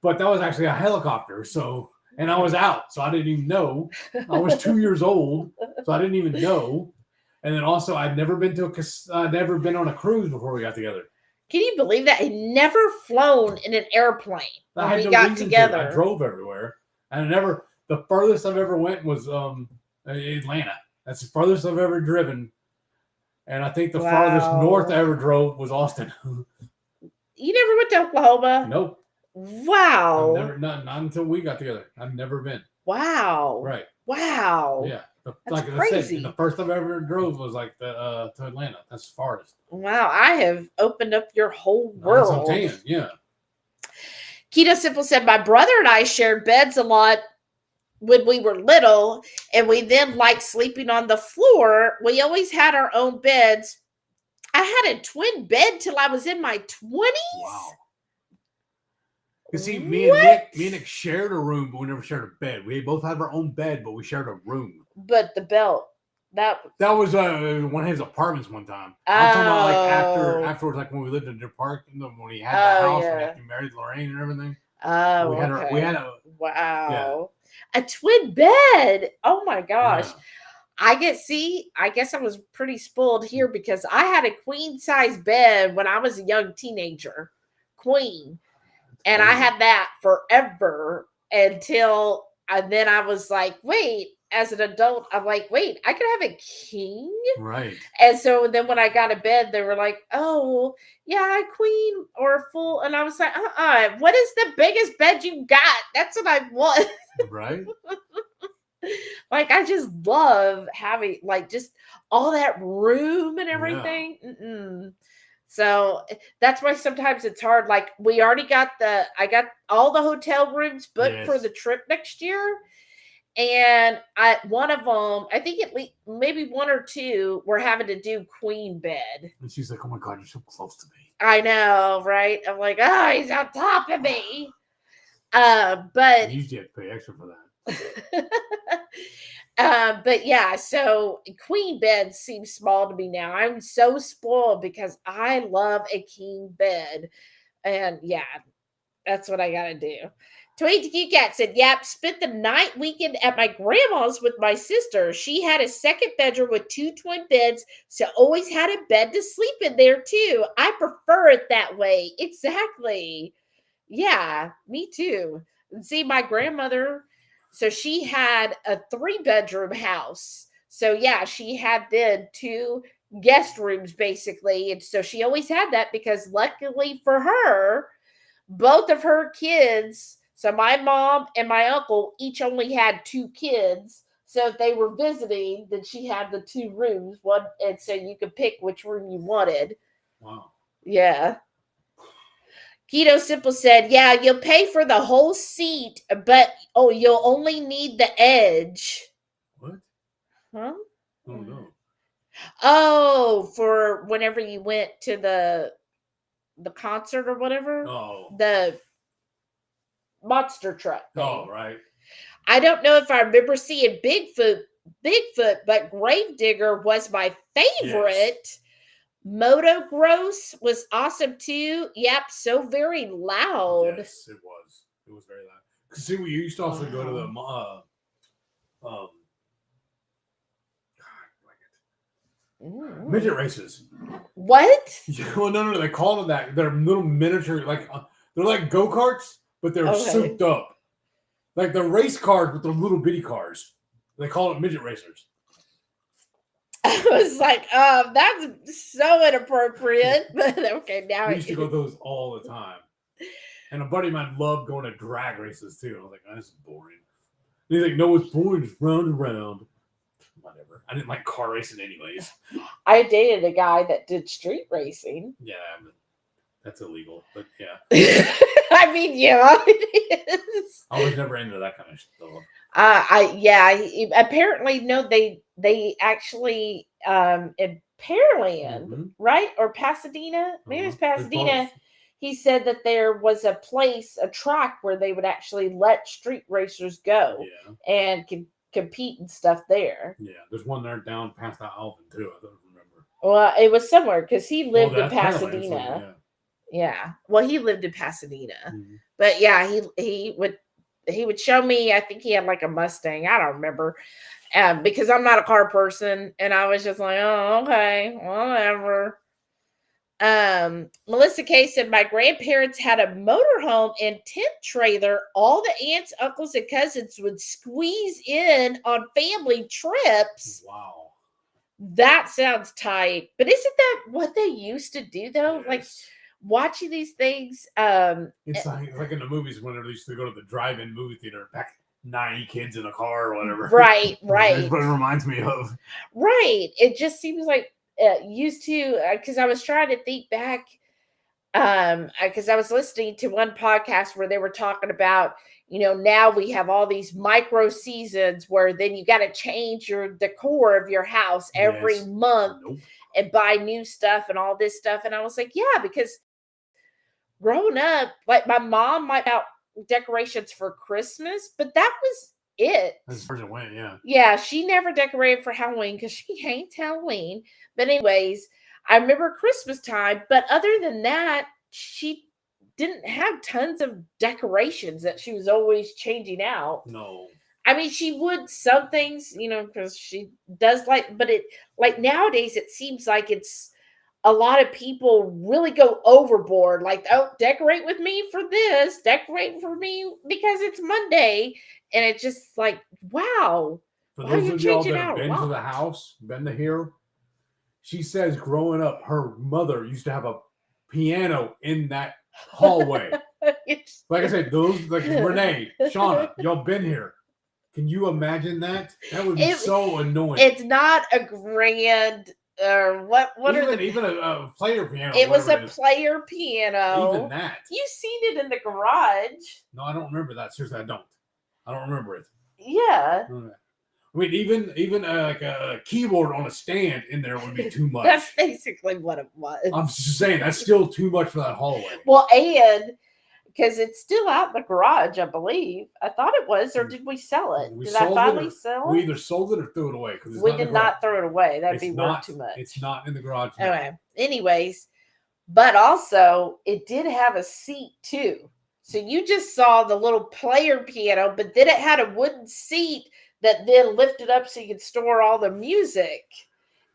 Speaker 1: but that was actually a helicopter. So. And I was out, so I didn't even know. I was 2 years old, so I didn't even know. And then also, I'd never been on a cruise before we got together.
Speaker 2: Can you believe that? I never flown in an airplane
Speaker 1: I
Speaker 2: when
Speaker 1: had
Speaker 2: we
Speaker 1: no
Speaker 2: got
Speaker 1: reason
Speaker 2: together.
Speaker 1: to. I drove everywhere. And the furthest I've ever went was Atlanta. That's the furthest I've ever driven. And I think the farthest north I ever drove was Austin.
Speaker 2: You never went to Oklahoma?
Speaker 1: Nope.
Speaker 2: Wow.
Speaker 1: I've never, not until we got together. I've never been.
Speaker 2: Wow.
Speaker 1: Right.
Speaker 2: Wow.
Speaker 1: Yeah.
Speaker 2: That's
Speaker 1: like
Speaker 2: crazy.
Speaker 1: I said, the first time I ever drove was like to Atlanta. That's the farthest.
Speaker 2: Wow. I have opened up your whole
Speaker 1: That's
Speaker 2: world.
Speaker 1: what I'm saying. Yeah.
Speaker 2: Keto Simple said, my brother and I shared beds a lot when we were little, and we then liked sleeping on the floor. We always had our own beds. I had a twin bed till I was in my 20s.
Speaker 1: Wow. You see, me and Nick shared a room, but we never shared a bed. We both had our own bed, but we shared a room.
Speaker 2: But the belt, that
Speaker 1: was one of his apartments one time. I'm talking about like afterwards, like when we lived in the park, when he had the house, when he married Lorraine and everything.
Speaker 2: Oh,
Speaker 1: we had a
Speaker 2: wow, a twin bed. Oh my gosh. Yeah. I guess I was pretty spoiled here because I had a queen size bed when I was a young teenager, queen. And I had that forever until, and then I was like, wait, as an adult, I'm like, wait, I could have a king?
Speaker 1: Right.
Speaker 2: And so then when I got a bed, they were like, oh, yeah, a queen or a full. And I was like, what is the biggest bed you got? That's what I want.
Speaker 1: Right.
Speaker 2: Like, I just love having, like, just all that room and everything. Yeah. So that's why sometimes it's hard. Like, I got all the hotel rooms booked for the trip next year. And one of them, I think at least maybe one or two, we're having to do queen bed.
Speaker 1: And she's like, oh my God, you're so close to me.
Speaker 2: I know, right? I'm like, oh, he's on top of me. But
Speaker 1: you usually have to pay extra for
Speaker 2: that. But yeah, so queen bed seems small to me now. I'm so spoiled because I love a king bed. And yeah, that's what I got to do. Tweet to Cat said, yep, spent the night weekend at my grandma's with my sister. She had a second bedroom with 2 twin beds, so always had a bed to sleep in there too. I prefer it that way. Exactly. Yeah, me too. And see, my grandmother, so she had a 3-bedroom house. So yeah, she had then 2 guest rooms basically. And so she always had that because luckily for her, both of her kids, so my mom and my uncle each only had 2 kids. So if they were visiting, then she had the 2 rooms, one, and so you could pick which room you wanted.
Speaker 1: Wow.
Speaker 2: Yeah. Keto Simple said, yeah, you'll pay for the whole seat, but you'll only need the edge.
Speaker 1: What?
Speaker 2: Huh?
Speaker 1: Oh no.
Speaker 2: Oh, for whenever you went to the concert or whatever.
Speaker 1: Oh.
Speaker 2: The monster truck thing.
Speaker 1: Oh, right.
Speaker 2: I don't know if I remember seeing Bigfoot, but Gravedigger was my favorite. Yes. Moto Gross was awesome too. Yep, so very loud.
Speaker 1: Yes, it was. It was very loud. Because see, we used to also go to the midget races.
Speaker 2: What?
Speaker 1: Yeah, well, no, they call them that. They're little miniature, like they're like go-karts, but they're souped up. Like the race cars, but they're little bitty cars. They call it midget racers.
Speaker 2: I was like, that's so inappropriate. But okay, now
Speaker 1: we used to go those all the time. And a buddy of mine loved going to drag races too. I was like, this is boring. And he's like, no, it's boring. It's round and round. Whatever. I didn't like car racing anyways.
Speaker 2: I dated a guy that did street racing.
Speaker 1: Yeah, but that's illegal. But yeah.
Speaker 2: I mean, yeah, it is.
Speaker 1: I was never into that kind of stuff.
Speaker 2: Apparently, no, they actually in Pearland, right? Or Pasadena? Maybe it's Pasadena. He said that there was a track where they would actually let street racers go and compete and stuff there.
Speaker 1: Yeah, there's one there down past Alvin too. I don't remember.
Speaker 2: Well, it was somewhere because he lived in Pasadena. Yeah. Well, he lived in Pasadena. Mm-hmm. But yeah, he would show me, I think he had like a Mustang. I don't remember. Because I'm not a car person. And I was just like, oh, okay, whatever. Melissa K said, my grandparents had a motorhome and tent trailer. All the aunts, uncles, and cousins would squeeze in on family trips.
Speaker 1: Wow.
Speaker 2: That sounds tight. But isn't that what they used to do, though?
Speaker 1: Yes.
Speaker 2: Like, watching these things.
Speaker 1: It's like in the movies whenever they used to go to the drive-in movie theater, pack 90 kids in a car or whatever.
Speaker 2: Right.
Speaker 1: That's what it reminds me of.
Speaker 2: Right. It just seems like used to, because I was trying to think back, because I was listening to one podcast where they were talking about, now we have all these micro seasons where then you got to change the decor of your house every month and buy new stuff and all this stuff. And I was like, yeah, because growing up, like my mom might have decorations for Christmas, but that was it.
Speaker 1: As far as it went, yeah.
Speaker 2: Yeah, she never decorated for Halloween because she hates Halloween. But anyways, I remember Christmas time. But other than that, she didn't have tons of decorations that she was always changing out.
Speaker 1: No.
Speaker 2: I mean, she would some things, because she does but nowadays it seems like it's a lot of people really go overboard. Like, oh, decorate with me for this, decorate for me because it's Monday. And it's just like, wow.
Speaker 1: For those of y'all that have been to the house, been to here, she says growing up, her mother used to have a piano in that hallway. Like I said, those, like Renee, Shauna, y'all been here. Can you imagine that? That would be so annoying.
Speaker 2: It's not a grand... what
Speaker 1: even a player piano.
Speaker 2: It was a player piano.
Speaker 1: Even that.
Speaker 2: You've seen it in the garage.
Speaker 1: No, I don't remember that. Seriously, I don't remember it.
Speaker 2: Yeah.
Speaker 1: I mean, even like a keyboard on a stand in there would be too much.
Speaker 2: That's basically what it was.
Speaker 1: I'm just saying that's still too much for that hallway.
Speaker 2: Well, and because it's still out in the garage, I believe. I thought it was, or did we sell it? Did I finally sell it?
Speaker 1: We either sold it or threw it away.
Speaker 2: We did not throw it away. That'd be worth too much.
Speaker 1: It's not in the garage.
Speaker 2: Okay. Anyways, but also it did have a seat too. So you just saw the little player piano, but then it had a wooden seat that then lifted up so you could store all the music.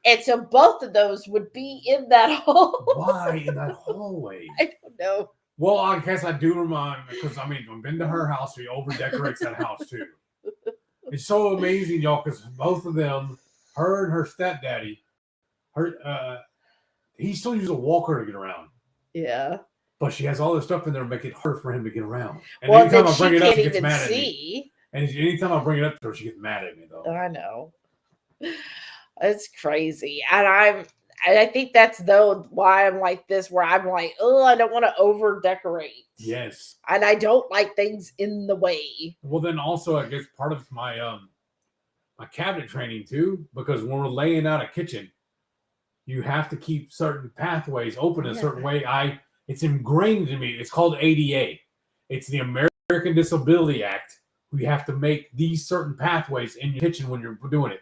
Speaker 2: And so both of those would be in that hall.
Speaker 1: Why in that hallway?
Speaker 2: I don't know.
Speaker 1: Well, I guess I do remind, because I mean, I've been to her house. She over decorates that house too. It's so amazing, y'all, because both of them, her and her stepdaddy, he still uses a walker to get around.
Speaker 2: Yeah.
Speaker 1: But she has all this stuff in there to make it hard for him to get around. And
Speaker 2: well,
Speaker 1: anytime I bring it up, she gets
Speaker 2: mad
Speaker 1: at me. And anytime I bring it up to her, she gets mad at me, though.
Speaker 2: I know. It's crazy. And I think that's why I'm like this, where I'm like, oh, I don't want to over decorate.
Speaker 1: Yes.
Speaker 2: And I don't like things in the way.
Speaker 1: Well, then also, I guess part of my my cabinet training too, because when we're laying out a kitchen, you have to keep certain pathways open a certain way. It's ingrained in me. It's called ADA. It's the American Disability Act. We have to make these certain pathways in your kitchen when you're doing it.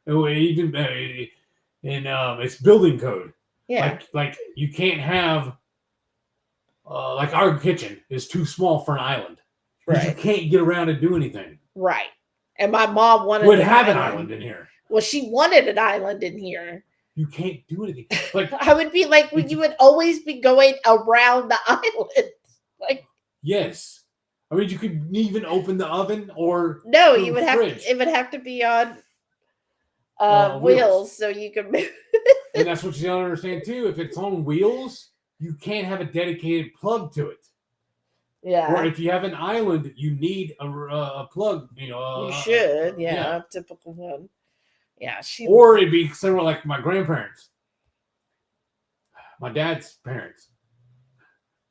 Speaker 1: Even in it's building code.
Speaker 2: Yeah.
Speaker 1: Like you can't have like our kitchen is too small for an island. Right. You can't get around and do anything.
Speaker 2: Right. And my mom
Speaker 1: would have an island in here.
Speaker 2: Well, she wanted an island in here.
Speaker 1: You can't do anything. Like
Speaker 2: I would be like, you would always be going around the island. Like
Speaker 1: yes. I mean, you could even open the oven or
Speaker 2: no, you would it would have to be on wheels so you could move.
Speaker 1: And that's what you don't understand too. If it's on wheels, you can't have a dedicated plug to it.
Speaker 2: Yeah.
Speaker 1: Or if you have an island, you need a plug.
Speaker 2: You should. A typical one. Yeah.
Speaker 1: Or it'd be similar like my grandparents. My dad's parents.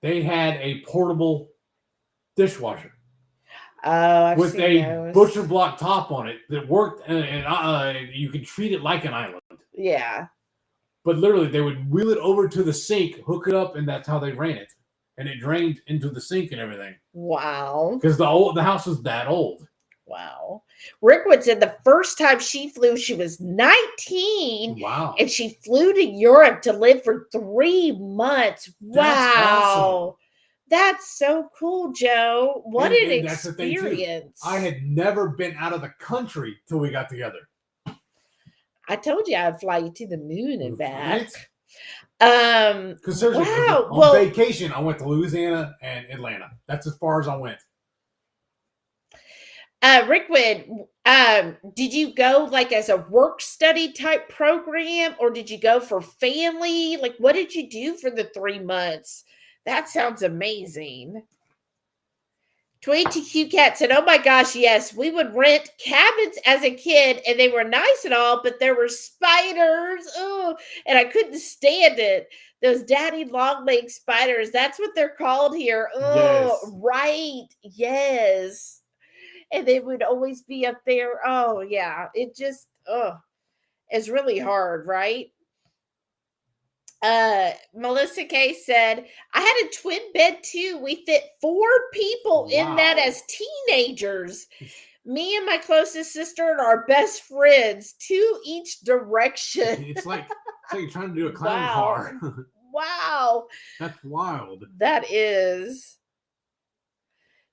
Speaker 1: They had a portable dishwasher. With a butcher block top on it that worked, and you could treat it like an island.
Speaker 2: Yeah.
Speaker 1: But literally, they would wheel it over to the sink, hook it up, and that's how they ran it. And it drained into the sink and everything.
Speaker 2: Wow.
Speaker 1: Because the house was that old.
Speaker 2: Wow. Rickwood said the first time she flew, she was 19.
Speaker 1: Wow.
Speaker 2: And she flew to Europe to live for 3 months. Wow.
Speaker 1: That's awesome.
Speaker 2: That's so cool, Joe. What an experience.
Speaker 1: I had never been out of the country till we got together.
Speaker 2: I told you I'd fly you to the moon and back.
Speaker 1: Because seriously,
Speaker 2: wow.
Speaker 1: on vacation, I went to Louisiana and Atlanta. That's as far as I went.
Speaker 2: Rickwood, did you go like as a work study type program, or did you go for family? Like, what did you do for the 3 months? That sounds amazing. 22 Cat said, "Oh my gosh, yes, we would rent cabins as a kid, and they were nice and all, but there were spiders. Oh, and I couldn't stand it. Those daddy long leg spiders. That's what they're called here. Oh,
Speaker 1: Yes.
Speaker 2: right, yes." And they would always be up there. Oh, yeah. It just, it's really hard, right? Melissa K said, "I had a twin bed too. We fit 4 people in that as teenagers. Me and my closest sister and our best friends, 2 each direction."
Speaker 1: It's like you're trying to do a clown car.
Speaker 2: Wow.
Speaker 1: That's wild.
Speaker 2: That is.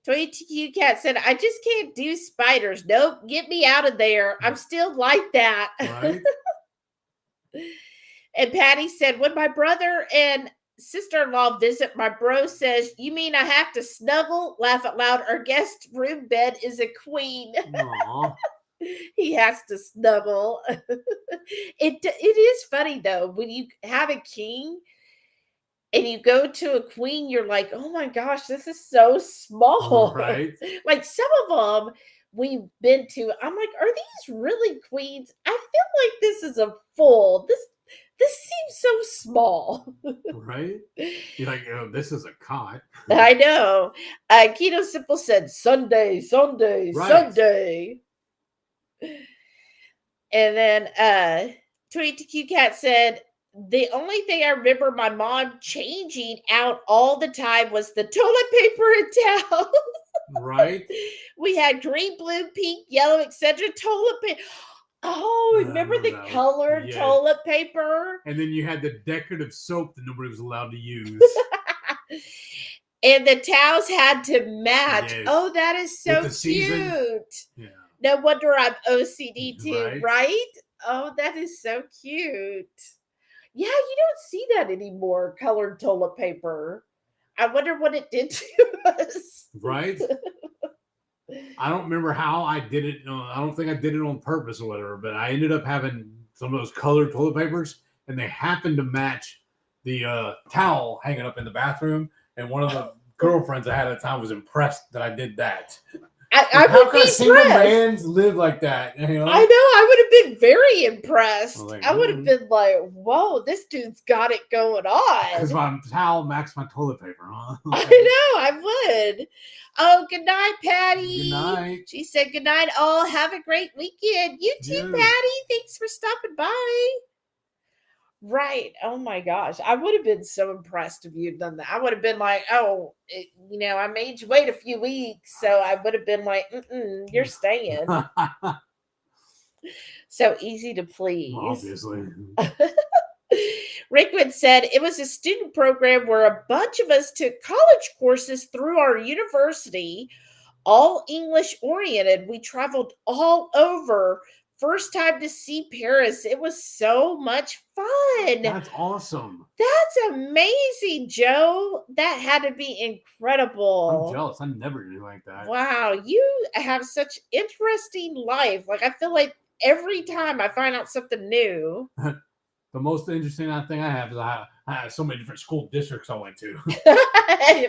Speaker 2: 22 Cat said, "I just can't do spiders. Nope, get me out of there. I'm still like that."
Speaker 1: Right?
Speaker 2: And Patty said, "When my brother and sister-in-law visit, my bro says, 'You mean I have to snuggle?' Laugh out loud. Our guest room bed is a queen."
Speaker 1: Aww.
Speaker 2: He has to snuggle. It is funny though, when you have a king and you go to a queen, you're like, "Oh my gosh, this is so small."
Speaker 1: Right?
Speaker 2: Like some of them we've been to, I'm like, "Are these really queens? I feel like this is a full. This seems so small."
Speaker 1: Right? You're like, "Oh, this is a cot."
Speaker 2: I know. Keto Simple said, "Sunday, Sunday,
Speaker 1: Right.
Speaker 2: Sunday." And then 22Q Cat said, "The only thing I remember my mom changing out all the time was the toilet paper and towels."
Speaker 1: Right?
Speaker 2: We had green, blue, pink, yellow, etc. toilet paper. Oh, remember the colored toilet paper?
Speaker 1: And then you had the decorative soap that nobody was allowed to use.
Speaker 2: And the towels had to match.
Speaker 1: Yes.
Speaker 2: Oh, that is so
Speaker 1: With the
Speaker 2: cute.
Speaker 1: season. Yeah.
Speaker 2: No wonder I'm OCD too,
Speaker 1: Right?
Speaker 2: right? Oh, that is so cute. Yeah, you don't see that anymore, colored toilet paper. I wonder what it did to us.
Speaker 1: Right? I don't remember how I did it. I don't think I did it on purpose or whatever, but I ended up having some of those colored toilet papers, and they happened to match the towel hanging up in the bathroom. And one of the girlfriends I had at the time was impressed that I did that.
Speaker 2: I
Speaker 1: how
Speaker 2: would
Speaker 1: can
Speaker 2: be
Speaker 1: single
Speaker 2: impressed.
Speaker 1: mans live like that? You know?
Speaker 2: I know. I would have been very impressed.
Speaker 1: Like,
Speaker 2: I would have been like, "Whoa, this dude's got it going on."
Speaker 1: Because my towel matched my toilet paper, huh?
Speaker 2: I know. I would. Oh, good night, Patty.
Speaker 1: Good night.
Speaker 2: She said, "Good night, all. Have a great weekend." You too, Patty. Thanks for stopping by. Right. Oh my gosh. I would have been so impressed if you'd done that. I would have been like, "Oh, I made you wait a few weeks." So I would have been like, "You're staying." So easy to please.
Speaker 1: Obviously.
Speaker 2: Rickwood said, "It was a student program where a bunch of us took college courses through our university, all English oriented. We traveled all over. First time to see Paris. It was so much fun."
Speaker 1: That's awesome.
Speaker 2: That's amazing, Joe. That had to be incredible.
Speaker 1: I'm jealous. I never did like that.
Speaker 2: Wow, you have such interesting life. Like, I feel like every time I find out something new.
Speaker 1: The most interesting thing I have is I have so many different school districts I went to.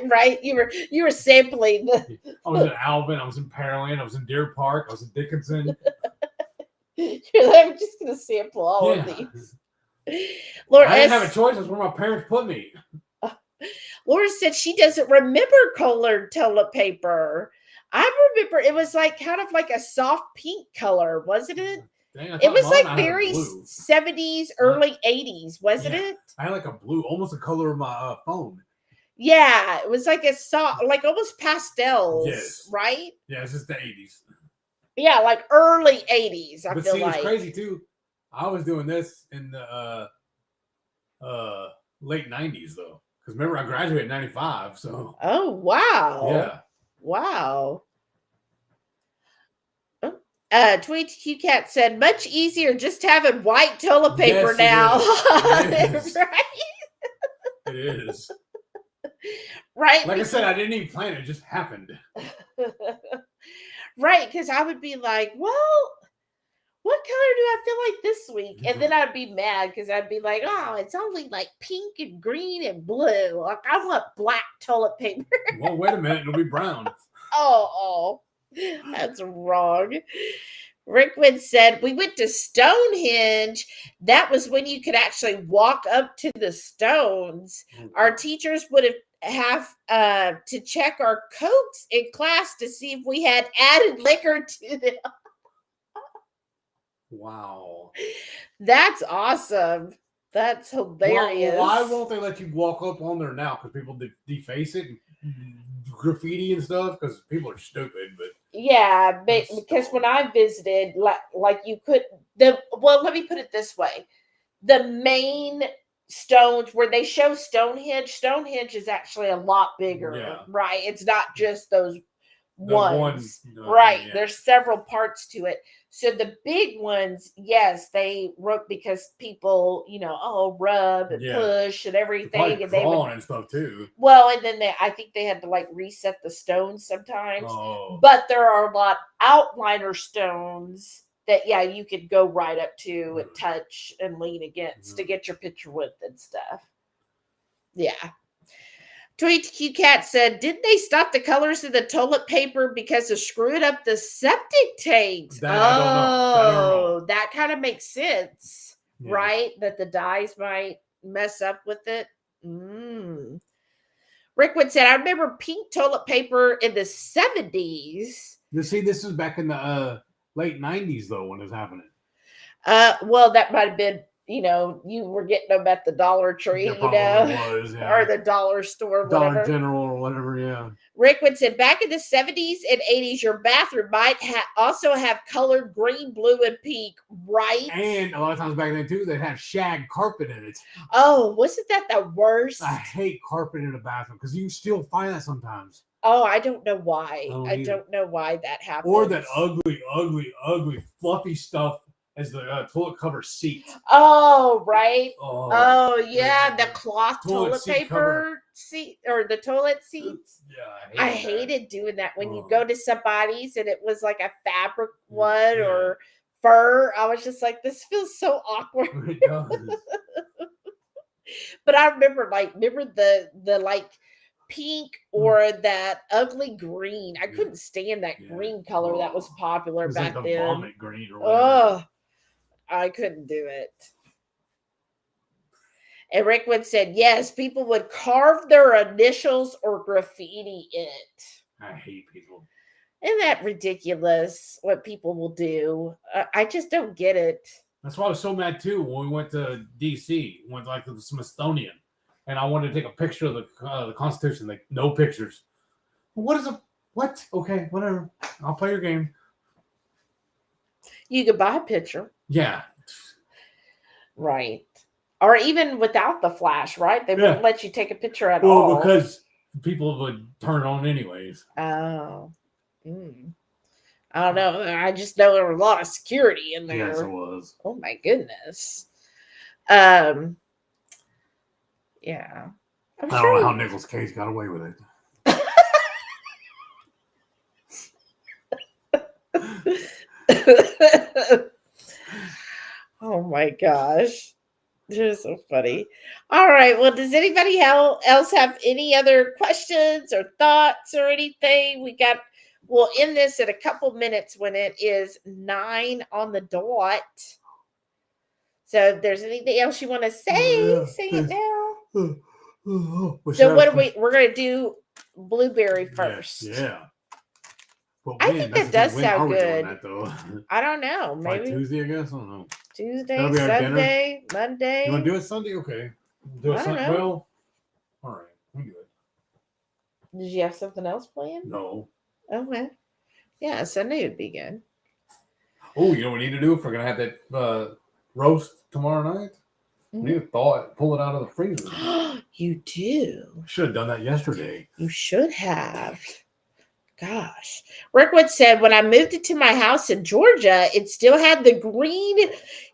Speaker 2: Right? You were sampling.
Speaker 1: I was in Alvin. I was in Pearland. I was in Deer Park. I was in Dickinson.
Speaker 2: You're like, "I'm just going to sample all of these."
Speaker 1: Laura I didn't have a choice. That's where my parents put me.
Speaker 2: Laura said she doesn't remember colored toilet paper. I remember it was like kind of like a soft pink color, wasn't it?
Speaker 1: Dang,
Speaker 2: it was like very 70s, early 80s, wasn't it?
Speaker 1: I had like a blue, almost the color of my phone.
Speaker 2: Yeah, it was like a soft, like almost pastels,
Speaker 1: yes.
Speaker 2: Right?
Speaker 1: Yeah, it's just the 80s.
Speaker 2: Yeah, like early 80s, I feel like.
Speaker 1: It's crazy too. I was doing this in the late 90s though. Because remember, I graduated in 95, so.
Speaker 2: Oh, wow.
Speaker 1: Yeah.
Speaker 2: Wow. 22 Cat said, "Much easier just having white toilet paper now."
Speaker 1: Yes.
Speaker 2: Right?
Speaker 1: It is.
Speaker 2: Right.
Speaker 1: Like I said, I didn't even plan it. It just happened.
Speaker 2: Right. Because I would be like, well, what color do I feel like this week? And then I'd be mad because I'd be like, oh, it's only like pink and green and blue. Like, I want black toilet paper.
Speaker 1: Well, wait a minute. It'll be brown.
Speaker 2: Oh, that's wrong. Rickwood said, we went to Stonehenge. That was when you could actually walk up to the stones. Our teachers would have to check our coats in class to see if we had added liquor to them.
Speaker 1: Wow.
Speaker 2: That's awesome. That's hilarious.
Speaker 1: Well, why won't they let you walk up on there now? Because people deface it and graffiti and stuff? Because people are stupid, but
Speaker 2: yeah, because when I visited, like you could well, let me put it this way. The main stones where they show Stonehenge is actually a lot bigger, right? It's not just those ones, right? Yeah. There's several parts to it. So the big ones, yes, they wrote because people, rub and push and everything, and they would
Speaker 1: and stuff too.
Speaker 2: Well, and then I think they had to like reset the stones sometimes.
Speaker 1: Oh.
Speaker 2: But there are a lot outliner stones that you could go right up to and touch and lean against to get your picture with and stuff. Yeah. Tweet Cat said, didn't they stop the colors of the toilet paper because of screwing up the septic tanks?
Speaker 1: I don't know.
Speaker 2: That kind of makes sense, right? That the dyes might mess up with it. Rickwood said, I remember pink toilet paper in the 70s.
Speaker 1: You see, this is back in the late 90s, though, when it was happening.
Speaker 2: Well, that might have been, you were getting them at the Dollar Tree,
Speaker 1: was,
Speaker 2: or the dollar store,
Speaker 1: Dollar General or whatever, yeah.
Speaker 2: Rickwood said, back in the 70s and 80s, your bathroom might also have colored green, blue, and pink, right?
Speaker 1: And a lot of times back then, too, they'd have shag carpet in it.
Speaker 2: Oh, wasn't that the worst?
Speaker 1: I hate carpet in a bathroom because you can still find that sometimes.
Speaker 2: Oh, I don't know why. I don't know why that happens.
Speaker 1: Or that ugly, fluffy stuff as the toilet cover seat.
Speaker 2: Oh, right.
Speaker 1: Oh
Speaker 2: yeah. The cloth toilet paper seat or the toilet seats.
Speaker 1: Yeah.
Speaker 2: I hated doing that when you go to somebody's and it was like a fabric one or fur. I was just like, this feels so awkward.
Speaker 1: It does.
Speaker 2: But I remember the like pink or that ugly green. I couldn't stand that green color that was popular back
Speaker 1: like
Speaker 2: then.
Speaker 1: Vomit green or whatever.
Speaker 2: I couldn't do it. And Rickwood said, yes, people would carve their initials or graffiti it.
Speaker 1: I hate people.
Speaker 2: Isn't that ridiculous what people will do? I just don't get it.
Speaker 1: That's why I was so mad too when we went to D.C. Went to the Smithsonian. And I wanted to take a picture of the Constitution. Like, no pictures. What? Okay, whatever. I'll play your game.
Speaker 2: You could buy a picture.
Speaker 1: Yeah.
Speaker 2: Right. Or even without the flash, right? They wouldn't let you take a picture at all.
Speaker 1: Well, because people would turn it on anyways.
Speaker 2: Oh. I don't know. I just know there was a lot of security in there.
Speaker 1: Yes, it was.
Speaker 2: Oh, my goodness. Yeah.
Speaker 1: I don't know how Nicolas Cage got away with it.
Speaker 2: Oh my gosh. They're so funny. All right. Well, does anybody else have any other questions or thoughts or anything? We'll end this in a couple minutes when it is 9 on the dot. So if there's anything else you want to say, say it now. So we're going to do blueberry first.
Speaker 1: Yeah. Well,
Speaker 2: I think that does sound good.
Speaker 1: That,
Speaker 2: I don't know. Maybe
Speaker 1: Tuesday, I guess. I don't know.
Speaker 2: Tuesday, Sunday, Monday.
Speaker 1: You want to do it Sunday? Okay. Do it Sunday. Well, all right. We can do it.
Speaker 2: Did you have something else planned?
Speaker 1: No.
Speaker 2: Okay. Yeah, Sunday would be good.
Speaker 1: Oh, you know what we need to do if we're going to have that roast tomorrow night? We need to thaw it, pull it out of the freezer.
Speaker 2: You do?
Speaker 1: Should have done that yesterday.
Speaker 2: You should have. Gosh. Rickwood said, when I moved into my house in Georgia, it still had the green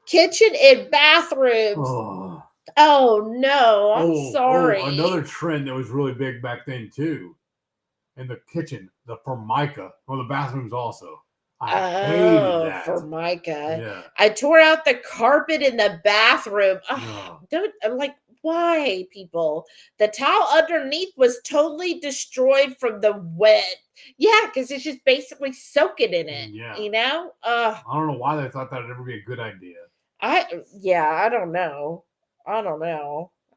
Speaker 2: kitchen and bathrooms. Oh no, I'm sorry.
Speaker 1: Another trend that was really big back then too, in the kitchen, the Formica, the bathrooms also. I hated that.
Speaker 2: Formica.
Speaker 1: Yeah.
Speaker 2: I tore out the carpet in the bathroom.
Speaker 1: No.
Speaker 2: I'm like, why, people? The tile underneath was totally destroyed from the wet. Yeah, because it's just basically soaking in it.
Speaker 1: Yeah.
Speaker 2: You know?
Speaker 1: I don't know why they thought that would ever be a good idea.
Speaker 2: I don't know.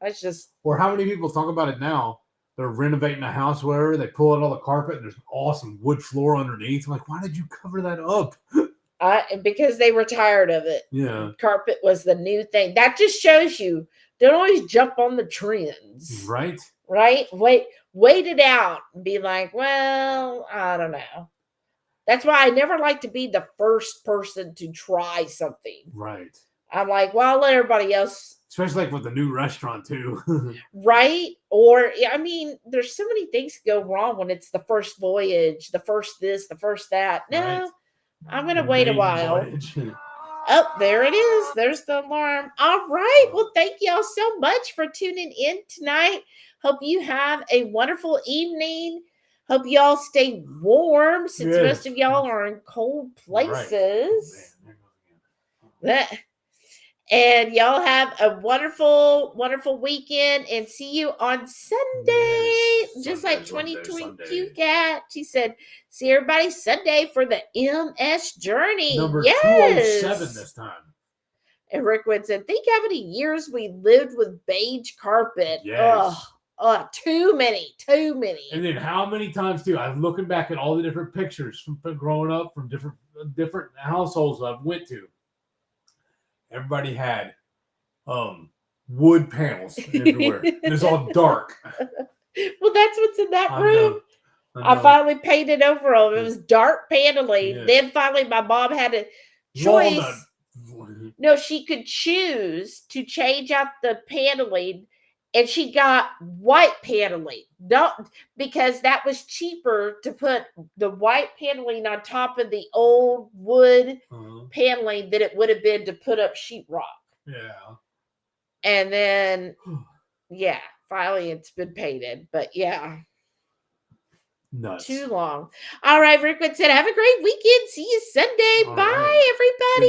Speaker 2: It's just,
Speaker 1: or how many people talk about it now? They're renovating a house where they pull out all the carpet and there's an awesome wood floor underneath. I'm like, why did you cover that up?
Speaker 2: because they were tired of it.
Speaker 1: Yeah.
Speaker 2: Carpet was the new thing. That just shows you don't always jump on the trends.
Speaker 1: Right.
Speaker 2: Right? Wait it out and be like, well, I don't know. That's why I never like to be the first person to try something.
Speaker 1: Right.
Speaker 2: I'm like, well, I'll let everybody else.
Speaker 1: Especially like with the new restaurant too.
Speaker 2: Right? Or, I mean, there's so many things go wrong when it's the first voyage, the first this, the first that. No,
Speaker 1: Right.
Speaker 2: I'm going to wait a while.
Speaker 1: Voyage.
Speaker 2: Oh, there it is. There's the alarm. All right. Well, thank y'all so much for tuning in tonight. Hope you have a wonderful evening. Hope y'all stay warm since most of y'all are in cold places.
Speaker 1: Right.
Speaker 2: And y'all have a wonderful, wonderful weekend and see you on Sunday.
Speaker 1: Yes,
Speaker 2: Just
Speaker 1: Sunday,
Speaker 2: like 2022
Speaker 1: Sunday.
Speaker 2: cat. She said, see everybody Sunday for the MS Journey.
Speaker 1: Number
Speaker 2: yes.
Speaker 1: 207 this time.
Speaker 2: And Rickwood said, think how many years we lived with beige carpet.
Speaker 1: Yes.
Speaker 2: Too many.
Speaker 1: And then how many times too? I'm looking back at all the different pictures from growing up from different households I've went to. Everybody had wood panels everywhere. And it's all dark.
Speaker 2: Well, that's what's in that room.
Speaker 1: I
Speaker 2: I finally painted over them. It was dark paneling.
Speaker 1: Yeah.
Speaker 2: Then finally my mom had a choice. No, she could choose to change out the paneling, and she got white paneling. Because that was cheaper to put the white paneling on top of the old wood paneling than it would have been to put up sheetrock.
Speaker 1: Yeah.
Speaker 2: And then, finally it's been painted. But yeah.
Speaker 1: Nuts.
Speaker 2: Too long. All right, Rickwood said, have a great weekend. See you Sunday.
Speaker 1: All
Speaker 2: Bye,
Speaker 1: right.
Speaker 2: everybody.